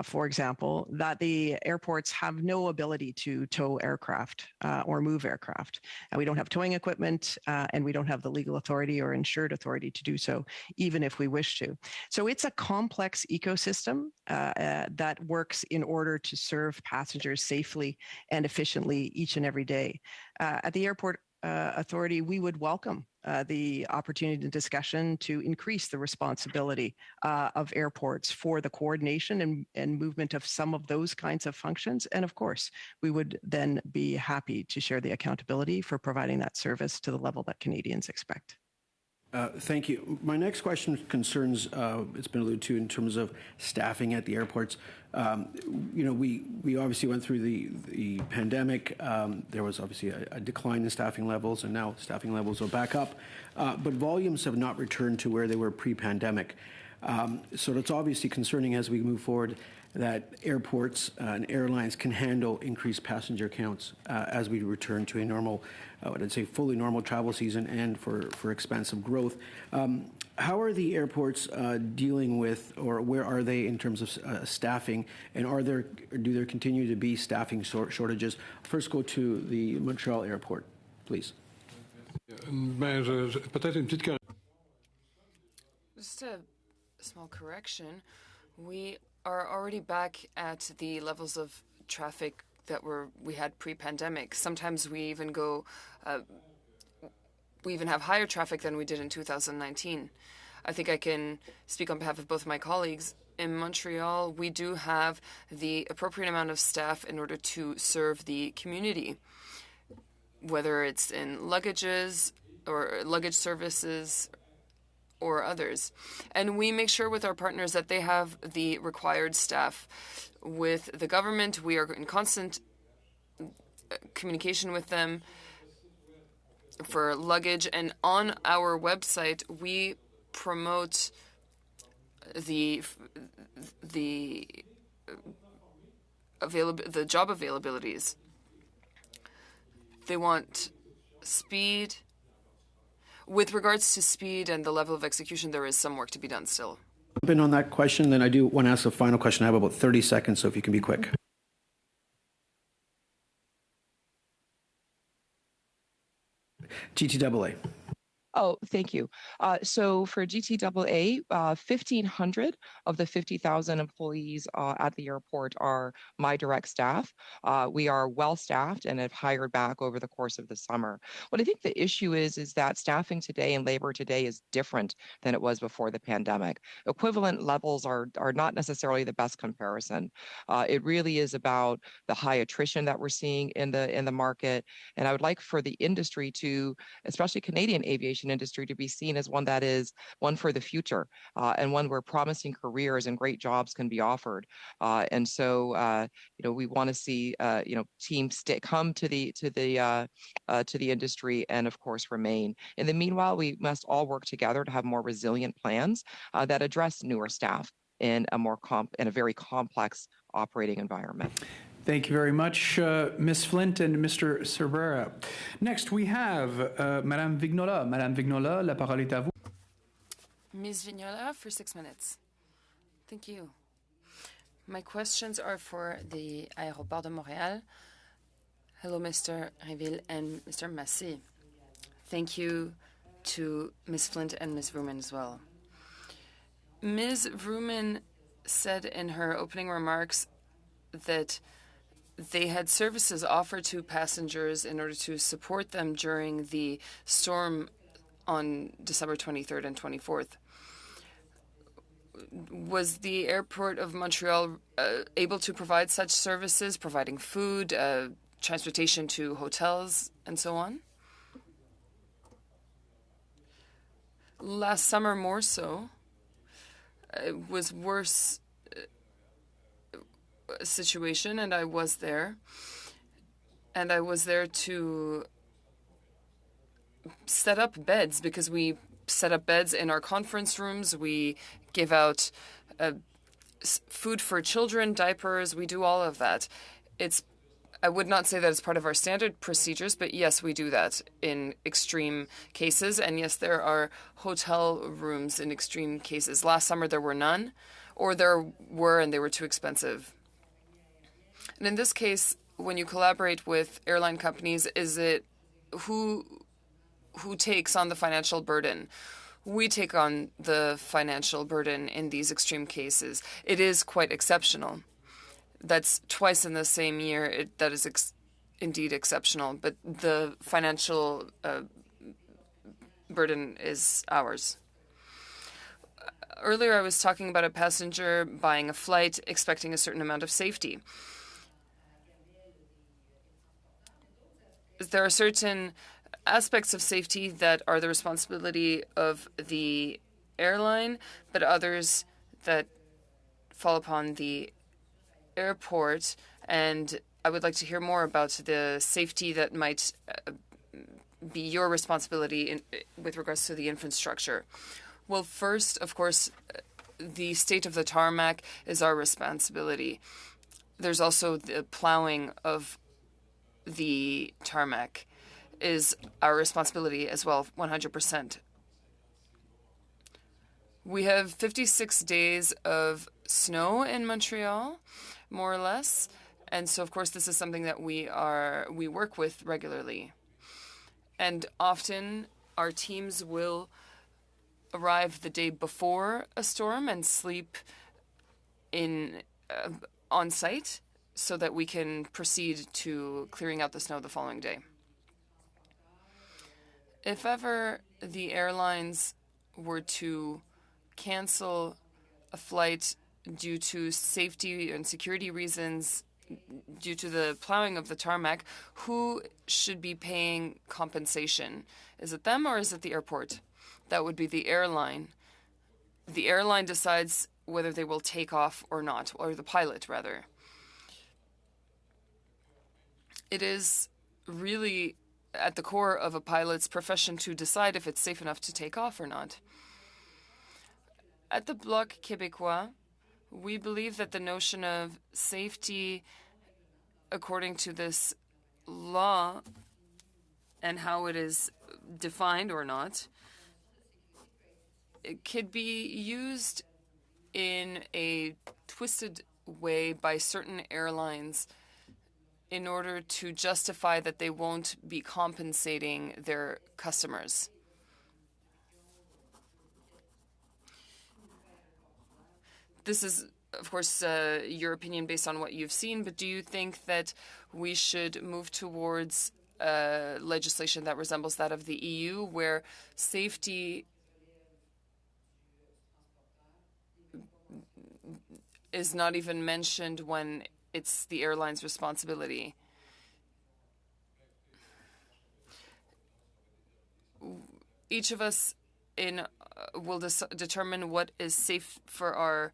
for example, that the airports have no ability to tow aircraft or move aircraft. And we don't have towing equipment, and we don't have the legal authority or insured authority to do so, even if we wish to. So it's a complex ecosystem that works in order to serve passengers safely and efficiently each and every day. At the airport authority, we would welcome the opportunity and discussion to increase the responsibility of airports for the coordination and movement of some of those kinds of functions. And of course, we would then be happy to share the accountability for providing that service to the level that Canadians expect. Thank you. My next question concerns, it's been alluded to in terms of staffing at the airports. We obviously went through the pandemic. There was obviously a decline in staffing levels, and now staffing levels are back up. But volumes have not returned to where they were pre-pandemic. So it's obviously concerning as we move forward that airports and airlines can handle increased passenger counts as we return to a normal, what I'd say, fully normal travel season and for expansive growth. How are the airports dealing with, or where are they in terms of staffing, and do there continue to be staffing shortages? First, go to the Montreal airport, please. Just a small correction. We are already back at the levels of traffic that we had pre-pandemic. Sometimes we even have higher traffic than we did in 2019. I think I can speak on behalf of both my colleagues. In Montreal, we do have the appropriate amount of staff in order to serve the community, whether it's in luggages or luggage services or others. And we make sure with our partners that they have the required staff. With the government, we are in constant communication with them for luggage, and on our website we promote the job availabilities. They want speed. With regards to speed and the level of execution, there is some work to be done still. Been on that question, then I do want to ask a final question. I have about 30 seconds, so if you can be quick. GTAA. Oh, thank you. So for GTAA, 1,500 of the 50,000 employees at the airport are my direct staff. We are well staffed and have hired back over the course of the summer. What I think the issue is that staffing today and labor today is different than it was before the pandemic. Equivalent levels are not necessarily the best comparison. It really is about the high attrition that we're seeing in the market. And I would like for the industry to, especially Canadian aviation industry, to be seen as one that is one for the future and one where promising careers and great jobs can be offered. And so, we want to see, teams come to the industry and, of course, remain. In the meanwhile, we must all work together to have more resilient plans that address newer staff in a very complex operating environment. Thank you very much, Ms. Flint and Mr. Cervera. Next, we have Madame Vignola. Madame Vignola, la parole est à vous. Ms. Vignola for 6 minutes. Thank you. My questions are for the Aéroport de Montréal. Hello, Mr. Réville and Mr. Massy. Thank you to Ms. Flint and Ms. Vrooman as well. Ms. Vrooman said in her opening remarks that they had services offered to passengers in order to support them during the storm on December 23rd and 24th. Was the airport of Montreal able to provide such services, providing food, transportation to hotels, and so on? Last summer, more so, it was worse situation, and I was there. And I was there to set up beds, because we set up beds in our conference rooms. We give out food for children, diapers. We do all of that. I would not say that it's part of our standard procedures, but yes, we do that in extreme cases. And yes, there are hotel rooms in extreme cases. Last summer, there were none, or there were and they were too expensive. And in this case, when you collaborate with airline companies, is it who takes on the financial burden? We take on the financial burden in these extreme cases. It is quite exceptional. That's twice in the same year. That is indeed exceptional. But the financial burden is ours. Earlier, I was talking about a passenger buying a flight, expecting a certain amount of safety. There are certain aspects of safety that are the responsibility of the airline, but others that fall upon the airport. And I would like to hear more about the safety that might be your responsibility with regards to the infrastructure. Well, first, of course, the state of the tarmac is our responsibility. There's also the plowing of the tarmac is our responsibility as well, 100%. We have 56 days of snow in Montreal, more or less. And so, of course, this is something that we work with regularly. And often our teams will arrive the day before a storm and sleep on site so that we can proceed to clearing out the snow the following day. If ever the airlines were to cancel a flight due to safety and security reasons, due to the plowing of the tarmac, who should be paying compensation? Is it them or is it the airport? That would be the airline. The airline decides whether they will take off or not, or the pilot, rather. It is really at the core of a pilot's profession to decide if it's safe enough to take off or not. At the Bloc Québécois, we believe that the notion of safety, according to this law and how it is defined or not, it could be used in a twisted way by certain airlines in order to justify that they won't be compensating their customers. this is, of course, your opinion based on what you've seen, but do you think that we should move towards legislation that resembles that of the EU, where safety is not even mentioned when it's the airline's responsibility? Each of us will determine what is safe for our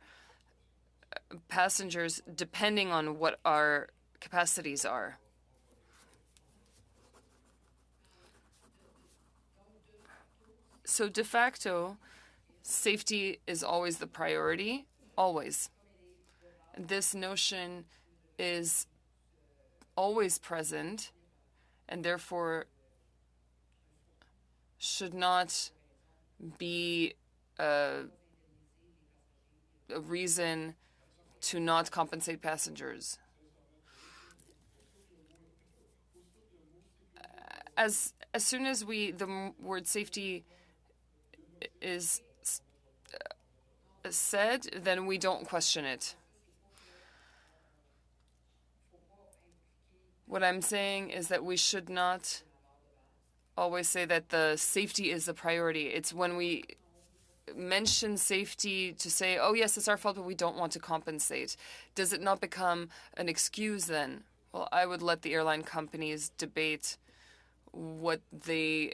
passengers depending on what our capacities are. So de facto, safety is always the priority, always. This notion is always present and therefore should not be a reason to not compensate passengers. As soon as the word safety is said, then we don't question it. What I'm saying is that we should not always say that the safety is the priority. It's when we mention safety to say, oh yes, it's our fault, but we don't want to compensate. Does it not become an excuse then? Well, I would let the airline companies debate what they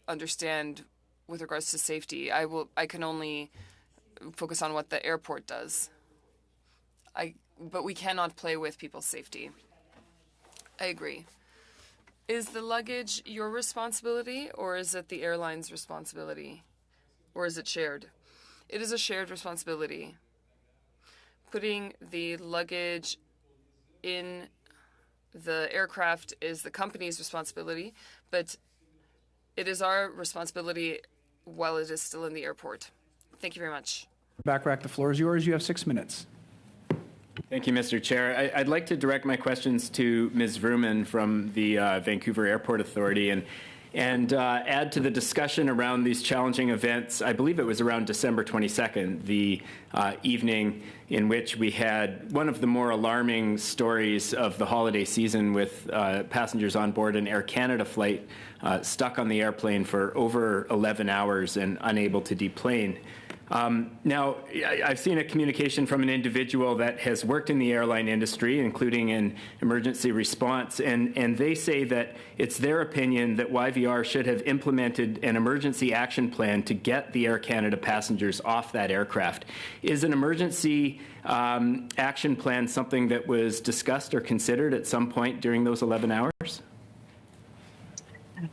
understand with regards to safety. I can only focus on what the airport does. But we cannot play with people's safety. I agree. Is the luggage your responsibility, or is it the airline's responsibility? Or is it shared? It is a shared responsibility. Putting the luggage in the aircraft is the company's responsibility, but it is our responsibility while it is still in the airport. Thank you very much. Bachrach, the floor is yours. You have 6 minutes. Thank you, Mr. Chair. I'd like to direct my questions to Ms. Vrooman from the Vancouver Airport Authority and add to the discussion around these challenging events. I believe it was around December 22nd, the evening in which we had one of the more alarming stories of the holiday season with passengers on board an Air Canada flight stuck on the airplane for over 11 hours and unable to deplane. Now, I've seen a communication from an individual that has worked in the airline industry, including in emergency response, and they say that it's their opinion that YVR should have implemented an emergency action plan to get the Air Canada passengers off that aircraft. Is an emergency action plan something that was discussed or considered at some point during those 11 hours?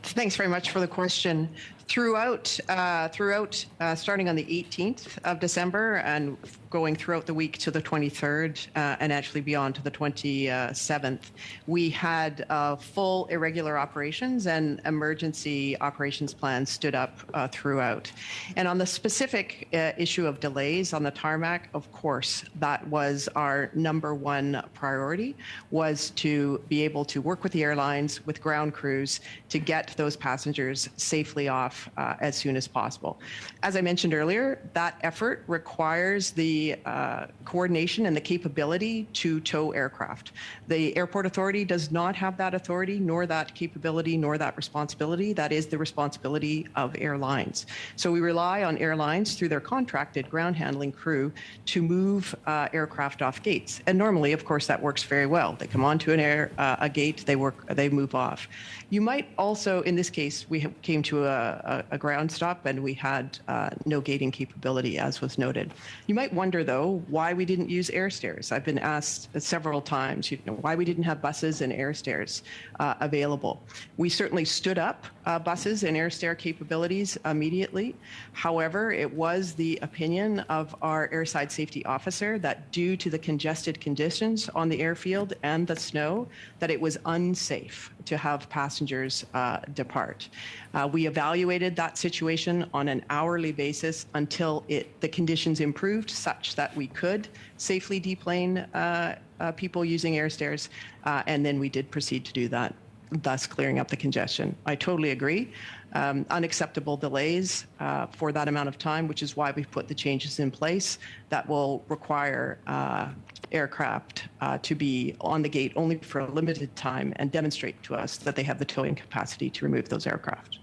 Thanks very much for the question. Throughout, starting on the 18th of December and going throughout the week to the 23rd and actually beyond to the 27th, we had full irregular operations and emergency operations plans stood up throughout. And on the specific issue of delays on the tarmac, of course, that was our number one priority, was to be able to work with the airlines, with ground crews, to get those passengers safely off as soon as possible. As I mentioned earlier, that effort requires the coordination and the capability to tow aircraft. The Airport Authority does not have that authority, nor that capability, nor that responsibility. That is the responsibility of airlines. So we rely on airlines through their contracted ground handling crew to move aircraft off gates. And normally, of course, that works very well. They come onto a gate, they move off. You might also, in this case, we came to a ground stop and we had no gating capability, as was noted. You might wonder, though, why we didn't use air stairs. I've been asked several times, why we didn't have buses and air stairs available. We certainly stood up buses and air stair capabilities immediately. However, it was the opinion of our airside safety officer that due to the congested conditions on the airfield and the snow, that it was unsafe to have passengers depart. We evaluated that situation on an hourly basis until the conditions improved such that we could safely deplane people using air stairs, and then we did proceed to do that. thus clearing up the congestion. I totally agree. Unacceptable delays for that amount of time, which is why we've put the changes in place that will require aircraft to be on the gate only for a limited time and demonstrate to us that they have the towing capacity to remove those aircraft.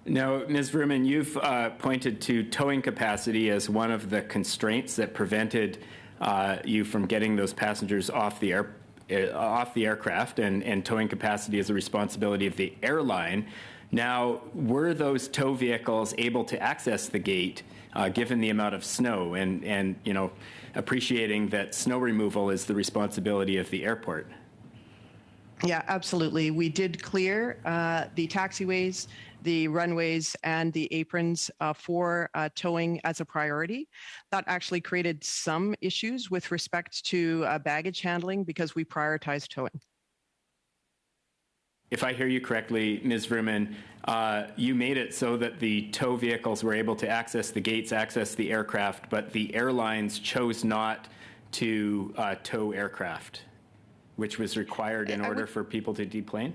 Now, Ms. Vrooman, you've pointed to towing capacity as one of the constraints that prevented you from getting those passengers off the aircraft, and towing capacity is a responsibility of the airline. Now, were those tow vehicles able to access the gate given the amount of snow, and you know, appreciating that snow removal is the responsibility of the airport? Yeah, absolutely. We did clear the taxiways, the runways, and the aprons for towing as a priority. That actually created some issues with respect to baggage handling because we prioritized towing. If I hear you correctly, Ms. Vrooman, you made it so that the tow vehicles were able to access the gates, access the aircraft, but the airlines chose not to tow aircraft, which was required in order for people to deplane?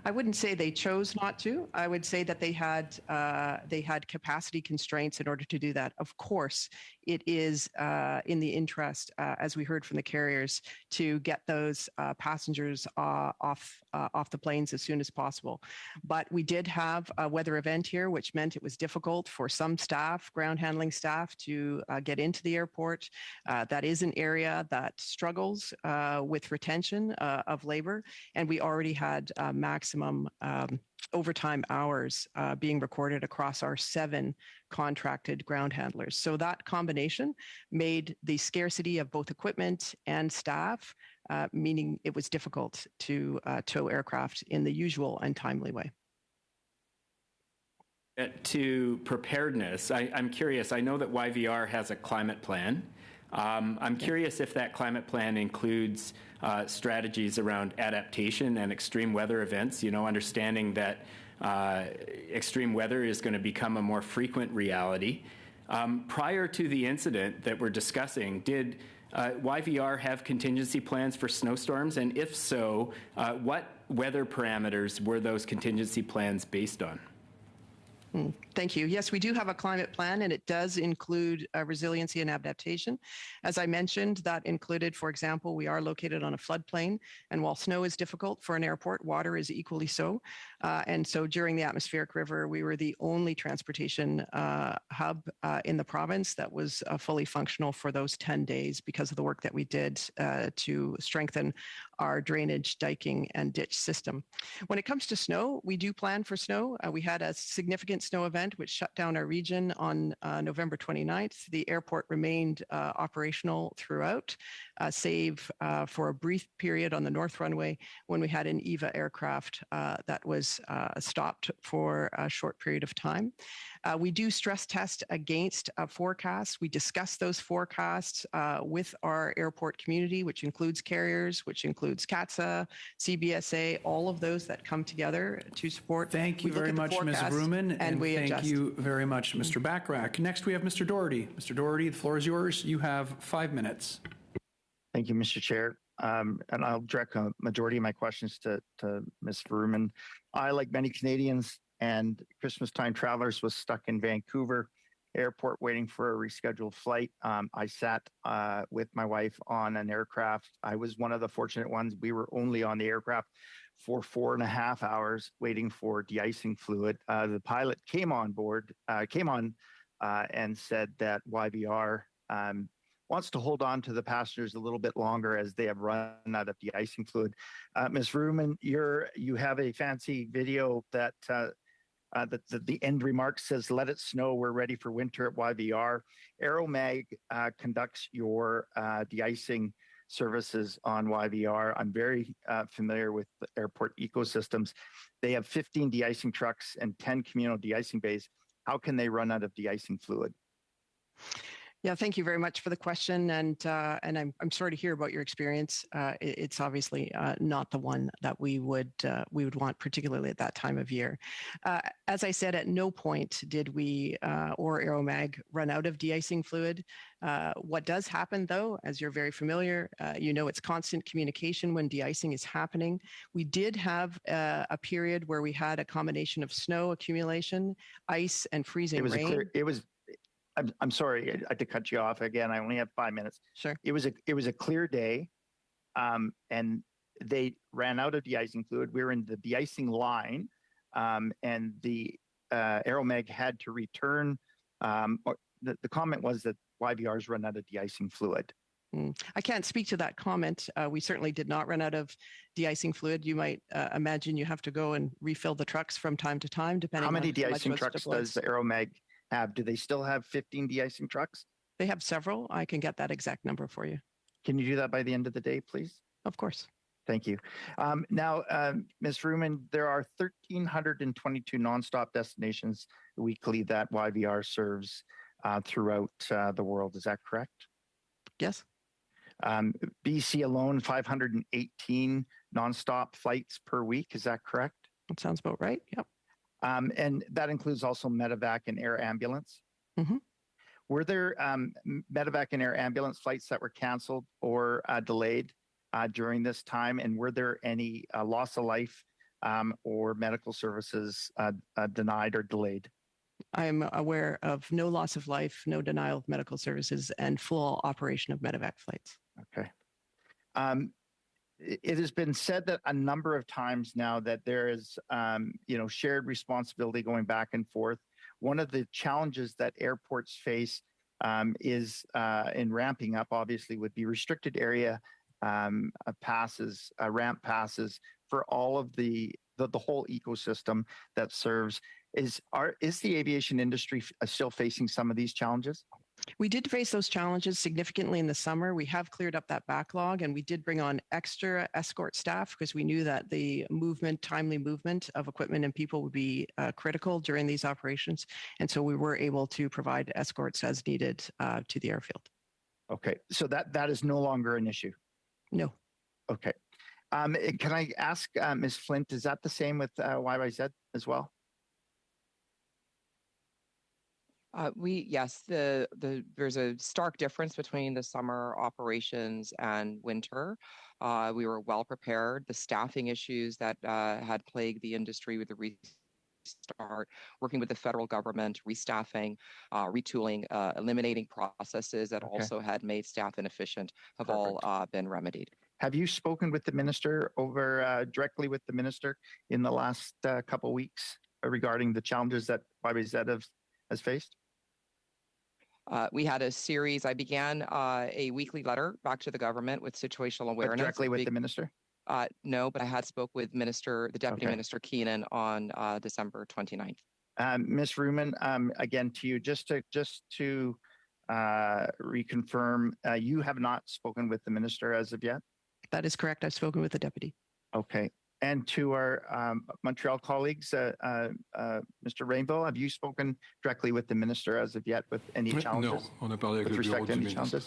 I wouldn't say they chose not to. I would say that they had capacity constraints in order to do that. Of course, it is in the interest, as we heard from the carriers, to get those passengers off the planes as soon as possible. But we did have a weather event here, which meant it was difficult for some staff, ground handling staff, to get into the airport. That is an area that struggles with retention of labor, and we already had maximum overtime hours being recorded across our 7 contracted ground handlers. So that combination made the scarcity of both equipment and staff, meaning it was difficult to tow aircraft in the usual and timely way. To preparedness, I'm curious. I know that YVR has a climate plan. I'm curious if that climate plan includes strategies around adaptation and extreme weather events, you know, understanding that extreme weather is going to become a more frequent reality. Prior to the incident that we're discussing, did YVR have contingency plans for snowstorms? And if so, what weather parameters were those contingency plans based on? Thank you. Yes, we do have a climate plan, and it does include resiliency and adaptation. As I mentioned, that included, for example, we are located on a floodplain, and while snow is difficult for an airport, water is equally so. And so during the atmospheric river, we were the only transportation hub in the province that was fully functional for those 10 days because of the work that we did to strengthen our drainage, diking, and ditch system. When it comes to snow, we do plan for snow. We had a significant snow event which shut down our region on November 29th. The airport remained operational throughout, save for a brief period on the north runway when we had an EVA aircraft that was stopped for a short period of time. We do stress test against forecasts. We discuss those forecasts with our airport community, which includes carriers, which includes CATSA, CBSA, all of those that come together to support. Thank you very much, Ms. Vrooman, and we thank adjust. you very much, Mr. Bachrach. Next, we have Mr. Doherty. Mr. Doherty, the floor is yours. You have 5 minutes. Thank you, Mr. Chair. And I'll direct a majority of my questions to Ms. Vrooman. I, like many Canadians and Christmas time travelers, was stuck in Vancouver airport waiting for a rescheduled flight. I sat with my wife on an aircraft. I was one of the fortunate ones. We were only on the aircraft for 4.5 hours waiting for de-icing fluid. The pilot came on and said that YVR wants to hold on to the passengers a little bit longer as they have run out of de-icing fluid. Ms. Vrooman, you have a fancy video that the end remark says, "Let it snow, we're ready for winter at YVR." Aeromag conducts your de-icing services on YVR. I'm very familiar with the airport ecosystems. They have 15 de-icing trucks and 10 communal de-icing bays. How can they run out of de-icing fluid? Yeah, thank you very much for the question, and I'm sorry to hear about your experience. It's obviously not the one that we would want, particularly at that time of year. As I said, at no point did we or Aeromag run out of de-icing fluid. What does happen, though, as you're very familiar, it's constant communication when de-icing is happening. We did have a period where we had a combination of snow accumulation, ice, and freezing rain. I'm sorry, I had to cut you off again. I only have 5 minutes. Sure. It was a clear day, and they ran out of de-icing fluid. We were in the de-icing line, and the Aeromag had to return. The comment was that YVR's run out of de-icing fluid. I can't speak to that comment. We certainly did not run out of de-icing fluid. You might imagine you have to go and refill the trucks from time to time, depending on how many how much de-icing was trucks deployed. does the Aeromag have? Do they still have 15 de-icing trucks? They have several. I can get that exact number for you. Can you do that by the end of the day, please? Of course. Thank you. Now, Ms. Ruman, there are 1,322 nonstop destinations weekly that YVR serves throughout the world. Is that correct? Yes. BC alone, 518 nonstop flights per week. Is that correct? That sounds about right. Yep. And that includes also medevac and air ambulance. Mm-hmm. Were there medevac and air ambulance flights that were canceled or delayed during this time? And were there any loss of life or medical services denied or delayed? I'm aware of no loss of life, no denial of medical services, and full operation of medevac flights. Okay. It has been said that a number of times now that there is, shared responsibility going back and forth. One of the challenges that airports face is in ramping up, obviously, would be restricted area passes, ramp passes for all of the whole ecosystem that serves. Is the aviation industry still facing some of these challenges? We did face those challenges significantly in the summer. We have cleared up that backlog, and we did bring on extra escort staff because we knew that the timely movement of equipment and people would be critical during these operations. And so we were able to provide escorts as needed to the airfield. Okay, so that is no longer an issue? No. Okay. Can I ask Ms. Flint, is that the same with YYZ as well? Yes, there's a stark difference between the summer operations and winter. We were well prepared. The staffing issues that had plagued the industry with the restart, working with the federal government, restaffing, retooling, eliminating processes that also had made staff inefficient have all been remedied. Have you spoken with the minister directly with the minister in the last couple of weeks regarding the challenges that YYZ has faced? We had a series. I began a weekly letter back to the government with situational awareness. Directly with the minister? No, but I had spoke with the Deputy Minister Keenan on December 29th. Ms. Ruman, again to you, just to reconfirm, you have not spoken with the minister as of yet? That is correct. I've spoken with the deputy. Okay. And to our Montreal colleagues, Mr. Rainbow, have you spoken directly with the minister as of yet with any challenges? No, on a parlé avec le bureau du ministre.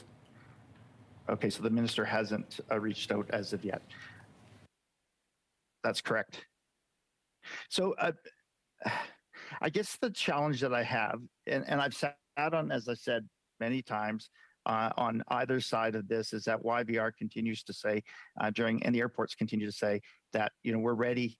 Okay, so the minister hasn't reached out as of yet. That's correct. So I guess the challenge that I have, and I've sat on, as I said many times, on either side of this, is that YVR continues to say and the airports continue to say that we're ready.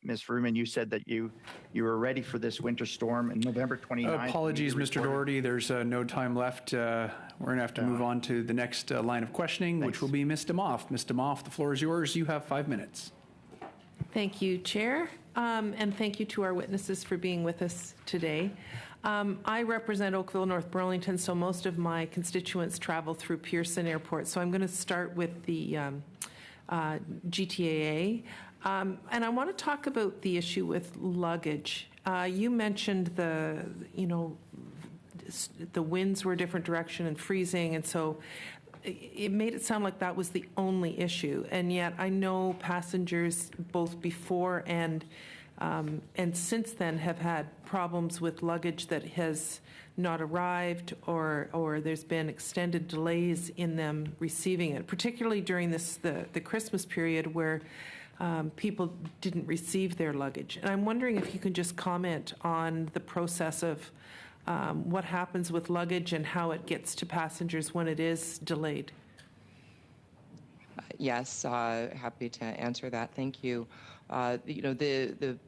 Ms. Ruman, you said that you were ready for this winter storm in November 29th. Apologies, Mr. Doherty. There's no time left. We're going to have to move on to the next line of questioning, which will be Ms. DeMoff. Ms. DeMoff, the floor is yours. You have 5 minutes. Thank you, Chair, and thank you to our witnesses for being with us today. I represent Oakville, North Burlington, so most of my constituents travel through Pearson Airport. So I'm going to start with the GTAA. And I want to talk about the issue with luggage. You mentioned the winds were a different direction and freezing, and so it made it sound like that was the only issue. And yet I know passengers both before and and since then have had problems with luggage that has not arrived, or there's been extended delays in them receiving it, particularly during the Christmas period where people didn't receive their luggage. And I'm wondering if you can just comment on the process of what happens with luggage and how it gets to passengers when it is delayed. Yes, happy to answer that. Thank you. The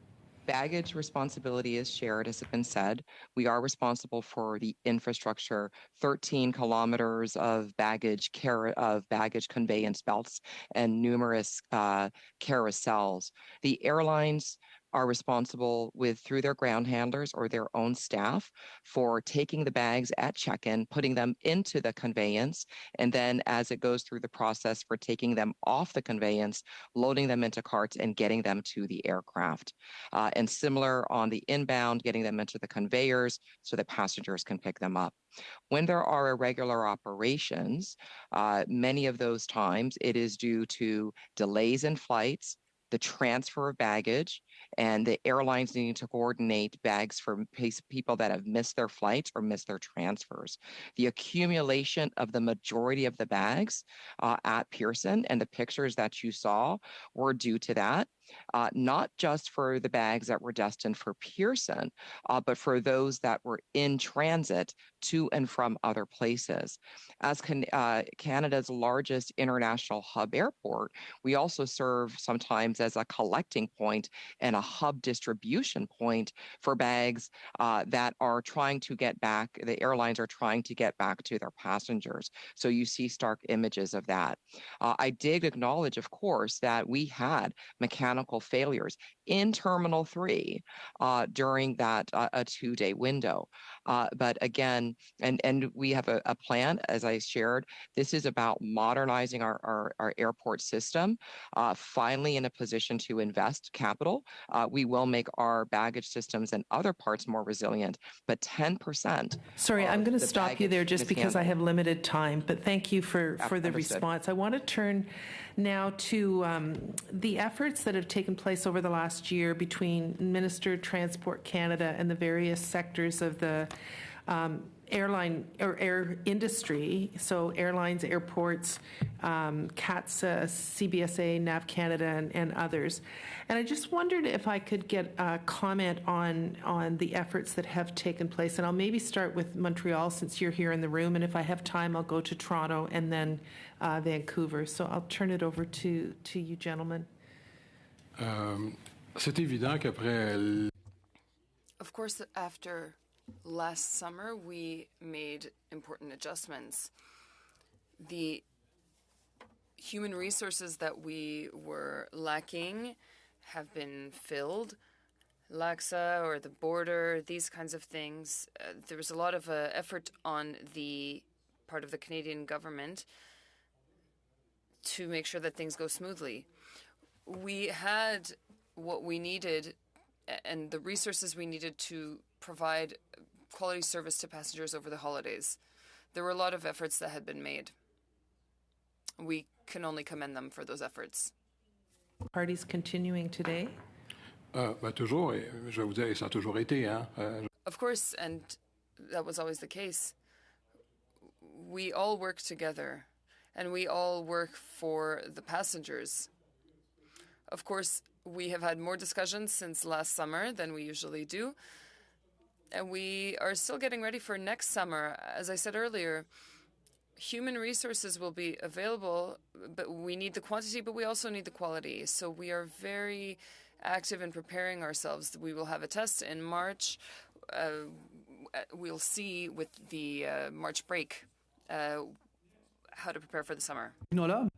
baggage responsibility is shared, as has been said. We are responsible for the infrastructure, 13 kilometers of baggage conveyance belts, and numerous carousels. The airlines are responsible through their ground handlers or their own staff for taking the bags at check-in, putting them into the conveyance, and then as it goes through the process for taking them off the conveyance, loading them into carts and getting them to the aircraft. And similar on the inbound, getting them into the conveyors so that passengers can pick them up. When there are irregular operations, many of those times it is due to delays in flights, the transfer of baggage, and the airlines needing to coordinate bags for people that have missed their flights or missed their transfers. The accumulation of the majority of the bags at Pearson and the pictures that you saw were due to that. Not just for the bags that were destined for Pearson, but for those that were in transit to and from other places. As Canada's largest international hub airport, we also serve sometimes as a collecting point and a hub distribution point for bags that are trying to get back, the airlines are trying to get back to their passengers. So you see stark images of that. I did acknowledge, of course, that we had mechanical failures in Terminal 3 during that a 2-day window. But again, and we have a plan, as I shared. This is about modernizing our airport system, finally in a position to invest capital. We will make our baggage systems and other parts more resilient, but 10%. Sorry, I'm going to stop you there just because I have limited time, but thank you for the response. I want to turn now to the efforts that have taken place over the last year between Minister Transport Canada and the various sectors of the airline or air industry, so airlines, airports, CATSA, CBSA, NAV Canada, and others. And I just wondered if I could get a comment on the efforts that have taken place. And I'll maybe start with Montreal since you're here in the room. And if I have time, I'll go to Toronto and then Vancouver. So I'll turn it over to you gentlemen. C'est évident qu'après... Of course, after last summer, we made important adjustments. The human resources that we were lacking have been filled. LACSA or the border, these kinds of things. There was a lot of effort on the part of the Canadian government to make sure that things go smoothly. We had what we needed and the resources we needed to provide quality service to passengers over the holidays. There were a lot of efforts that had been made. We can only commend them for those efforts. Parties continuing today? Toujours, je vais vous dire, ça a toujours été. Of course, and that was always the case. We all work together, and we all work for the passengers. Of course, we have had more discussions since last summer than we usually do. And we are still getting ready for next summer. As I said earlier, human resources will be available, but we need the quantity, but we also need the quality. So we are very active in preparing ourselves. We will have a test in March. We'll see with the March break how to prepare for the summer. Vignola.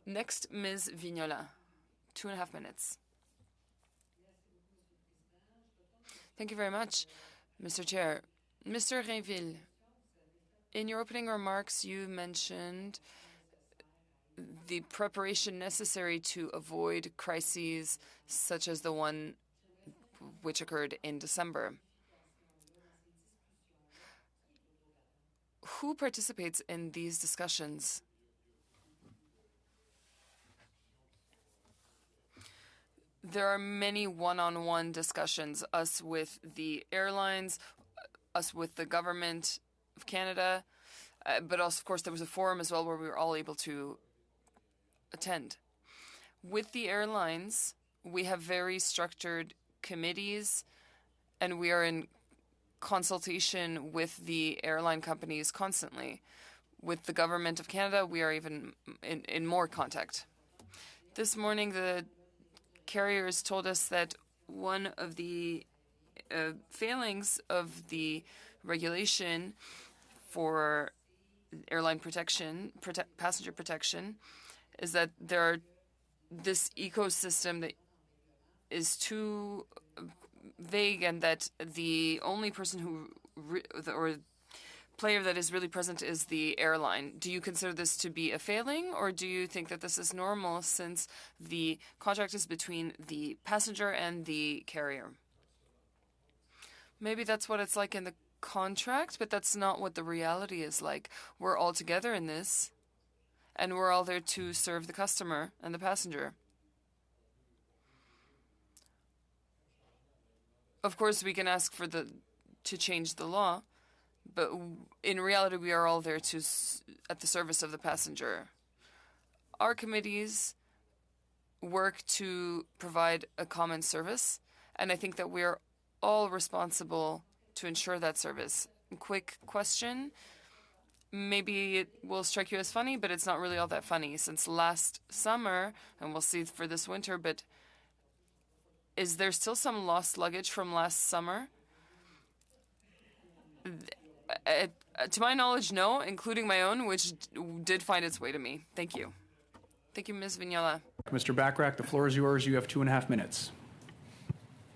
Next, Ms. Vignola. 2.5 minutes. Thank you very much, Mr. Chair. Mr. Rainville, in your opening remarks, you mentioned the preparation necessary to avoid crises such as the one which occurred in December. Who participates in these discussions? there are many one-on-one discussions, us with the airlines, us with the government of Canada, but also, of course, there was a forum as well where we were all able to attend. With the airlines, we have very structured committees, and we are in consultation with the airline companies constantly. With the government of Canada, we are even in more contact. This morning, the carriers told us that one of the failings of the regulation for airline protection, passenger protection, is that this ecosystem that is too vague, and that the only person or player that is really present is the airline. Do you consider this to be a failing, or do you think that this is normal since the contract is between the passenger and the carrier? Maybe that's what it's like in the contract, but that's not what the reality is like. We're all together in this, and we're all there to serve the customer and the passenger. Of course, we can ask for to change the law, but in reality, we are all there at the service of the passenger. Our committees work to provide a common service, and I think that we are all responsible to ensure that service. Quick question. Maybe it will strike you as funny, but it's not really all that funny. Since last summer, and we'll see for this winter, but is there still some lost luggage from last summer? To my knowledge, no, including my own, which did find its way to me. Thank you. Thank you, Ms. Vignola. Mr. Bachrach, the floor is yours. You have 2.5 minutes.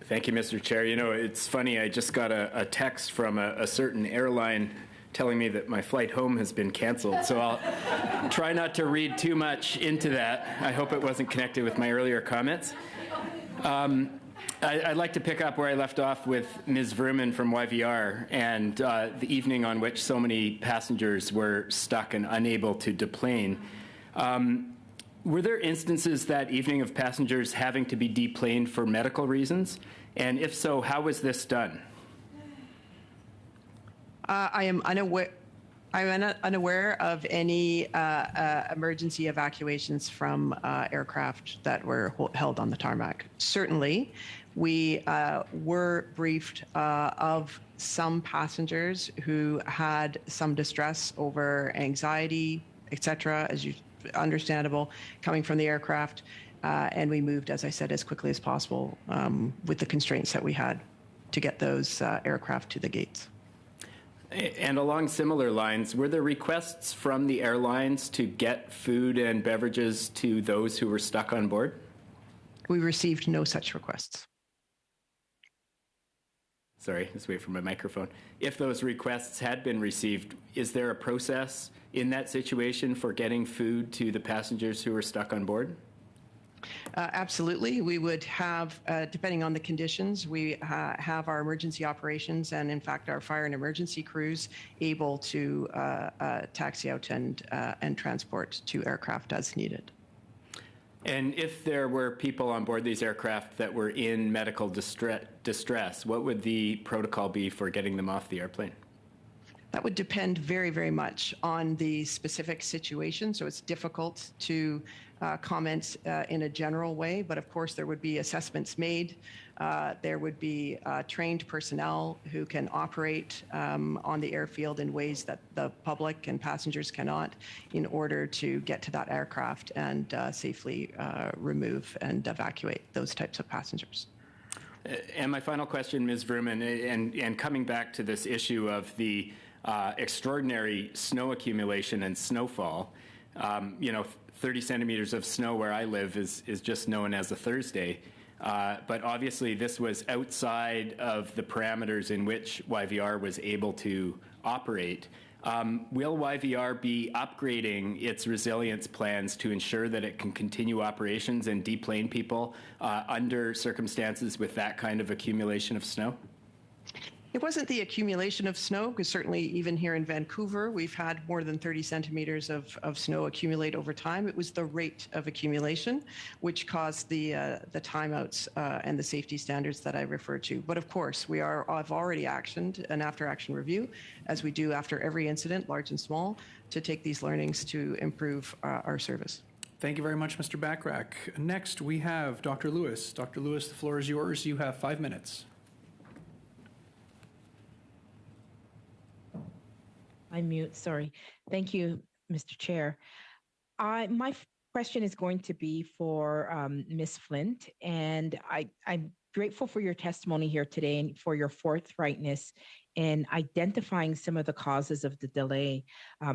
Thank you, Mr. Chair. You know, it's funny, I just got a text from a certain airline telling me that my flight home has been canceled, so I'll try not to read too much into that. I hope it wasn't connected with my earlier comments. I'd like to pick up where I left off with Ms. Vrooman from YVR and the evening on which so many passengers were stuck and unable to deplane. Were there instances that evening of passengers having to be deplaned for medical reasons? And if so, how was this done? I am unaware. I'm unaware of any emergency evacuations from aircraft that were held on the tarmac. Certainly, we were briefed of some passengers who had some distress over anxiety, etc., as you understandable, coming from the aircraft, and we moved, as I said, as quickly as possible with the constraints that we had to get those aircraft to the gates. And along similar lines, were there requests from the airlines to get food and beverages to those who were stuck on board? We received no such requests. Sorry, let's wait for my microphone. If those requests had been received, is there a process in that situation for getting food to the passengers who were stuck on board? Absolutely. We would have, depending on the conditions, we have our emergency operations and, in fact, our fire and emergency crews able to taxi out and transport to aircraft as needed. And if there were people on board these aircraft that were in medical distress, what would the protocol be for getting them off the airplane? That would depend very, very much on the specific situation. So it's difficult to comment in a general way, but of course there would be assessments made. There would be trained personnel who can operate on the airfield in ways that the public and passengers cannot, in order to get to that aircraft and safely remove and evacuate those types of passengers. And my final question, Ms. Vrooman, and coming back to this issue of the extraordinary snow accumulation and snowfall, 30 centimeters of snow where I live is just known as a Thursday. But obviously this was outside of the parameters in which YVR was able to operate. Will YVR be upgrading its resilience plans to ensure that it can continue operations and deplane people under circumstances with that kind of accumulation of snow? It wasn't the accumulation of snow, because certainly even here in Vancouver, we've had more than 30 centimeters of snow accumulate over time. It was the rate of accumulation, which caused the timeouts and the safety standards that I referred to. But of course, I've already actioned an after-action review, as we do after every incident, large and small, to take these learnings to improve our service. Thank you very much, Mr. Bachrach. Next, we have Dr. Lewis. Dr. Lewis, the floor is yours. You have 5 minutes. I'm mute, sorry. Thank you, Mr. Chair. My question is going to be for Ms. Flint, and I'm grateful for your testimony here today and for your forthrightness in identifying some of the causes of the delay.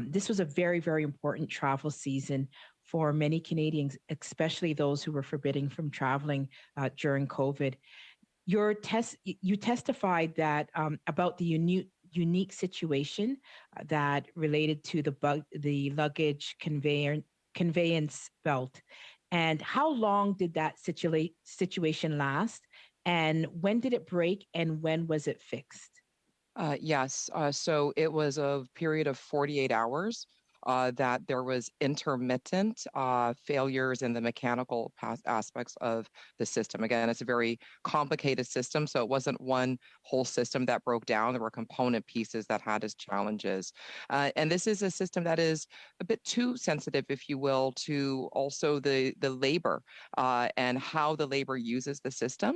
This was a very, very important travel season for many Canadians, especially those who were forbidden from traveling during COVID. You testified that about the unique situation that related to the luggage conveyance belt. And how long did that situation last? And when did it break and when was it fixed? Yes, so it was a period of 48 hours. That there was intermittent failures in the mechanical aspects of the system. Again, it's a very complicated system, so it wasn't one whole system that broke down. There were component pieces that had its challenges. And this is a system that is a bit too sensitive, if you will, to also the labor and how the labor uses the system.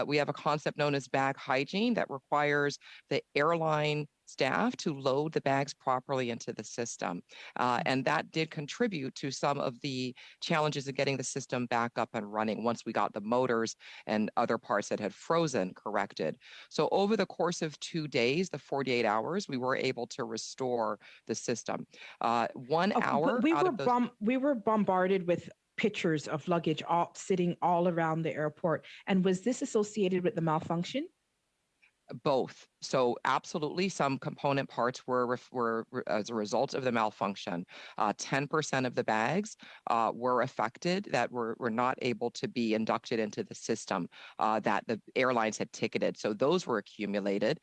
We have a concept known as bag hygiene that requires the airline staff to load the bags properly into the system. And that did contribute to some of the challenges of getting the system back up and running once we got the motors and other parts that had frozen corrected. So over the course of 2 days, the 48 hours, we were able to restore the system. 1 hour we were bombarded with pictures of luggage sitting all around the airport. And was this associated with the malfunction? Both. So absolutely, some component parts were as a result of the malfunction. 10% of the bags were affected that were not able to be inducted into the system that the airlines had ticketed. So those were accumulated,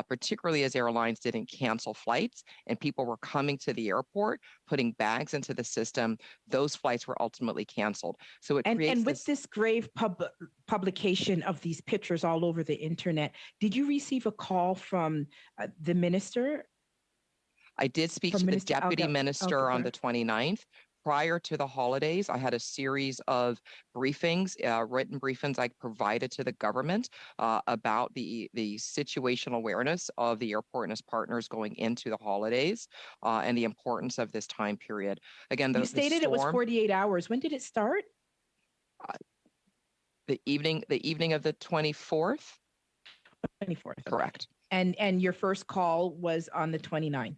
particularly as airlines didn't cancel flights and people were coming to the airport, putting bags into the system. Those flights were ultimately canceled. So it creates and with this grave publication of these pictures all over the internet, did you receive a call from the minister? I did speak to the deputy minister on the 29th. Prior to the holidays, I had a series of briefings, written briefings I provided to the government about the situational awareness of the airport and its partners going into the holidays and the importance of this time period. Again, you stated it was 48 hours. When did it start? The evening of the 24th. 24th. Correct. And your first call was on the 29th?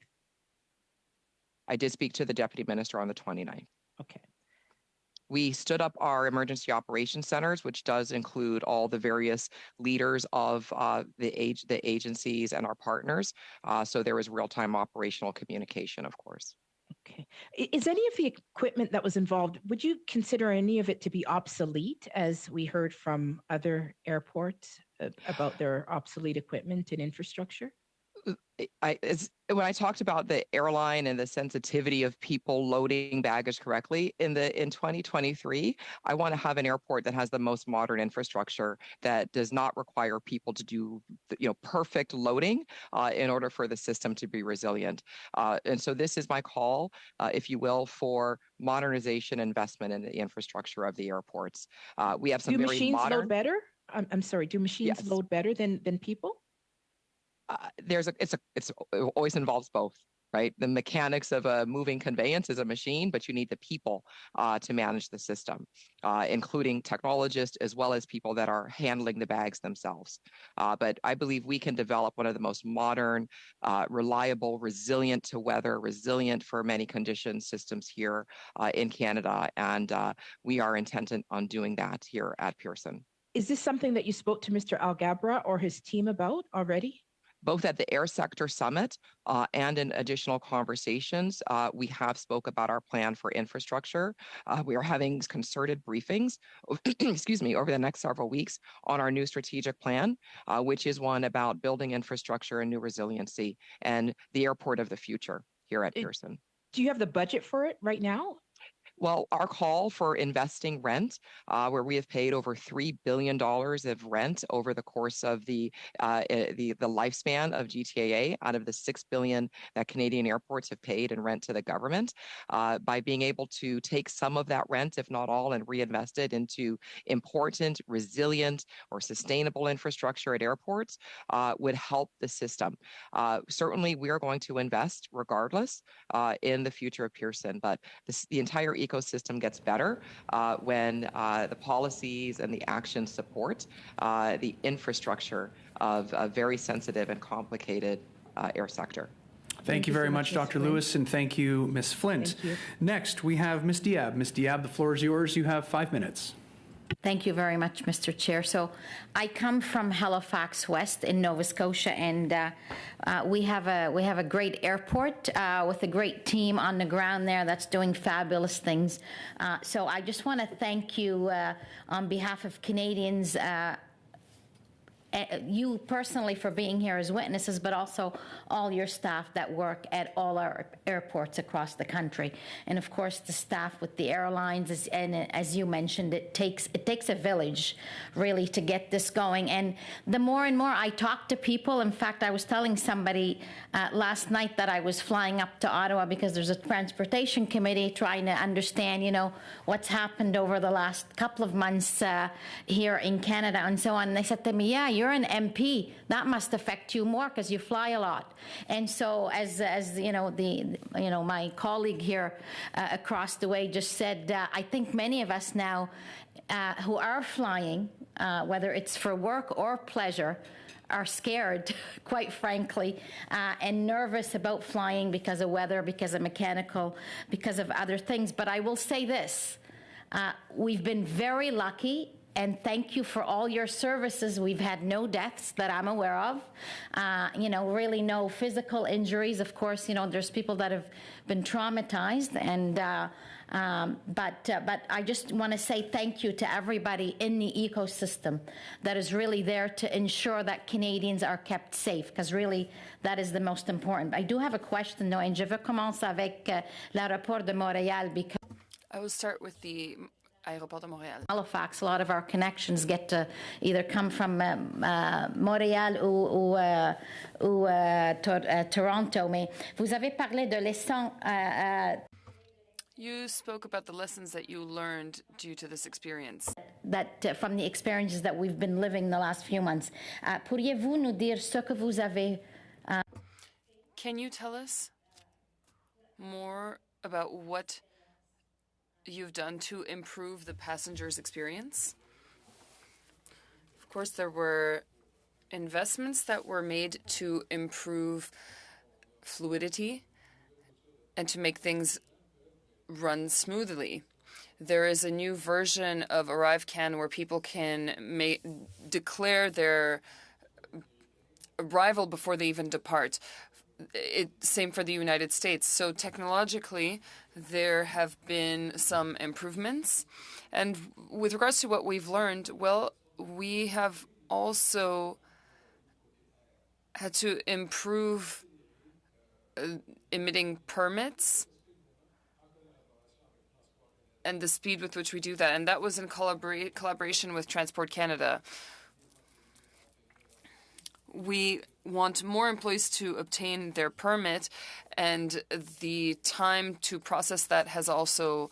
I did speak to the deputy minister on the 29th. Okay. We stood up our emergency operations centers, which does include all the various leaders of the agencies and our partners. So there was real-time operational communication, of course. Okay. Is any of the equipment that was involved, would you consider any of it to be obsolete, as we heard from other airports about their obsolete equipment and infrastructure? When I talked about the airline and the sensitivity of people loading baggage correctly in 2023, I want to have an airport that has the most modern infrastructure that does not require people to do perfect loading in order for the system to be resilient. And so this is my call, if you will, for modernization investment in the infrastructure of the airports. We have some do very machines modern. Load better? I'm sorry. Do machines load better than people? It always involves both, right? The mechanics of a moving conveyance is a machine, but you need the people to manage the system, including technologists as well as people that are handling the bags themselves. But I believe we can develop one of the most modern, reliable, resilient to weather, resilient for many conditions systems here in Canada. And we are intent on doing that here at Pearson. Is this something that you spoke to Mr. Alghabra or his team about already? Both at the Air Sector Summit and in additional conversations, we have spoke about our plan for infrastructure. We are having concerted briefings, excuse me, over the next several weeks on our new strategic plan, which is one about building infrastructure and new resiliency and the airport of the future here at Pearson. Do you have the budget for it right now? Well, our call for investing rent, where we have paid over $3 billion of rent over the course of the lifespan of GTAA, out of the $6 billion that Canadian airports have paid in rent to the government, by being able to take some of that rent, if not all, and reinvest it into important, resilient, or sustainable infrastructure at airports, would help the system. Certainly, we are going to invest regardless in the future of Pearson, but the entire ecosystem gets better when the policies and the actions support the infrastructure of a very sensitive and complicated air sector. Thank you very much, Dr. Lewis, and thank you, Ms. Flint. Next, we have Ms. Diab. Ms. Diab, the floor is yours. You have 5 minutes. Thank you very much, Mr. Chair. So I come from Halifax West in Nova Scotia, and we have a great airport with a great team on the ground there that's doing fabulous things. So I just want to thank you on behalf of Canadians, you personally for being here as witnesses, but also all your staff that work at all our airports across the country. And of course, the staff with the airlines, and as you mentioned, it takes a village really to get this going. And the more and more I talk to people, in fact, I was telling somebody last night that I was flying up to Ottawa because there's a transportation committee trying to understand, what's happened over the last couple of months here in Canada and so on. And they said to me, yeah, you're an MP. That must affect you more because you fly a lot. And so, as my colleague here across the way just said, I think many of us now who are flying, whether it's for work or pleasure, are scared, quite frankly, and nervous about flying because of weather, because of mechanical, because of other things. But I will say this: we've been very lucky. And thank you for all your services. We've had no deaths that I'm aware of. Really no physical injuries. Of course, there's people that have been traumatized. And but I just want to say thank you to everybody in the ecosystem that is really there to ensure that Canadians are kept safe, because really that is the most important. I do have a question though, and je veux commencer avec l'aéroport de Montréal because I will start with the Aéroport de Montréal. Halifax, a lot of our connections get to either come from Montréal ou Toronto. Mais vous avez parlé de leçons. You spoke about the lessons that you learned due to this experience. That from the experiences that we've been living the last few months. Pourriez-vous nous dire ce que vous avez? Can you tell us more about what you've done to improve the passenger's experience? Of course, there were investments that were made to improve fluidity and to make things run smoothly. There is a new version of ArriveCAN where people can declare their arrival before they even depart. Same for the United States. So technologically, there have been some improvements. And with regards to what we've learned, well, we have also had to improve emitting permits and the speed with which we do that. And that was in collaboration with Transport Canada. We want more employees to obtain their permit, and the time to process that has also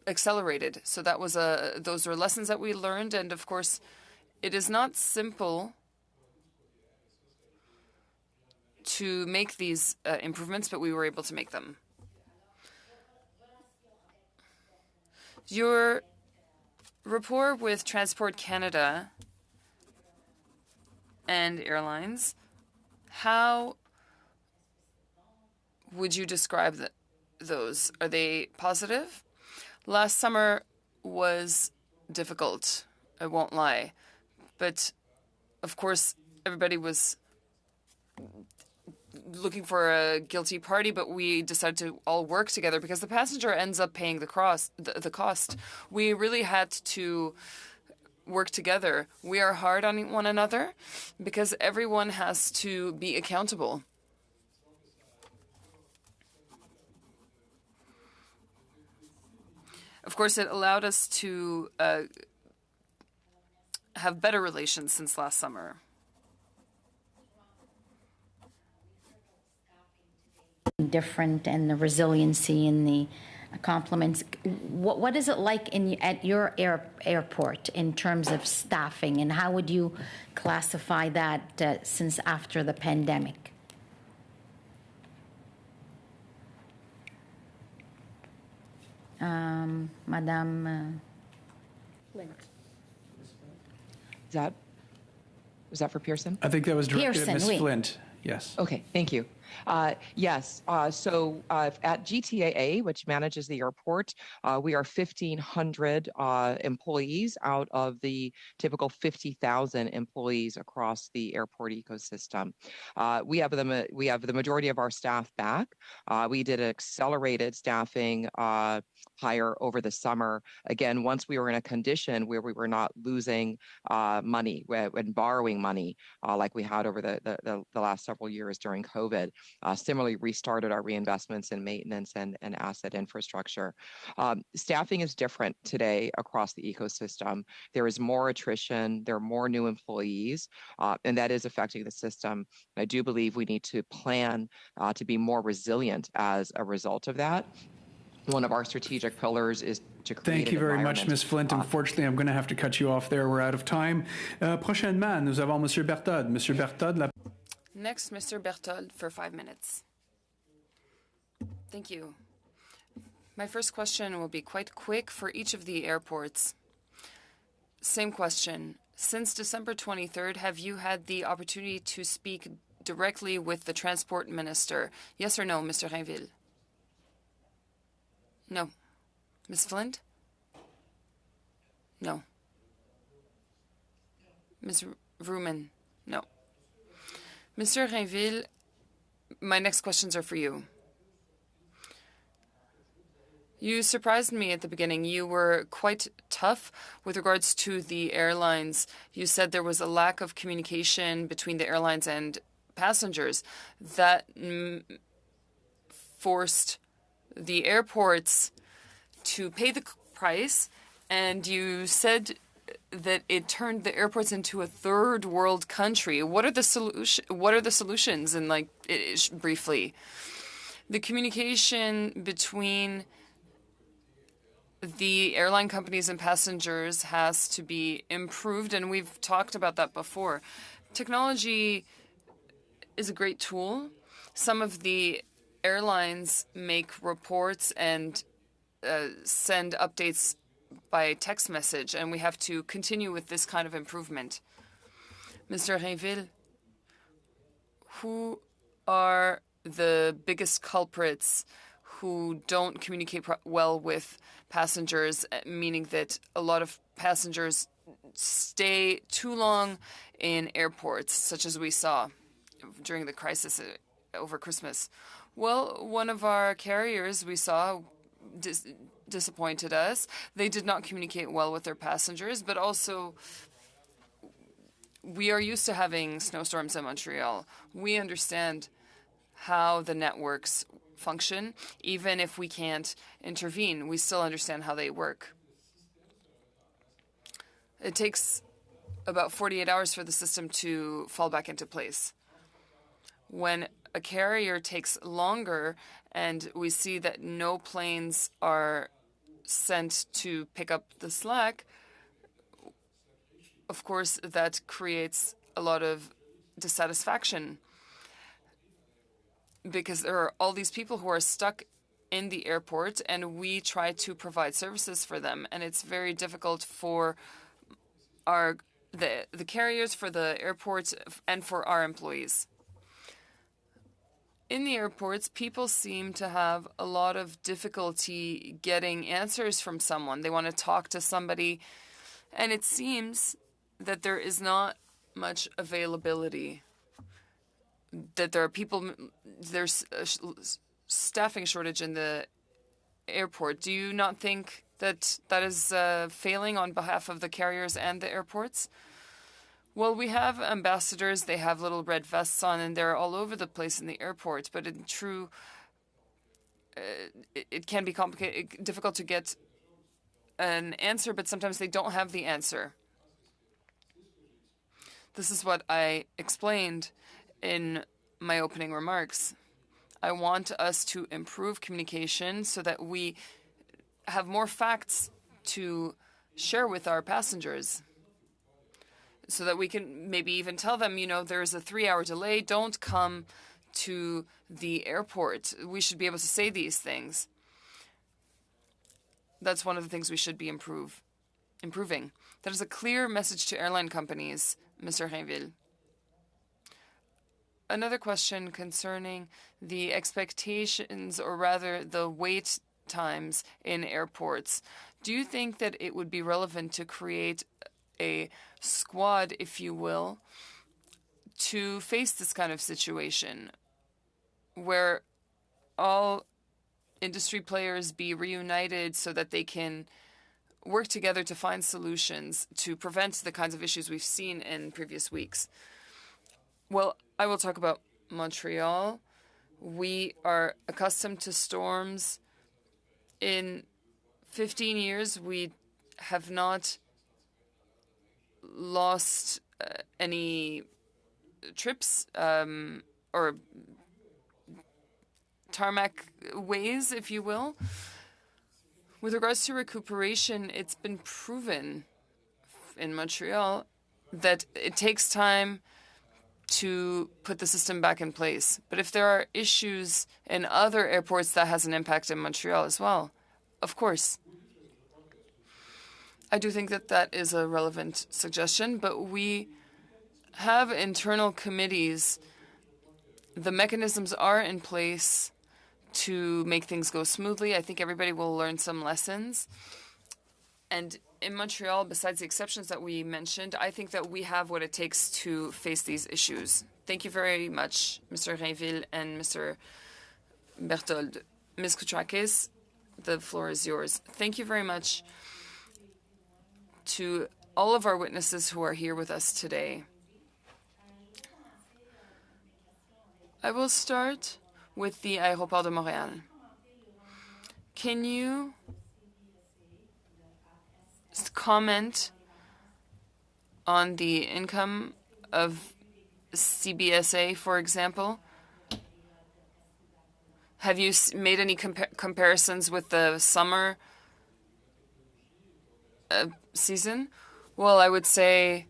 accelerated. So that was those are lessons that we learned, and of course, it is not simple to make these improvements, but we were able to make them. Your rapport with Transport Canada and airlines, how would you describe those? Are they positive? Last summer was difficult, I won't lie. But, of course, everybody was looking for a guilty party, but we decided to all work together because the passenger ends up paying the cost. We really had to work together. We are hard on one another because everyone has to be accountable. Of course, it allowed us to have better relations since last summer. Different and the resiliency and the compliments. What is it like at your airport in terms of staffing, and how would you classify that since after the pandemic? Madame Flint. Was that for Pearson? I think that was directed Pearson, at Ms. oui. Flint. Yes. Okay, thank you. Yes, so at GTAA, which manages the airport, we are 1,500 employees out of the typical 50,000 employees across the airport ecosystem. We have the majority of our staff back. We did an accelerated staffing hire over the summer. Again, once we were in a condition where we were not losing money and borrowing money like we had over the last several years during COVID. Similarly, restarted our reinvestments in maintenance and asset infrastructure. Staffing is different today across the ecosystem. There is more attrition, there are more new employees, and that is affecting the system. I do believe we need to plan to be more resilient as a result of that. One of our strategic pillars is to create Thank you very much, Ms. Flint. Unfortunately, I'm going to have to cut you off there. We're out of time. Prochainement, nous avons Monsieur Berthold. Monsieur Berthold, la... Next, Mr. Berthold for 5 minutes. Thank you. My first question will be quite quick for each of the airports. Same question. Since December 23rd, have you had the opportunity to speak directly with the transport minister? Yes or no, Mr. Rainville? No. Ms. Flint? No. Ms. Vrooman? No. Mr. Rainville, my next questions are for you. You surprised me at the beginning. You were quite tough with regards to the airlines. You said there was a lack of communication between the airlines and passengers. That forced the airports to pay the price, and you said that it turned the airports into a third world country. What are the solutions? And briefly, the communication between the airline companies and passengers has to be improved, and we've talked about that before. Technology is a great tool. Some of the airlines make reports and send updates by text message, and we have to continue with this kind of improvement. Mr. Rainville, who are the biggest culprits who don't communicate well with passengers, meaning that a lot of passengers stay too long in airports, such as we saw during the crisis over Christmas? Well, one of our carriers we saw disappointed us. They did not communicate well with their passengers, but also we are used to having snowstorms in Montreal. We understand how the networks function. Even if we can't intervene, we still understand how they work. It takes about 48 hours for the system to fall back into place. When a carrier takes longer and we see that no planes are sent to pick up the slack, of course, that creates a lot of dissatisfaction because there are all these people who are stuck in the airport and we try to provide services for them. And it's very difficult for the carriers, for the airports, and for our employees. In the airports, people seem to have a lot of difficulty getting answers from someone. They want to talk to somebody, and it seems that there is not much availability, that there are people, there's a staffing shortage in the airport. Do you not think that that is failing on behalf of the carriers and the airports? Well, we have ambassadors, they have little red vests on, and they're all over the place in the airport, but in true, it can be complicated, difficult to get an answer, but sometimes they don't have the answer. This is what I explained in my opening remarks. I want us to improve communication so that we have more facts to share with our passengers, so that we can maybe even tell them, you know, there's a 3-hour delay, don't come to the airport. We should be able to say these things. That's one of the things we should be improving. That is a clear message to airline companies, Mr. Rainville. Another question concerning the expectations, or rather the wait times in airports. Do you think that it would be relevant to create a squad, if you will, to face this kind of situation where all industry players be reunited so that they can work together to find solutions to prevent the kinds of issues we've seen in previous weeks? Well, I will talk about Montreal. We are accustomed to storms. In 15 years, we have not lost any trips or tarmac ways, if you will. With regards to recuperation, it's been proven in Montreal that it takes time to put the system back in place. But if there are issues in other airports, that has an impact in Montreal as well, of course. I do think that that is a relevant suggestion, but we have internal committees. The mechanisms are in place to make things go smoothly. I think everybody will learn some lessons. And in Montreal, besides the exceptions that we mentioned, I think that we have what it takes to face these issues. Thank you very much, Mr. Rainville and Mr. Berthold. Ms. Koutrakis, the floor is yours. Thank you very much to all of our witnesses who are here with us today. I will start with the Aéroport de Montréal. Can you comment on the income of CBSA, for example? Have you made any comparisons with the summer season? Well, I would say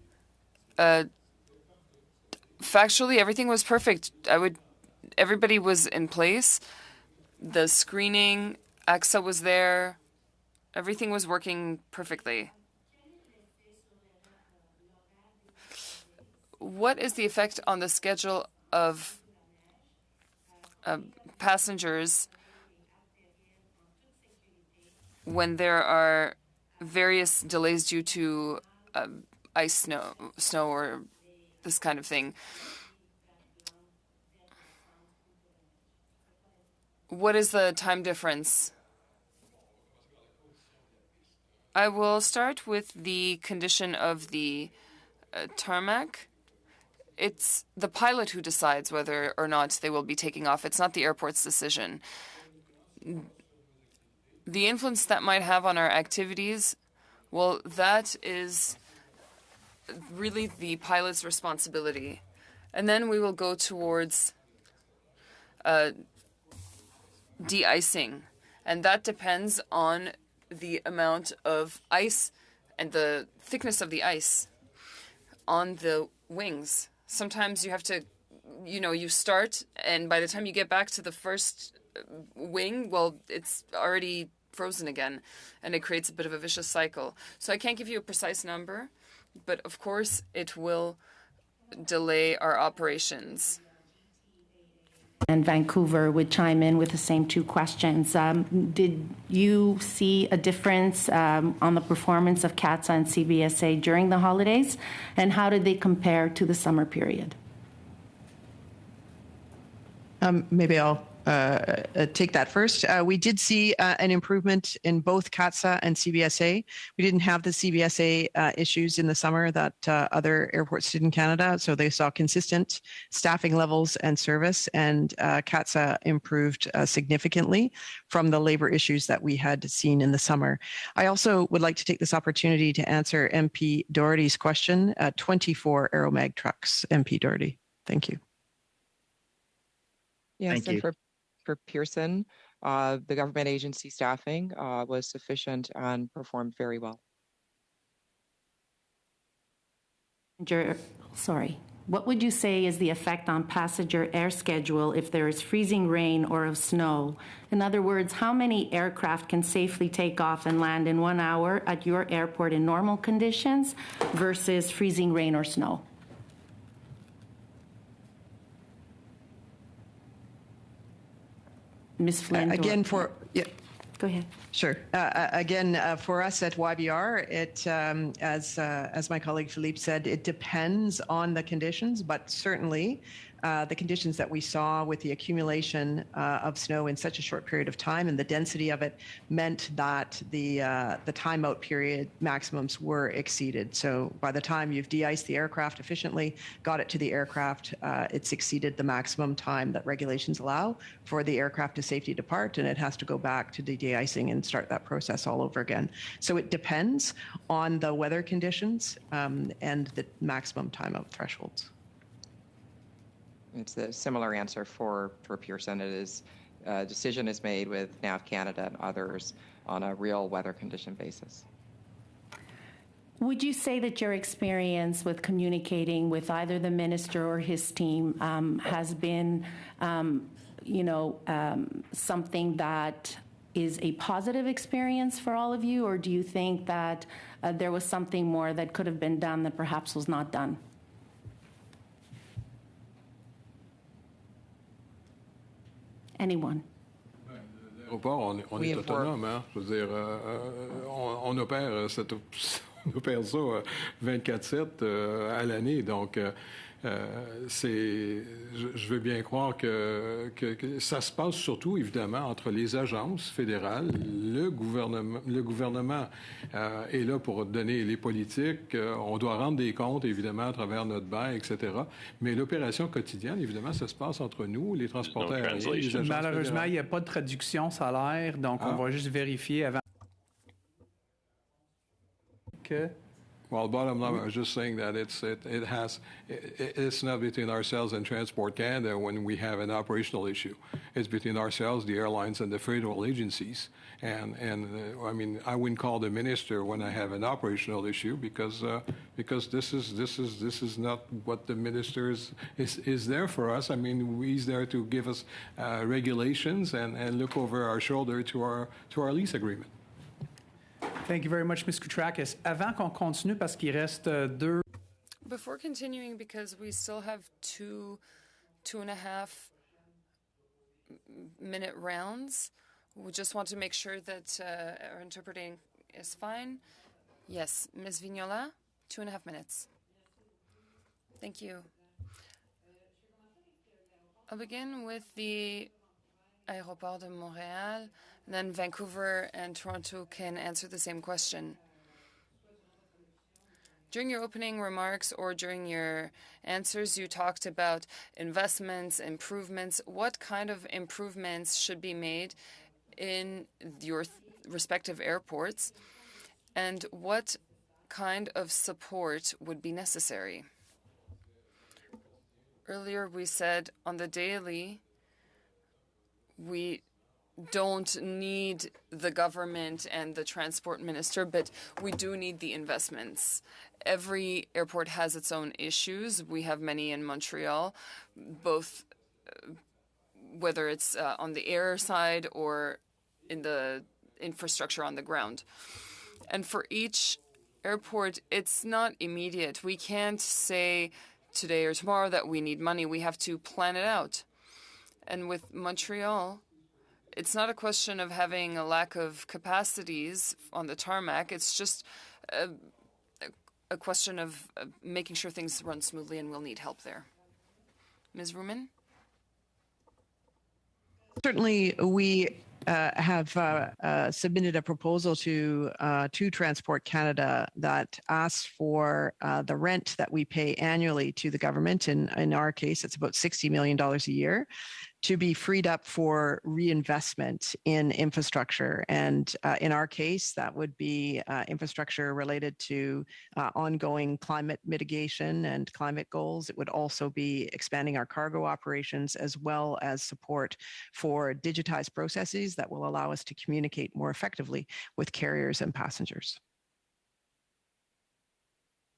factually everything was perfect. Everybody was in place. The screening, AXA was there. Everything was working perfectly. What is the effect on the schedule of passengers when there are various delays due to ice, snow, or this kind of thing? What is the time difference? I will start with the condition of the tarmac. It's the pilot who decides whether or not they will be taking off. It's not the airport's decision. The influence that might have on our activities, well, that is really the pilot's responsibility. And then we will go towards de-icing. And that depends on the amount of ice and the thickness of the ice on the wings. Sometimes you have to, you start, and by the time you get back to the first wing, well, it's already frozen again, and it creates a bit of a vicious cycle. So I can't give you a precise number, but of course it will delay our operations. and Vancouver would chime in with the same two questions. Did you see a difference on the performance of CATSA and CBSA during the holidays, and how did they compare to the summer period? Maybe I'll take that first. We did see an improvement in both CATSA and CBSA. We didn't have the CBSA issues in the summer that other airports did in Canada, so they saw consistent staffing levels and service, and CATSA improved significantly from the labor issues that we had seen in the summer. I also would like to take this opportunity to answer MP Doherty's question. 24 Aeromag trucks, MP Doherty. Thank you. Yes, Thank and you. for Pearson, the government agency staffing was sufficient and performed very well. What would you say is the effect on passenger air schedule if there is freezing rain or of snow? In other words, how many aircraft can safely take off and land in 1 hour at your airport in normal conditions versus freezing rain or snow? Ms. Flynn. Again, Go ahead. Sure. Again, for us at YBR, it, as my colleague Philippe said, it depends on the conditions, but certainly the conditions that we saw with the accumulation of snow in such a short period of time and the density of it meant that the timeout period maximums were exceeded. So by the time you've de-iced the aircraft efficiently, got it to the aircraft, it's exceeded the maximum time that regulations allow for the aircraft to safely depart, and it has to go back to the de-icing and start that process all over again. So it depends on the weather conditions and the maximum timeout thresholds. It's a similar answer for Pearson. It is decision is made with NAV Canada and others on a real weather condition basis. Would you say that your experience with communicating with either the minister or his team has been, something that is a positive experience for all of you, or do you think that there was something more that could have been done that perhaps was not done? Anyone? L'aéroport, on est autonome, hein? Je veux dire, on opère on opère ça 24/7 à l'année, donc je veux bien croire que ça se passe surtout, évidemment, entre les agences fédérales, le gouvernement est là pour donner les politiques, on doit rendre des comptes, évidemment, à travers notre bail, etc. Mais l'opération quotidienne, évidemment, ça se passe entre nous, les transporteurs aériens, les agences Malheureusement, il fédérales. n'y a pas de traduction salaire, donc on va juste vérifier avant que... Well, bottom line, I was just saying that it's not between ourselves and Transport Canada when we have an operational issue. It's between ourselves, the airlines, and the federal agencies. And I mean, I wouldn't call the minister when I have an operational issue because this is not what the minister is there for us. I mean, he's there to give us regulations and look over our shoulder to our lease agreement. Thank you very much, Ms. Koutrakis. Avant qu'on continue, parce qu'il reste deux... Before continuing, because we still have two and a half minute rounds, we just want to make sure that our interpreting is fine. Yes, Ms. Vignola, 2.5 minutes. Thank you. I'll begin with the Aéroport de Montréal. Then Vancouver and Toronto can answer the same question. During your opening remarks or during your answers, you talked about investments, improvements. What kind of improvements should be made in your respective airports? And what kind of support would be necessary? Earlier, we said on the daily, we don't need the government and the transport minister, but we do need the investments. Every airport has its own issues. We have many in Montreal, both whether it's on the air side or in the infrastructure on the ground. And for each airport, it's not immediate. We can't say today or tomorrow that we need money. We have to plan it out. And with Montreal, it's not a question of having a lack of capacities on the tarmac. It's just a question of making sure things run smoothly, and we'll need help there. Ms. Vrooman? Certainly, we have submitted a proposal to Transport Canada that asks for the rent that we pay annually to the government. In our case, it's about $60 million a year, to be freed up for reinvestment in infrastructure. And in our case, that would be infrastructure related to ongoing climate mitigation and climate goals. It would also be expanding our cargo operations, as well as support for digitized processes that will allow us to communicate more effectively with carriers and passengers.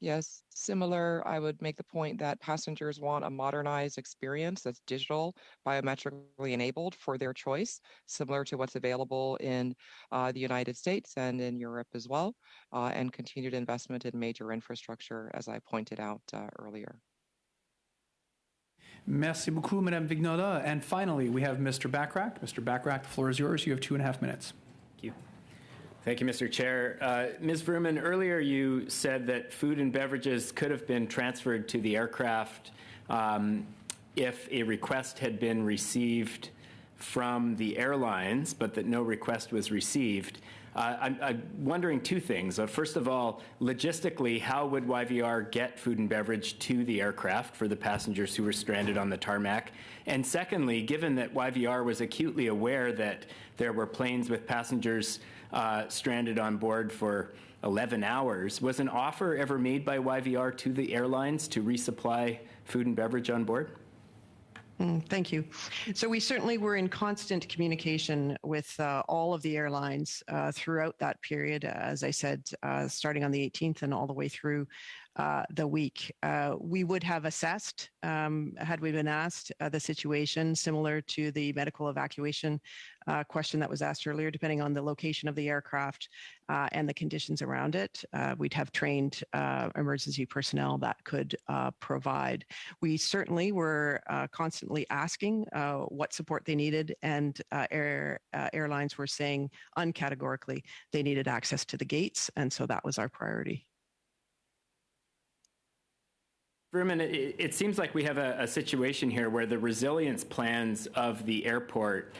Yes, similar. I would make the point that passengers want a modernized experience that's digital, biometrically enabled for their choice, similar to what's available in the United States and in Europe as well, and continued investment in major infrastructure, as I pointed out earlier. Merci beaucoup, Madame Vignola. And finally, we have Mr. Bachrach. Mr. Bachrach, the floor is yours. You have 2.5 minutes. Thank you. Thank you, Mr. Chair. Ms. Vrooman, earlier you said that food and beverages could have been transferred to the aircraft if a request had been received from the airlines, but that no request was received. I'm wondering two things. First of all, logistically, how would YVR get food and beverage to the aircraft for the passengers who were stranded on the tarmac? And secondly, given that YVR was acutely aware that there were planes with passengers stranded on board for 11 hours, was an offer ever made by YVR to the airlines to resupply food and beverage on board? Thank you. So we certainly were in constant communication with all of the airlines throughout that period, as I said, starting on the 18th and all the way through the week. We would have assessed, had we been asked, the situation similar to the medical evacuation question that was asked earlier, depending on the location of the aircraft and the conditions around it. We'd have trained emergency personnel that could provide. We certainly were constantly asking what support they needed, and airlines were saying uncategorically they needed access to the gates, and so that was our priority. Vrooman, it seems like we have a situation here where the resilience plans of the airport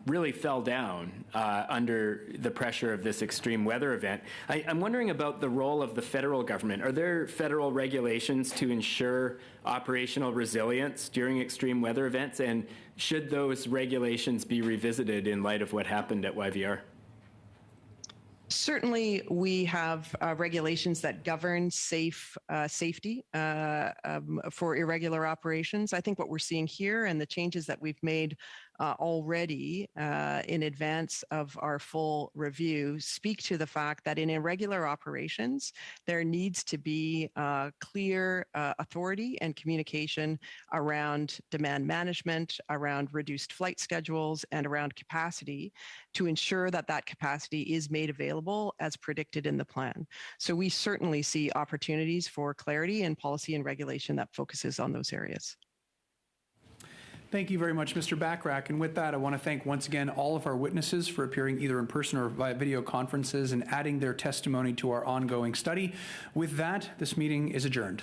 really fell down under the pressure of this extreme weather event. I'm wondering about the role of the federal government. Are there federal regulations to ensure operational resilience during extreme weather events? And should those regulations be revisited in light of what happened at YVR? Certainly, we have regulations that govern safety for irregular operations. I think what we're seeing here and the changes that we've made already in advance of our full review speak to the fact that in irregular operations, there needs to be clear authority and communication around demand management, around reduced flight schedules, and around capacity to ensure that that capacity is made available as predicted in the plan. So we certainly see opportunities for clarity and policy and regulation that focuses on those areas. Thank you very much, Mr. Bachrach. And with that, I want to thank once again all of our witnesses for appearing either in person or via video conferences and adding their testimony to our ongoing study. With that, this meeting is adjourned.